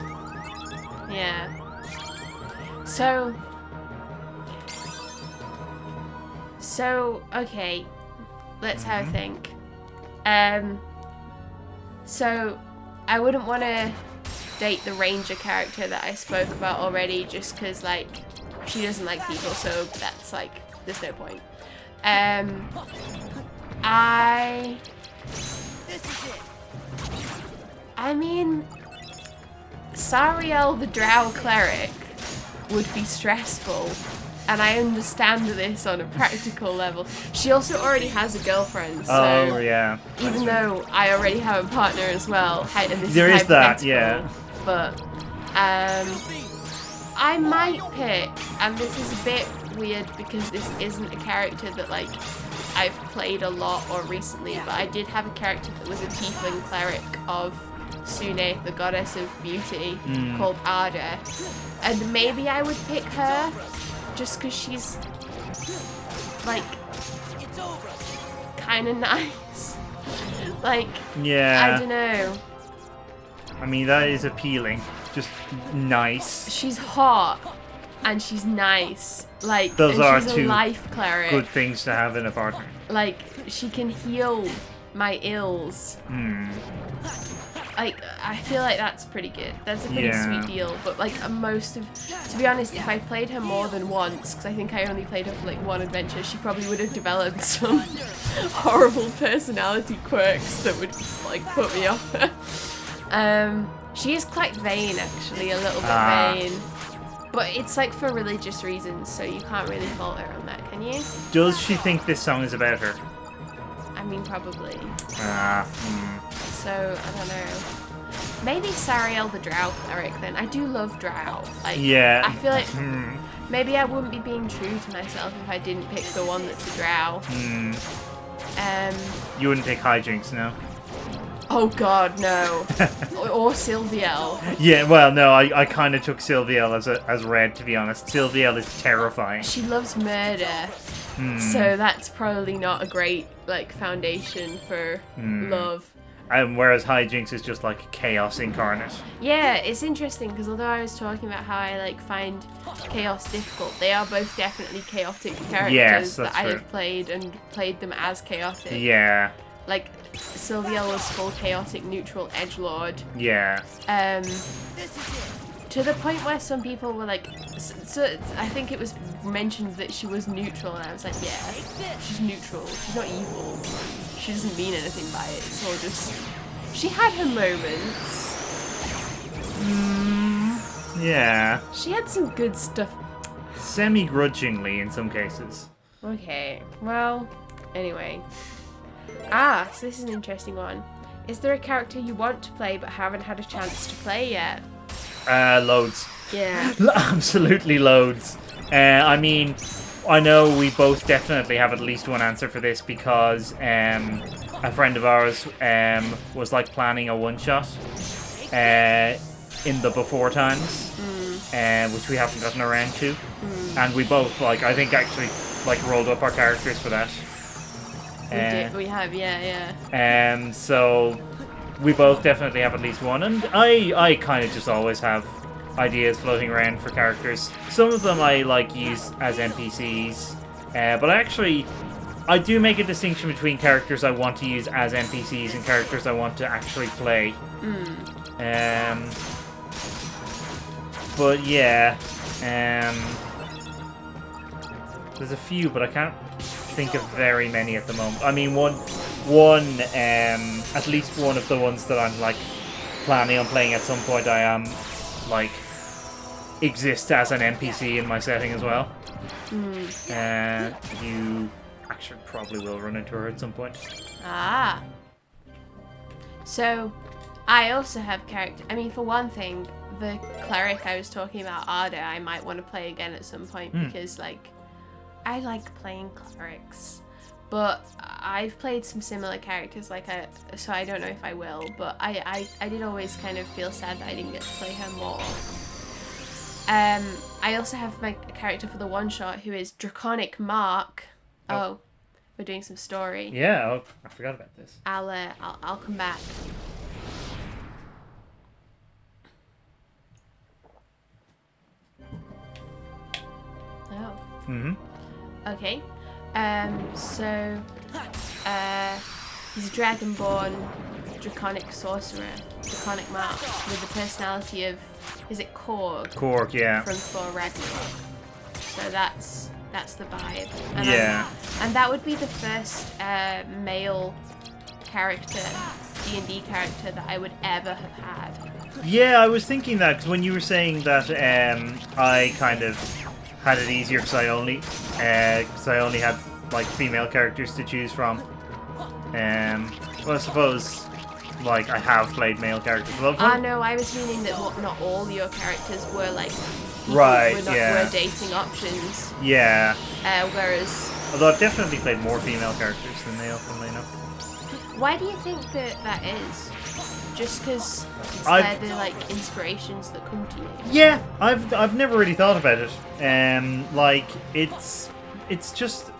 Yeah. So okay, let's have a think. So I wouldn't want to date the ranger character that I spoke about already, just because like she doesn't like people, so that's like there's no point. I mean, Sariel the Drow cleric would be stressful, and I understand this on a practical level. She also already has a girlfriend, so yeah. Even though I already have a partner as well, and this there is that, hypothetical, yeah. But I might pick, and this is a bit weird because this isn't a character that like I've played a lot or recently, but I did have a character that was a tiefling cleric of Sune, the goddess of beauty, called Arda, and maybe I would pick her just because she's like kind of nice. Like, yeah, I don't know. I mean, that is appealing. Just nice. She's hot and she's nice. Like, those and are she's two a life cleric. good things to have in a partner. Like, she can heal my ills. like, I feel like that's pretty good. That's a pretty Yeah. sweet deal. But like to be honest, if I played her more than once, because I think I only played her for like one adventure, she probably would have developed some horrible personality quirks that would like put me off her. She is quite vain, actually, a little bit vain. But it's like for religious reasons, so you can't really fault her on that, can you? Does she think this song is about her? I mean, probably. So, I don't know. Maybe Sariel the Drow cleric then. I do love Drow. Like, Yeah. I feel like maybe I wouldn't be being true to myself if I didn't pick the one that's a Drow. You wouldn't pick Hijinks, no? Oh god, no. or Sylviel. Yeah, well, no, I kind of took Sylviel as red, to be honest. Sylviel is terrifying. She loves murder. So that's probably not a great like foundation for love. Whereas Hijinks is just like chaos incarnate. Yeah, it's interesting because although I was talking about how I like find chaos difficult, they are both definitely chaotic characters Yes, that that's I true. have played and played them as chaotic. Yeah, Like Sylviel was full chaotic neutral edgelord. yeah. To the point where some people were like, so I think it was mentioned that she was neutral, and I was like, yeah, she's neutral. She's not evil. She doesn't mean anything by it. It's all just. She had her moments. Yeah. She had some good stuff. Semi-grudgingly in some cases. Okay, well, anyway. So this is an interesting one. Is there a character you want to play but haven't had a chance to play yet? Loads. Yeah. Absolutely loads. I mean, I know we both definitely have at least one answer for this because a friend of ours was like planning a one-shot in the before times, which we haven't gotten around to. And we both, like, I think actually, like, rolled up our characters for that. We have, yeah. So we both definitely have at least one, and I kind of just always have ideas floating around for characters. Some of them I like use as NPCs, but I do make a distinction between characters I want to use as NPCs and characters I want to actually play. But yeah, there's a few, but I can't think of very many at the moment. I mean, at least one of the ones that I'm like planning on playing at some point, I am like exists as an NPC in my setting as well. You actually probably will run into her at some point. So I also have character. I mean, for one thing, the cleric I was talking about, Ada, I might want to play again at some point because like I like playing clerics, but I've played some similar characters so I don't know if I will, but I did always kind of feel sad that I didn't get to play her more. I also have my character for the one shot who is Draconic Mark. Oh, we're doing some story. Yeah, I forgot about this. I'll come back. Oh. Okay. So, he's a dragonborn draconic sorcerer, Draconic Mark, with the personality of, is it Korg? Korg, yeah. From Thor Ragnarok. So that's the vibe. And Yeah. and that would be the first male character, D&D character that I would ever have had. Yeah, I was thinking that because when you were saying that, I kind of had it easier because I only had like female characters to choose from. Well, I suppose like I have played male characters. No, I was meaning that not all your characters were like right, were dating options. Yeah. Whereas, although I've definitely played more female characters than male, funnily enough. Why do you think that is? Just because they're the like inspirations that come to you? Yeah, I've never really thought about it. Like it's just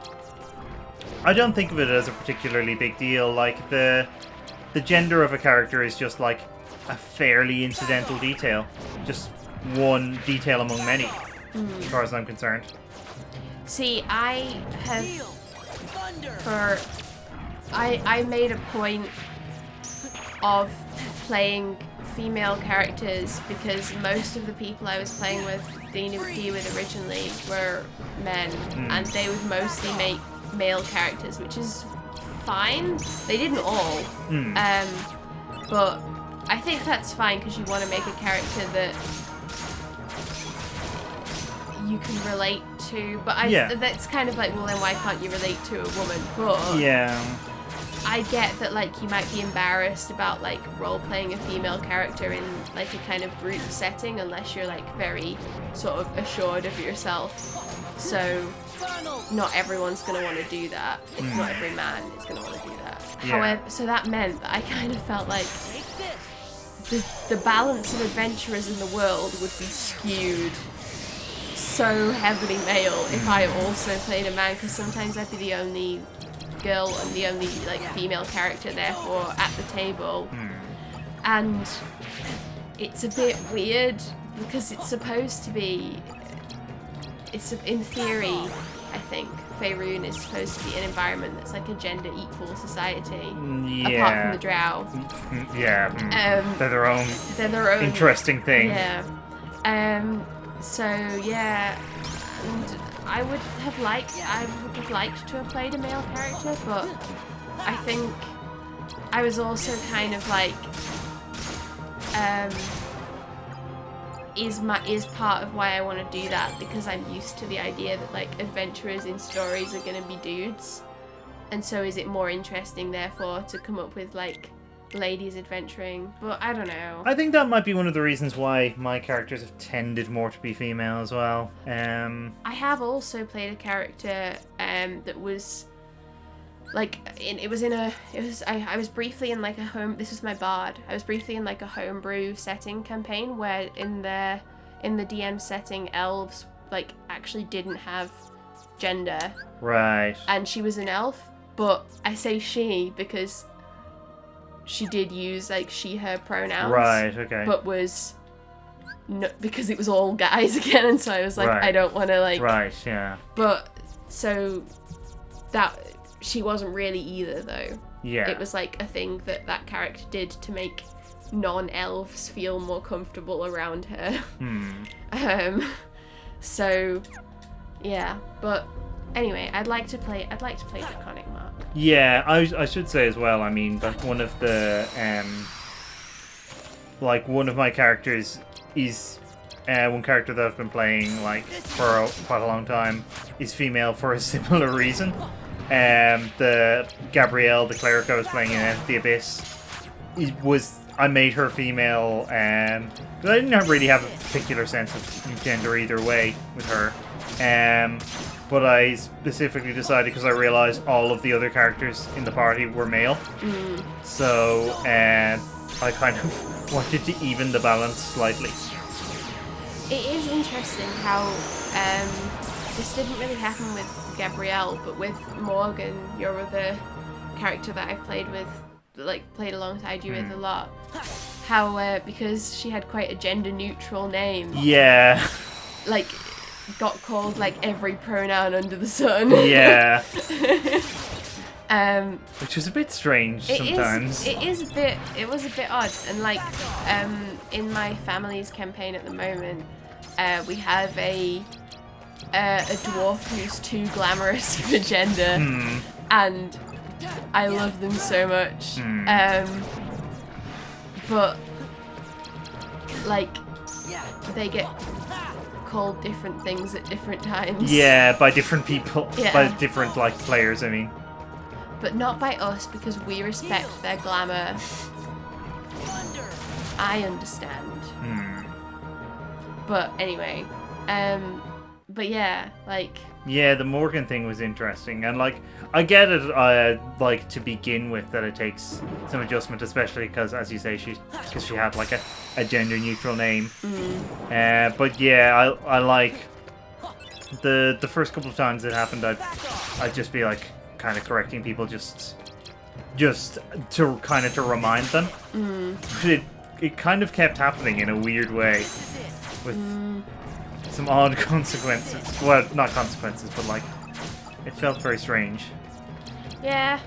I don't think of it as a particularly big deal. Like the gender of a character is just like a fairly incidental detail, just one detail among many, as far as I'm concerned. See, I made a point of playing female characters because most of the people I was playing with, deal with originally, were men, and they would mostly make male characters, which is fine. They didn't all, but I think that's fine because you want to make a character that you can relate to. But that's kind of like, well, then why can't you relate to a woman? But yeah. I get that, like, you might be embarrassed about, like, role-playing a female character in, like, a kind of group setting unless you're, like, very sort of assured of yourself. So not everyone's going to want to do that. Not every man is going to want to do that. Yeah. However, so that meant that I kind of felt like the balance of adventurers in the world would be skewed so heavily male if I also played a man, because sometimes I'd be the only girl and the only like female character therefore at the table, and it's a bit weird because it's supposed to be, it's in theory I think Faerun is supposed to be an environment that's like a gender equal society, apart from the Drow. They're their own interesting thing. So yeah, and I would have liked to have played a male character, but I think I was also kind of like, is part of why I want to do that, because I'm used to the idea that like adventurers in stories are going to be dudes, and so is it more interesting therefore to come up with like ladies adventuring? But I don't know. I think that might be one of the reasons why my characters have tended more to be female as well. I have also played a character that was like I was briefly in like a home. This was my bard. I was briefly in like a homebrew setting campaign where in the DM setting, elves like actually didn't have gender. Right. And she was an elf, but I say she because she did use like she/her pronouns. Right. Okay. But was no, because it was all guys again, and so I was like, I don't want to like. Right. Yeah. But so that she wasn't really either though. Yeah. It was like a thing that character did to make non-elves feel more comfortable around her. So yeah, but anyway, I'd like to play Draconic Mark. Yeah, I should say as well, I mean, that one of the one of my characters is one character that I've been playing like for quite a long time is female for a similar reason. The Gabrielle, the cleric I was playing in the Abyss, I made her female because I didn't really have a particular sense of gender either way with her. But I specifically decided because I realized all of the other characters in the party were male. So I kind of wanted to even the balance slightly. It is interesting how this didn't really happen with Gabrielle, but with Morgan, your other character that I've played with, like played alongside you with a lot. How because she had quite a gender neutral name. Yeah. Like got called like every pronoun under the sun. Yeah. Which was a bit strange sometimes. It was a bit odd, and like in my family's campaign at the moment, we have a dwarf who's too glamorous for gender, and I love them so much. But like they get called different things at different times. Yeah, by different people. Yeah. By different like players, I mean. But not by us, because we respect their glamour. I understand. But anyway, but yeah, like. Yeah, the Morgan thing was interesting, and like I get it. Like to begin with, that it takes some adjustment, especially because, as you say, she had like a gender neutral name. But yeah, I like the first couple of times it happened. I'd just be like kind of correcting people just to kind of to remind them. But it kind of kept happening in a weird way with some odd consequences. Well, not consequences, but like it felt very strange. Yeah.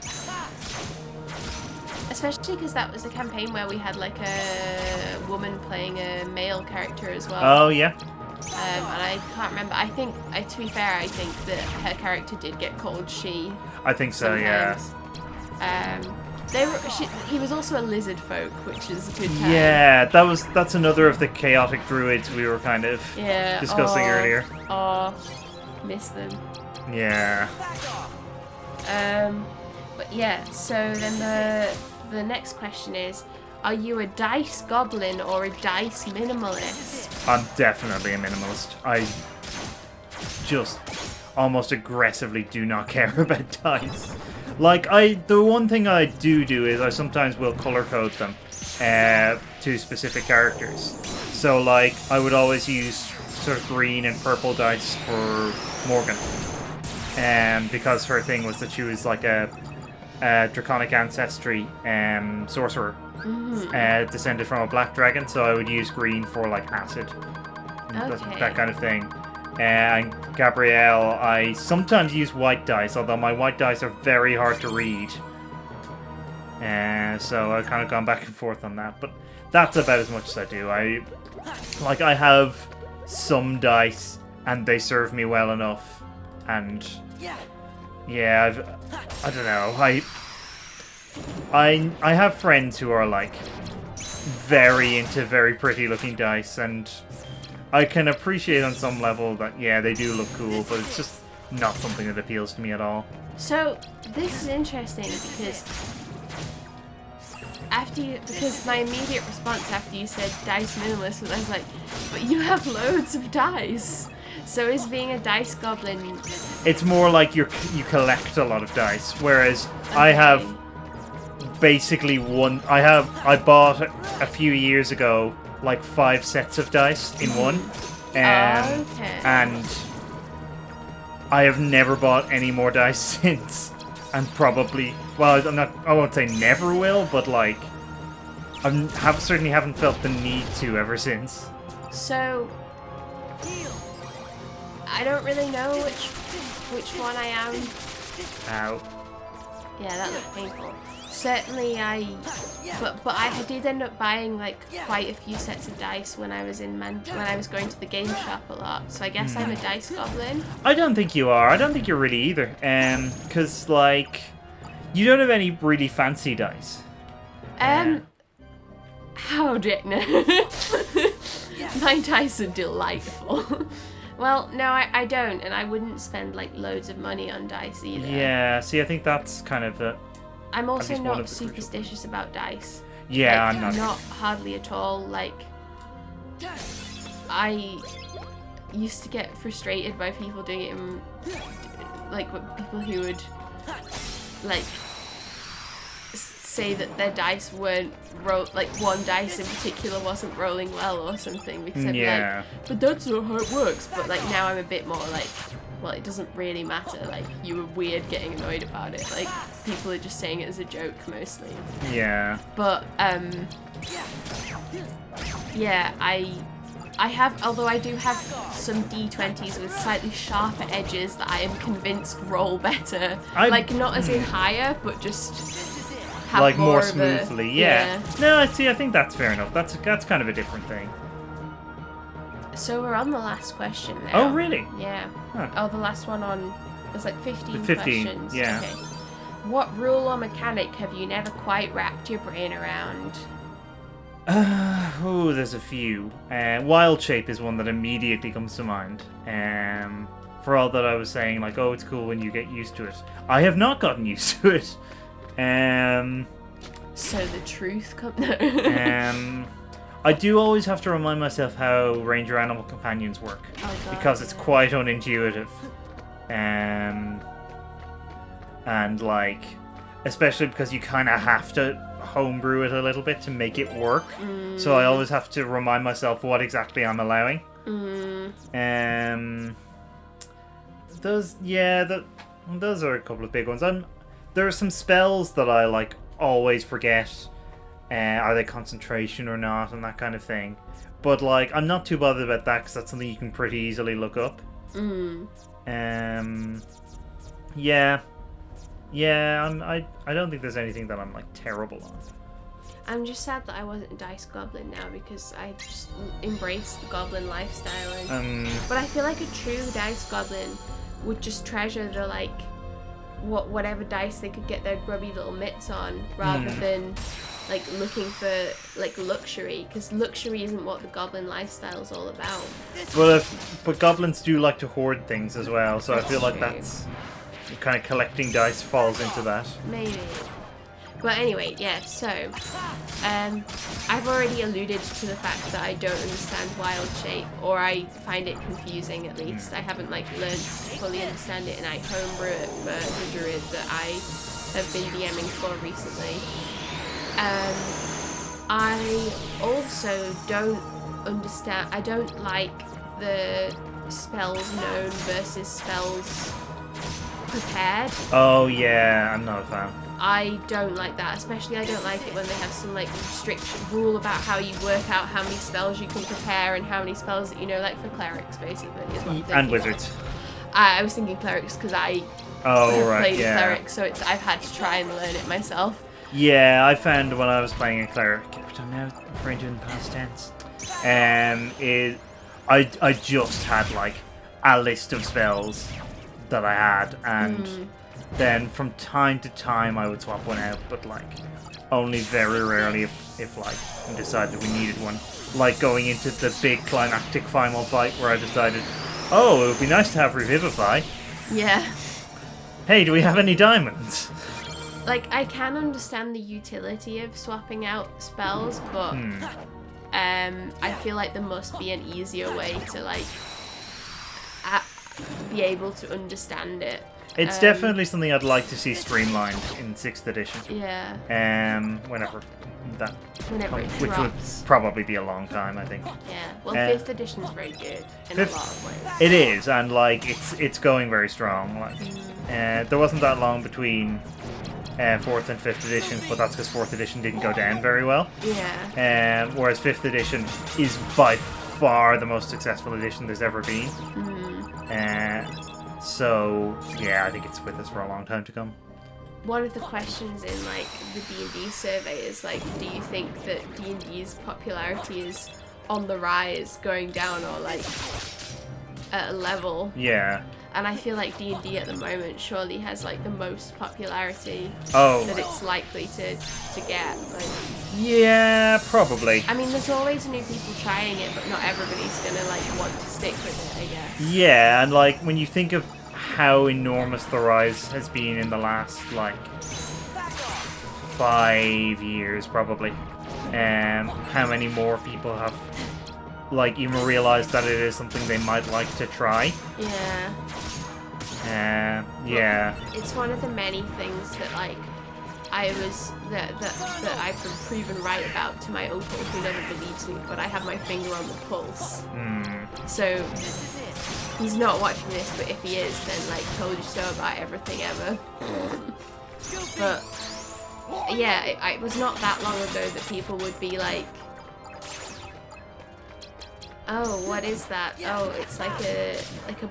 especially because that was a campaign where we had like a woman playing a male character as well. Oh, yeah. And I can't remember. I think, to be fair, I think that her character did get called she. I think so, yeah. He was also a lizard folk, which is a good time. Yeah, that's another of the chaotic druids we were kind of discussing earlier. Oh, miss them. Yeah. But yeah, so then the next question is, are you a dice goblin or a dice minimalist? I'm definitely a minimalist. I just almost aggressively do not care about dice. Like, the one thing I do is I sometimes will color code them to specific characters. So, like, I would always use sort of green and purple dice for Morgan. Because her thing was that she was like a draconic ancestry sorcerer. Descended from a black dragon, so I would use green for like acid, that kind of thing. And Gabrielle, I sometimes use white dice, although my white dice are very hard to read. So I've kind of gone back and forth on that, but that's about as much as I do. I have some dice, and they serve me well enough, and yeah, I don't know. I have friends who are like very into very pretty looking dice, and I can appreciate on some level that they do look cool, but it's just not something that appeals to me at all. So this is interesting because my immediate response after you said dice minimalist was I was like, but you have loads of dice. So is being a dice goblin? It's more like you collect a lot of dice, whereas I have basically one. I bought a few years ago like 5 sets of dice in one, and I have never bought any more dice since, and probably I won't say never will, but like certainly haven't felt the need to ever since. So I don't really know which one I am. Ow. Yeah, that looked painful. Certainly but I did end up buying like quite a few sets of dice when I was when I was going to the game shop a lot. So I guess I'm a dice goblin. I don't think you are. I don't think you're really either. Because like you don't have any really fancy dice. How dare no. My dice are delightful. Well, no, I don't, and I wouldn't spend like loads of money on dice either. Yeah, see, I think that's kind of the. I'm also not superstitious about dice. Yeah, like, I'm not. Not hardly at all. Like, I used to get frustrated by people doing it in, like, people who would, like, say that their dice weren't like one dice in particular wasn't rolling well or something, because I'd be like, but that's not how it works. But like now I'm a bit more like, well, it doesn't really matter. Like, you were weird getting annoyed about it. Like, people are just saying it as a joke mostly. Yeah. But yeah, I have, although I do have some D20s with slightly sharper edges that I am convinced roll better. Like, not as in higher, but just have like more of smoothly. Yeah. No, I think that's fair enough. That's kind of a different thing. So we're on the last question now. Oh, really? Yeah. Huh. Oh, the last one on, there's like 15 questions. Yeah. Okay. What rule or mechanic have you never quite wrapped your brain around? There's a few. Wild shape is one that immediately comes to mind. For all that I was saying, like, oh, it's cool when you get used to it. I have not gotten used to it. So the truth comes. I do always have to remind myself how Ranger Animal Companions work, because it's quite unintuitive. And like, especially because you kind of have to homebrew it a little bit to make it work. So I always have to remind myself what exactly I'm allowing. Those are a couple of big ones. There are some spells that I like always forget. Are they concentration or not, and that kind of thing. But like, I'm not too bothered about that because that's something you can pretty easily look up. Yeah. Yeah, I don't think there's anything that I'm like terrible on. I'm just sad that I wasn't a dice goblin now because I just embraced the goblin lifestyle. But I feel like a true dice goblin would just treasure the like whatever dice they could get their grubby little mitts on, rather than like looking for like luxury, because luxury isn't what the goblin lifestyle is all about. But goblins do like to hoard things as well, so I feel like true. that's kind of collecting dice falls into that. Maybe. But anyway, yeah, so I've already alluded to the fact that I don't understand wild shape, or I find it confusing at least. I haven't like learned to fully understand it, and I homebrew it for the druid that I have been DMing for recently. I also don't understand, I don't like the spells known versus spells prepared. Oh yeah, I'm not a fan. I don't like that, especially I don't like it when they have some like restriction rule about how you work out how many spells you can prepare and how many spells that, you know, like for clerics basically is what I'm thinking. And wizards. I was thinking clerics because I played a cleric, so I've had to try and learn it myself. Yeah, I found when I was playing a cleric, which I'm now referring to in the past tense, I just had like a list of spells that I had, and then from time to time I would swap one out, but like only very rarely if like I decided we needed one. Like going into the big climactic final fight where I decided, oh, it would be nice to have Revivify. Yeah. Hey, do we have any diamonds? Like, I can understand the utility of swapping out spells, but I feel like there must be an easier way to like be able to understand it. It's definitely something I'd like to see streamlined in 6th edition. Yeah. Whenever Whenever it which drops. would probably be a long time, I think. Yeah. Well, 5th edition is very good in a lot of ways. It is, and like it's going very strong. Like there wasn't that long between 4th and 5th edition, but that's because 4th edition didn't go down very well. Yeah. Whereas 5th edition is by far the most successful edition there's ever been. So yeah, I think it's with us for a long time to come. One of the questions in like the D&D survey is like, do you think that D&D's popularity is on the rise, going down, or like at a level? Yeah. And I feel like D&D at the moment surely has like the most popularity that it's likely to get. Like, yeah, probably. I mean, there's always new people trying it, but not everybody's gonna like want to stick with it, I guess. Yeah, and like when you think of how enormous the rise has been in the last like 5 years, probably, how many more people have like even realized that it is something they might like to try. Yeah. Yeah. It's one of the many things that like that I've been proven right about to my uncle, who never believes me, but I have my finger on the pulse. So he's not watching this, but if he is, then like told you so about everything ever. But yeah, it was not that long ago that people would be like, oh, what is that? Oh, it's like a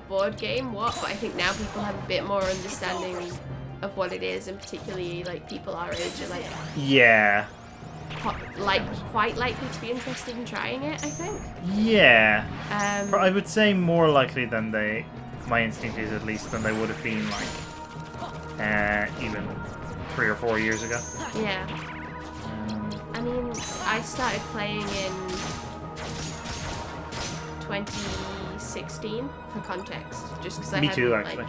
board game. What? But I think now people have a bit more understanding of what it is, and particularly like people our age are like quite likely to be interested in trying it, I think. Yeah. I would say more likely than my instinct is at least, than they would have been like even 3 or 4 years ago. Yeah. I mean, I started playing in 2016 for context, just because I Me too, hadn't, actually.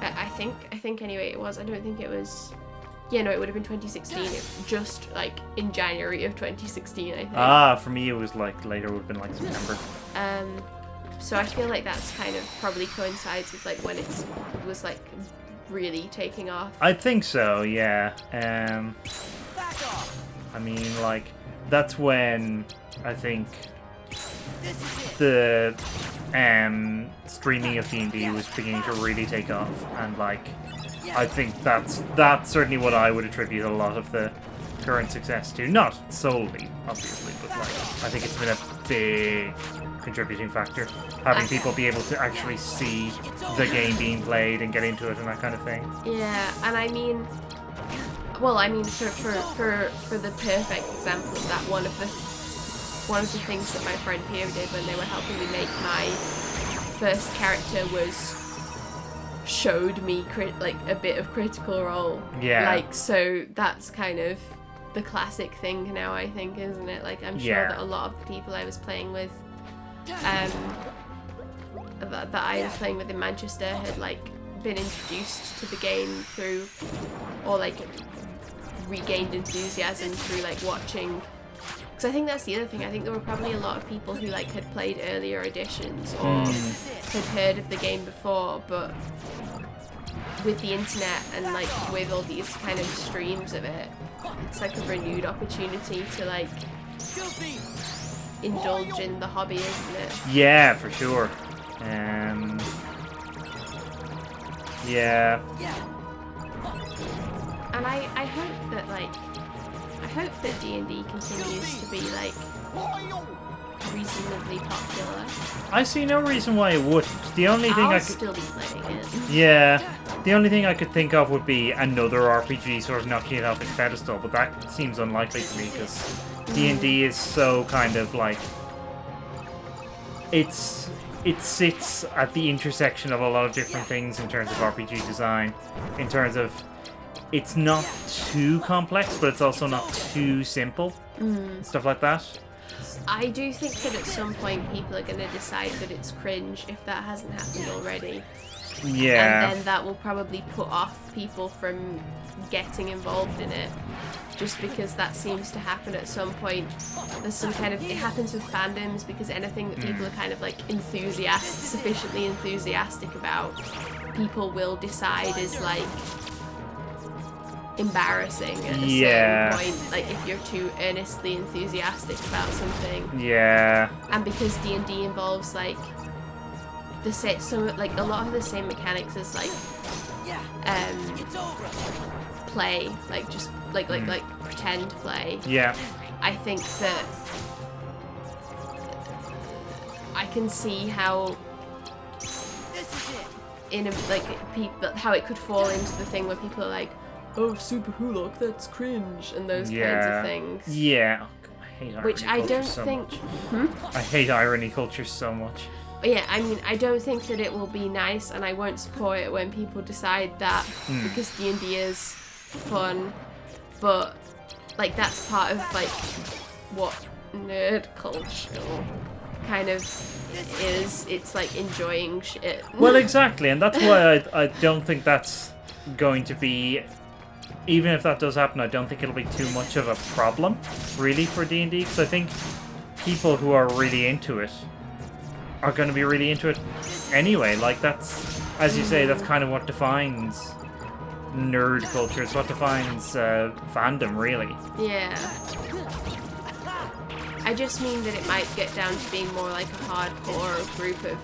I think anyway it was. I don't think it was. Yeah, no, it would have been 2016. Just like in January of 2016, I think. For me it was like later. It would have been like September. So I feel like that's kind of probably coincides with like when it was like really taking off. I think so. Yeah. I mean, like that's when I think the streaming of D&D was beginning to really take off, and like I think that's certainly what I would attribute a lot of the current success too. Not solely, obviously, but like I think it's been a big contributing factor. Having people be able to actually see the game being played and get into it and that kind of thing. Yeah, and I mean, well, I mean, for the perfect example of that, one of the things that my friend here did when they were helping me make my first character was showed me like a bit of Critical Role. Yeah. Like, so that's kind of the classic thing now, I think, isn't it? Like, I'm sure that a lot of the people I was playing with, that I was playing with in Manchester had like been introduced to the game through, or like regained enthusiasm through like watching. Because I think that's the other thing. I think there were probably a lot of people who like had played earlier editions or had heard of the game before, but with the internet and like with all these kind of streams of it, it's like a renewed opportunity to like indulge in the hobby, isn't it? Yeah, for sure. Yeah. And I hope that like D&D continues to be like reasonably popular. I see no reason why it wouldn't. The only thing I'll still be playing it. Yeah. The only thing I could think of would be another RPG sort of knocking it off its pedestal, but that seems unlikely to me because D&D is so kind of like it sits at the intersection of a lot of different things in terms of RPG design, in terms of it's not too complex, but it's also not too simple. Stuff like that. I do think that at some point people are going to decide that it's cringe if that hasn't happened already. Yeah. And then that will probably put off people from getting involved in it. Just because that seems to happen at some point. There's some kind of... It happens with fandoms because anything that people are kind of like sufficiently enthusiastic about, people will decide is like embarrassing at a certain point, like if you're too earnestly enthusiastic about something. Yeah. And because D&D involves like a lot of the same mechanics as like play, like just like pretend play. Yeah. I think that I can see how how it could fall into the thing where people are like, oh, Super Hulock, that's cringe, and those kinds of things. Yeah. Oh, I hate irony Which I don't so think... much. I hate irony culture so much. Yeah, I mean, I don't think that it will be nice, and I won't support it when people decide that because D&D is fun, but, like, that's part of, like, what nerd culture kind of is. It's, like, enjoying shit. Well, exactly, and that's why I don't think that's going to be... Even if that does happen, I don't think it'll be too much of a problem, really, for D&D, because I think people who are really into it are going to be really into it anyway. Like, that's, as you say, that's kind of what defines nerd culture. It's what defines fandom, really. Yeah. I just mean that it might get down to being more like a hardcore group of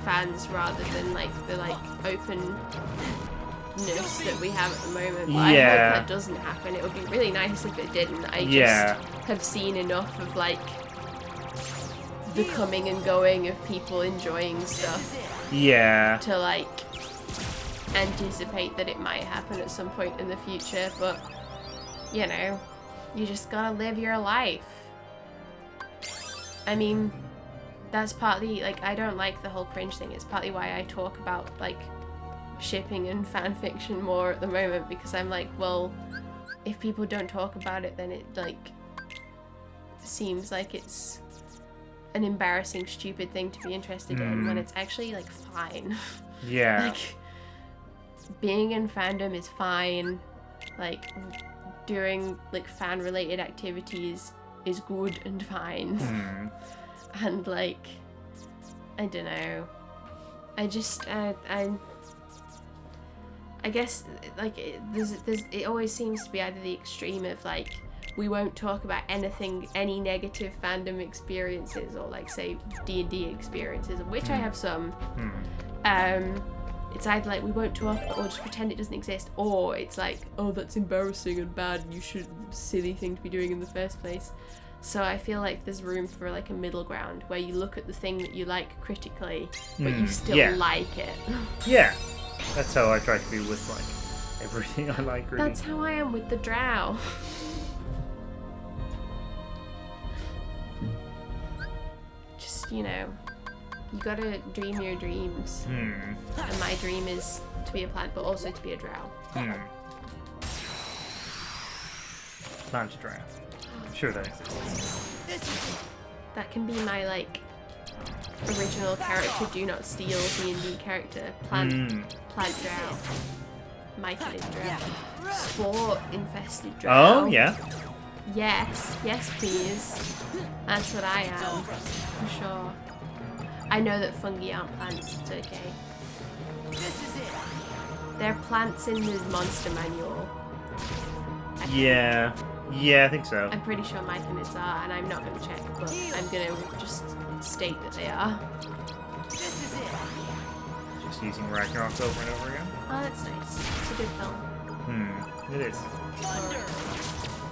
fans rather than, like, the, like, openness that we have at the moment. But I hope that doesn't happen. It would be really nice if it didn't. I just have seen enough of, like, the coming and going of people enjoying stuff. Yeah. To, like, anticipate that it might happen at some point in the future, but, you know, you just gotta live your life. I mean, that's partly, like, I don't like the whole cringe thing. It's partly why I talk about, like, shipping and fanfiction more at the moment, because I'm like, well, if people don't talk about it, then it, like, seems like it's an embarrassing, stupid thing to be interested in when it's actually, like, fine. Yeah. Like, being in fandom is fine. Like, doing, like, fan-related activities is good and fine. And, like, I don't know. I just, I guess, like, it always seems to be either the extreme of, like, we won't talk about anything, any negative fandom experiences, or, like, say, D&D experiences, of which I have some. it's either like we won't talk or just pretend it doesn't exist, or it's like, oh, that's embarrassing and bad and you should silly thing to be doing in the first place. So I feel like there's room for like a middle ground where you look at the thing that you like critically, but you still like it. Yeah, that's how I try to be with like everything I like. Really. That's how I am with the drow. Just, you know, you gotta dream your dreams. And my dream is to be a plant, but also to be a drow. Plant drow. I'm sure that exists. That can be my like original character, do not steal D&D character. Plant drow. Myconid drow. Spore infested drow. Oh yeah. Yes, please. That's what I am, for sure. I know that fungi aren't plants, it's okay. They're plants in the monster manual. Yeah, I think so. I'm pretty sure myconids are, and I'm not going to check, but I'm going to just state that they are. Just using Ragnarok over and over again. Oh, that's nice. It's a good film. It is.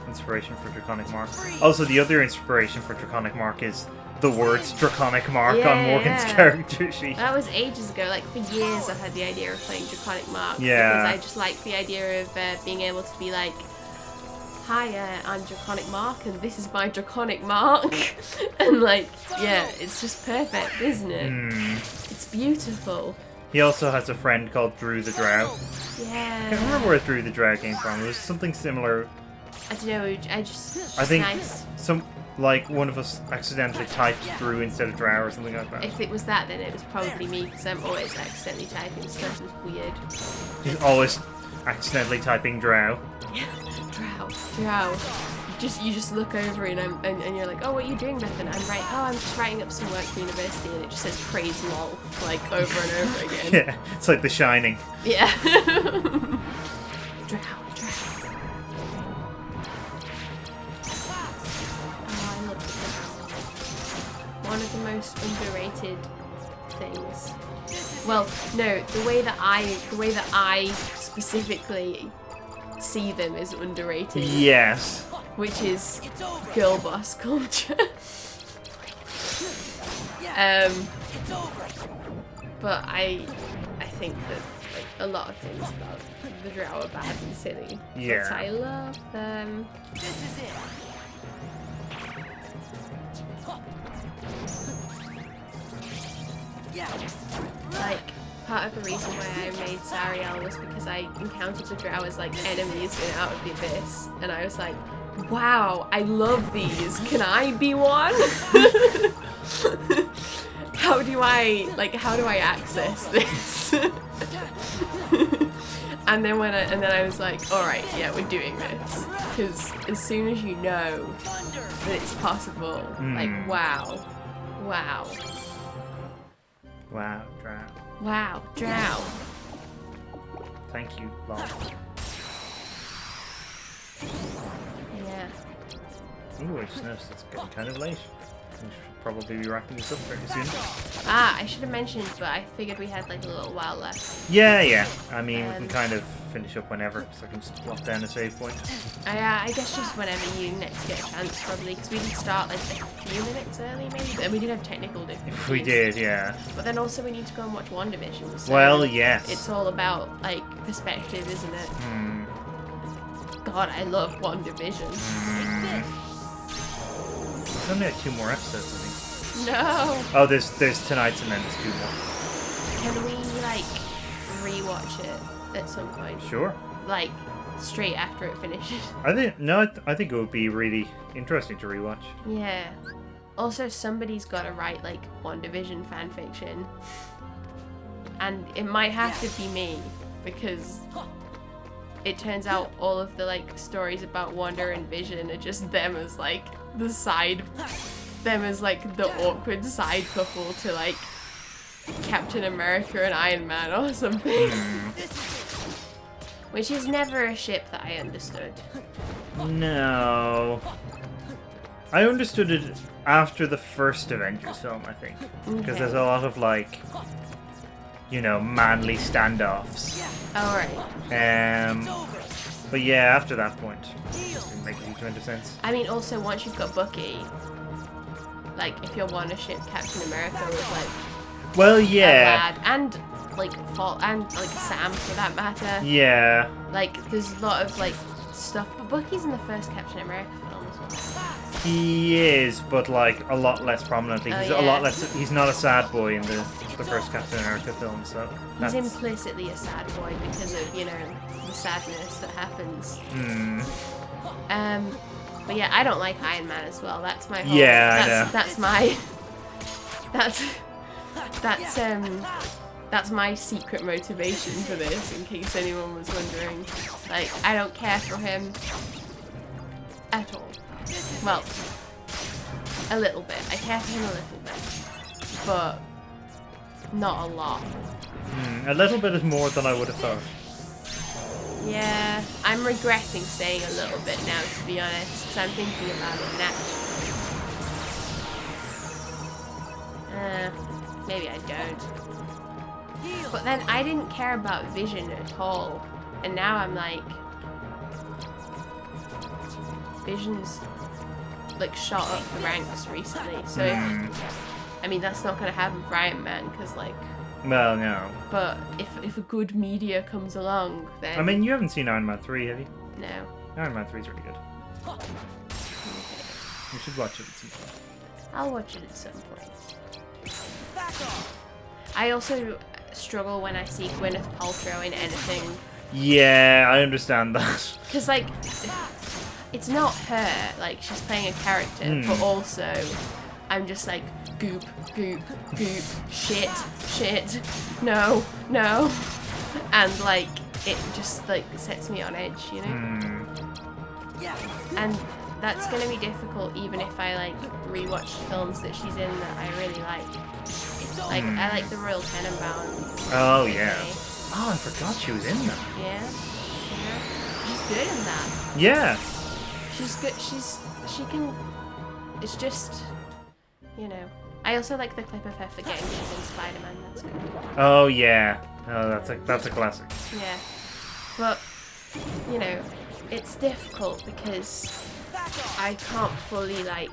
Inspiration for Draconic Mark. Also, the other inspiration for Draconic Mark is the words Draconic Mark on Morgan's character sheet. That was ages ago. Like, for years I had the idea of playing Draconic Mark. Yeah. Because I just like the idea of being able to be like, hi, I'm Draconic Mark, and this is my Draconic Mark. And like, yeah, it's just perfect, isn't it? It's beautiful. He also has a friend called Drew the Drow. Yeah. I can't remember where Drew the Drow came from. It was something similar. I don't know, it's I think nice. one of us accidentally typed Drew instead of Drow or something like that. If it was that, then it was probably me, because I'm always accidentally typing stuff. It's weird. He's always accidentally typing Drow. Drow. You just look over and you're like, oh, what are you doing, Bethan? I'm just writing up some work for university, and it just says praise lol, like over and over again. Yeah, it's like The Shining. Yeah. Drow. Oh, I love the drow. One of the most underrated things. Well, no, the way that I specifically see them is underrated. Yes. Which is girl boss culture. But I think that like a lot of things about the drow are bad and silly. Yeah. But I love them. Like, part of the reason why I made Sariel was because I encountered the drow as like enemies in Out of the Abyss, and I was like, wow, I love these. Can I be one? How do I access this? and then I was like, all right, yeah, we're doing this, because as soon as you know that it's possible, like, wow, Drow. wow, drow. Thank you, love. Yeah. Ooh, I just noticed it's getting kind of late. We should probably be wrapping this up very soon. I should have mentioned, but I figured we had like a little while left. Yeah. I mean, we can kind of finish up whenever, so I can just plop down a save point. I guess just whenever you next get a chance, probably, because we did start like a few minutes early, maybe. And we did have technical difficulties. We did, yeah. But then also we need to go and watch WandaVision. So well, yes. It's all about like perspective, isn't it? God, I love WandaVision. There's only like 2 more episodes, I think. No. Oh, there's tonight's and then there's 2 more. Can we like rewatch it at some point? Sure. Like straight after it finishes. I think it would be really interesting to rewatch. Yeah. Also, somebody's got to write like WandaVision fanfiction, and it might have to be me, because it turns out all of the like stories about Wanda and Vision are just them as like the awkward side couple to like Captain America and Iron Man or something. Which is never a ship that I understood. No. I understood it after the first Avengers film, I think. Because there's a lot of like you know, manly standoffs. Alright. But yeah, after that point, it just didn't make a huge amount of sense. I mean, also, once you've got Bucky, like, if you're one to ship Captain America with, like, Well, a yeah. lad, and, like, Sam, for that matter. Yeah. Like, there's a lot of, like, stuff. But Bucky's in the first Captain America film as well. He is, but, like, a lot less prominently. He's a lot less. He's not a sad boy in the first Captain America film, so. He's implicitly a sad boy because of, you know, the sadness that happens. But yeah, I don't like Iron Man as well. That's my whole, that's my secret motivation for this, in case anyone was wondering. Like, I don't care for him at all. Well, a little bit. I care for him a little bit, but not a lot. A little bit is more than I would have thought. Yeah, I'm regretting saying a little bit now, to be honest, because I'm thinking about it now. Maybe I don't. But then I didn't care about Vision at all, and now I'm like, Vision's like shot up the ranks recently, so I mean that's not gonna happen for Iron Man, because like. Well, no. But if a good media comes along, then... I mean, you haven't seen Iron Man 3, have you? No. Iron Man 3 is really good. Okay. You should watch it at some point. I'll watch it at some point. I also struggle when I see Gwyneth Paltrow in anything. Yeah, I understand that. Because, like, it's not her. Like, she's playing a character, but also I'm just like, goop, goop, goop, shit, shit, no, no. And, like, it just, like, sets me on edge, you know? And that's going to be difficult even if I, like, rewatch films that she's in that I really like. Like, I like The Royal Tenenbaums. Oh, yeah. Oh, I forgot she was in that. Yeah. She's good in that. Yeah. She's good. She can... It's just... You know. I also like the clip of her forgetting she's in Spider-Man. That's good. Oh yeah. Oh, that's a classic. Yeah. But you know, it's difficult because I can't fully like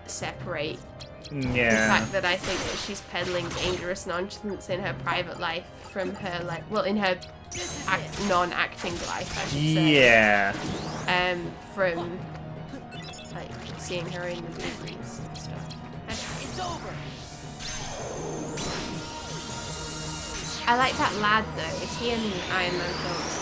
separate the fact that I think that she's peddling dangerous nonsense in her private life from her in her non-acting life, I should say. Yeah. From like seeing her in the movies and stuff. I like that lad though. Is he in the Iron Man films?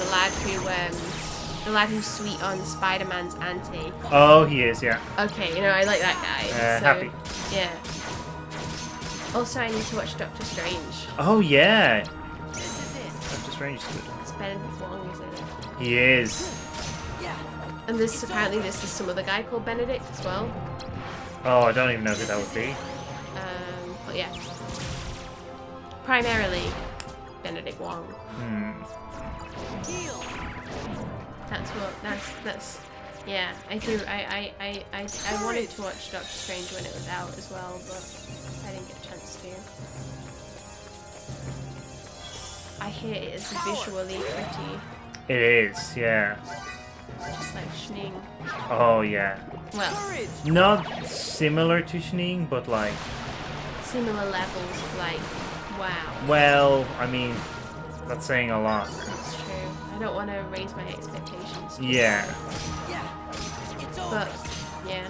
The lad who's sweet on Spider-Man's auntie. Oh, he is, yeah. Okay, you know, I like that guy. Happy. Yeah. Also, I need to watch Doctor Strange. Oh yeah. Doctor Strange is good. It's Benedict Wong, isn't it? He is. And apparently there's some other guy called Benedict as well. Oh, I don't even know who that would be. But yeah. Primarily Benedict Wong. That's yeah, I do. I wanted to watch Doctor Strange when it was out as well, but I didn't get a chance to. I hear it is visually pretty. It is, yeah. Just like Shning. Oh yeah. Well, not similar to Shning, but like similar levels of like, wow. Well, I mean, that's saying a lot. That's true. I don't want to raise my expectations. Yeah. But, yeah.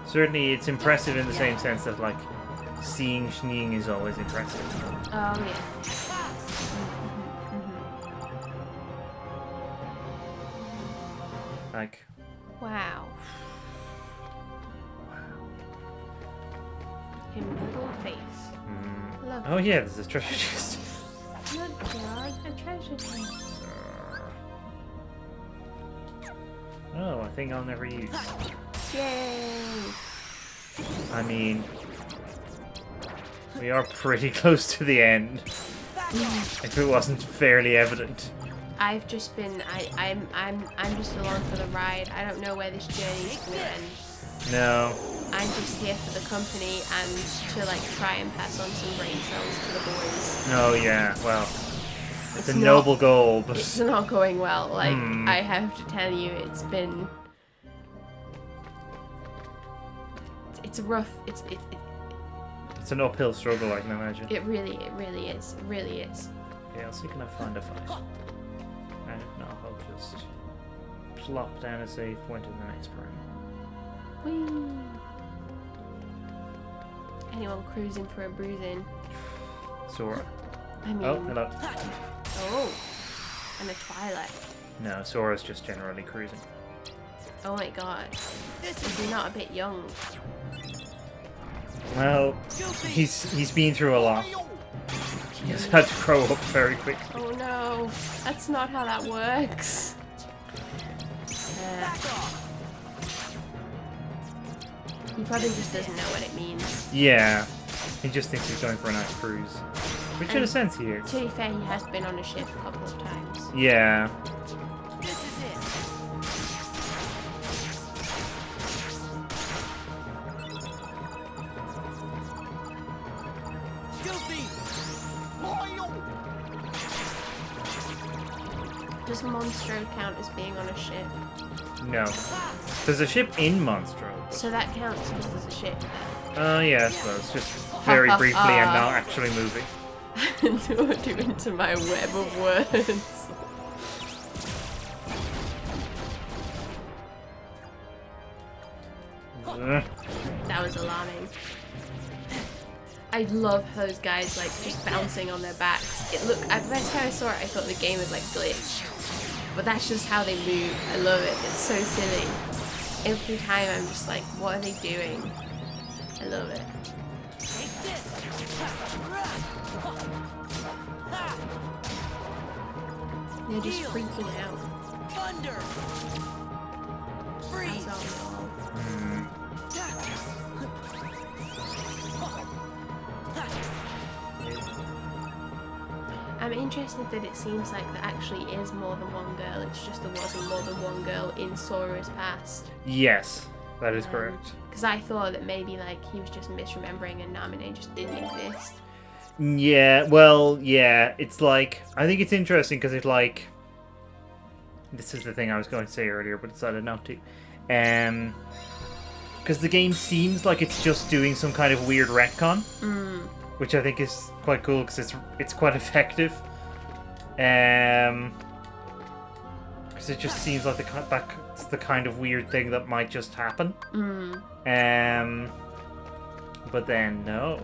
Certainly, it's impressive in the same sense that, like, seeing Shning is always impressive. Oh, yeah. Like... Wow. Him little face. Love oh yeah, there's a treasure chest. Good God, a treasure chest. Oh, a thing I'll never use. Yay! I mean... We are pretty close to the end. If it wasn't fairly evident. I've just been I'm just along for the ride. I don't know where this journey is gonna end. No. I'm just here for the company and to like try and pass on some brain cells to the boys. Oh yeah, well, it's a not- noble goal, but It's not going well. Like I have to tell you, it's been. It's rough. It's it's an uphill struggle, I can imagine. It really is. It really is. Yeah, I'll see can I find a fight. And if not, I'll just plop down a save point in the next room. Whee! Anyone cruising for a bruising? Sora. I mean. Oh, hello. Oh. And a Twilight. No, Sora's just generally cruising. Oh my god. Is he not a bit young? Well, he's been through a lot. He's had to grow up very quickly. Oh no. That's not how that works. He probably just doesn't know what it means. Yeah. He just thinks he's going for a nice cruise. Which in a sense he is. To be fair, he has been on a ship a couple of times. Yeah. This is it. Does Monstro count as being on a ship? No. There's a ship in Monstro. So that counts because there's a ship there. Oh, yeah, I suppose. Just very briefly and not actually moving. Don't do into my web of words. That was alarming. I love those guys like just bouncing on their backs. It looked. The first time I saw it, I thought the game was like glitched, but that's just how they move. I love it. It's so silly. Every time I'm just like, what are they doing? I love it. They're just freaking out. Thunder. Freeze. That's all. I'm interested that it seems like there actually is more than one girl. It's just there wasn't more than one girl in Sora's past. Yes, that is correct. Because I thought that maybe like he was just misremembering and Naminé just didn't exist. Yeah, well, yeah. It's like, I think it's interesting because it's like, this is the thing I was going to say earlier, but decided not to. Because the game seems like it's just doing some kind of weird retcon. Which I think is quite cool because it's quite effective. Because it just seems like that's the kind of weird thing that might just happen. But then no,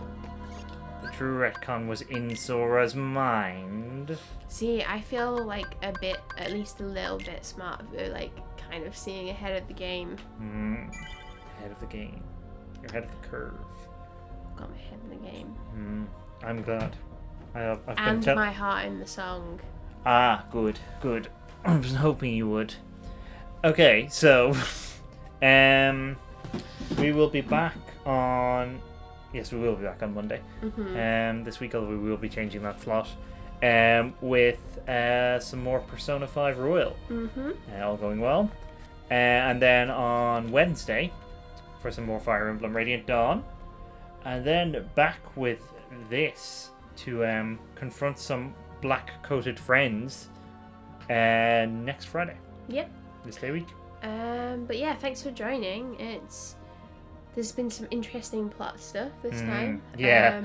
the true retcon was in Sora's mind. See, I feel like a bit, at least a little bit smart for like kind of seeing ahead of the game. Ahead of the game. You're ahead of the curve. Got my head in the game. I'm glad. I've and been my heart in the song. Ah, good. I was hoping you would. Okay, so we will be back on. Yes, we will be back on Monday. This week, although we will be changing that slot. With some more Persona 5 Royal. All going well. And then on Wednesday for some more Fire Emblem Radiant Dawn. And then back with this to confront some black-coated friends next Friday. Yep. This day week. But yeah, thanks for joining. There's been some interesting plot stuff this time. Yeah.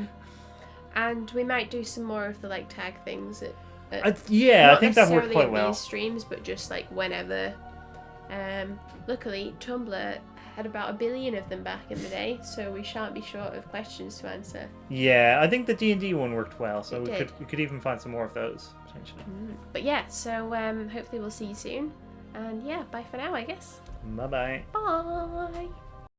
And we might do some more of the like tag things. I think that worked quite well. Not necessarily at these streams, but just like whenever. Luckily, Tumblr had about 1 billion of them back in the day, so we shan't be short of questions to answer. Yeah, I think the D&D one worked well, so It we could even find some more of those potentially. But yeah, so hopefully we'll see you soon, and yeah, bye for now, I guess. Bye. Bye.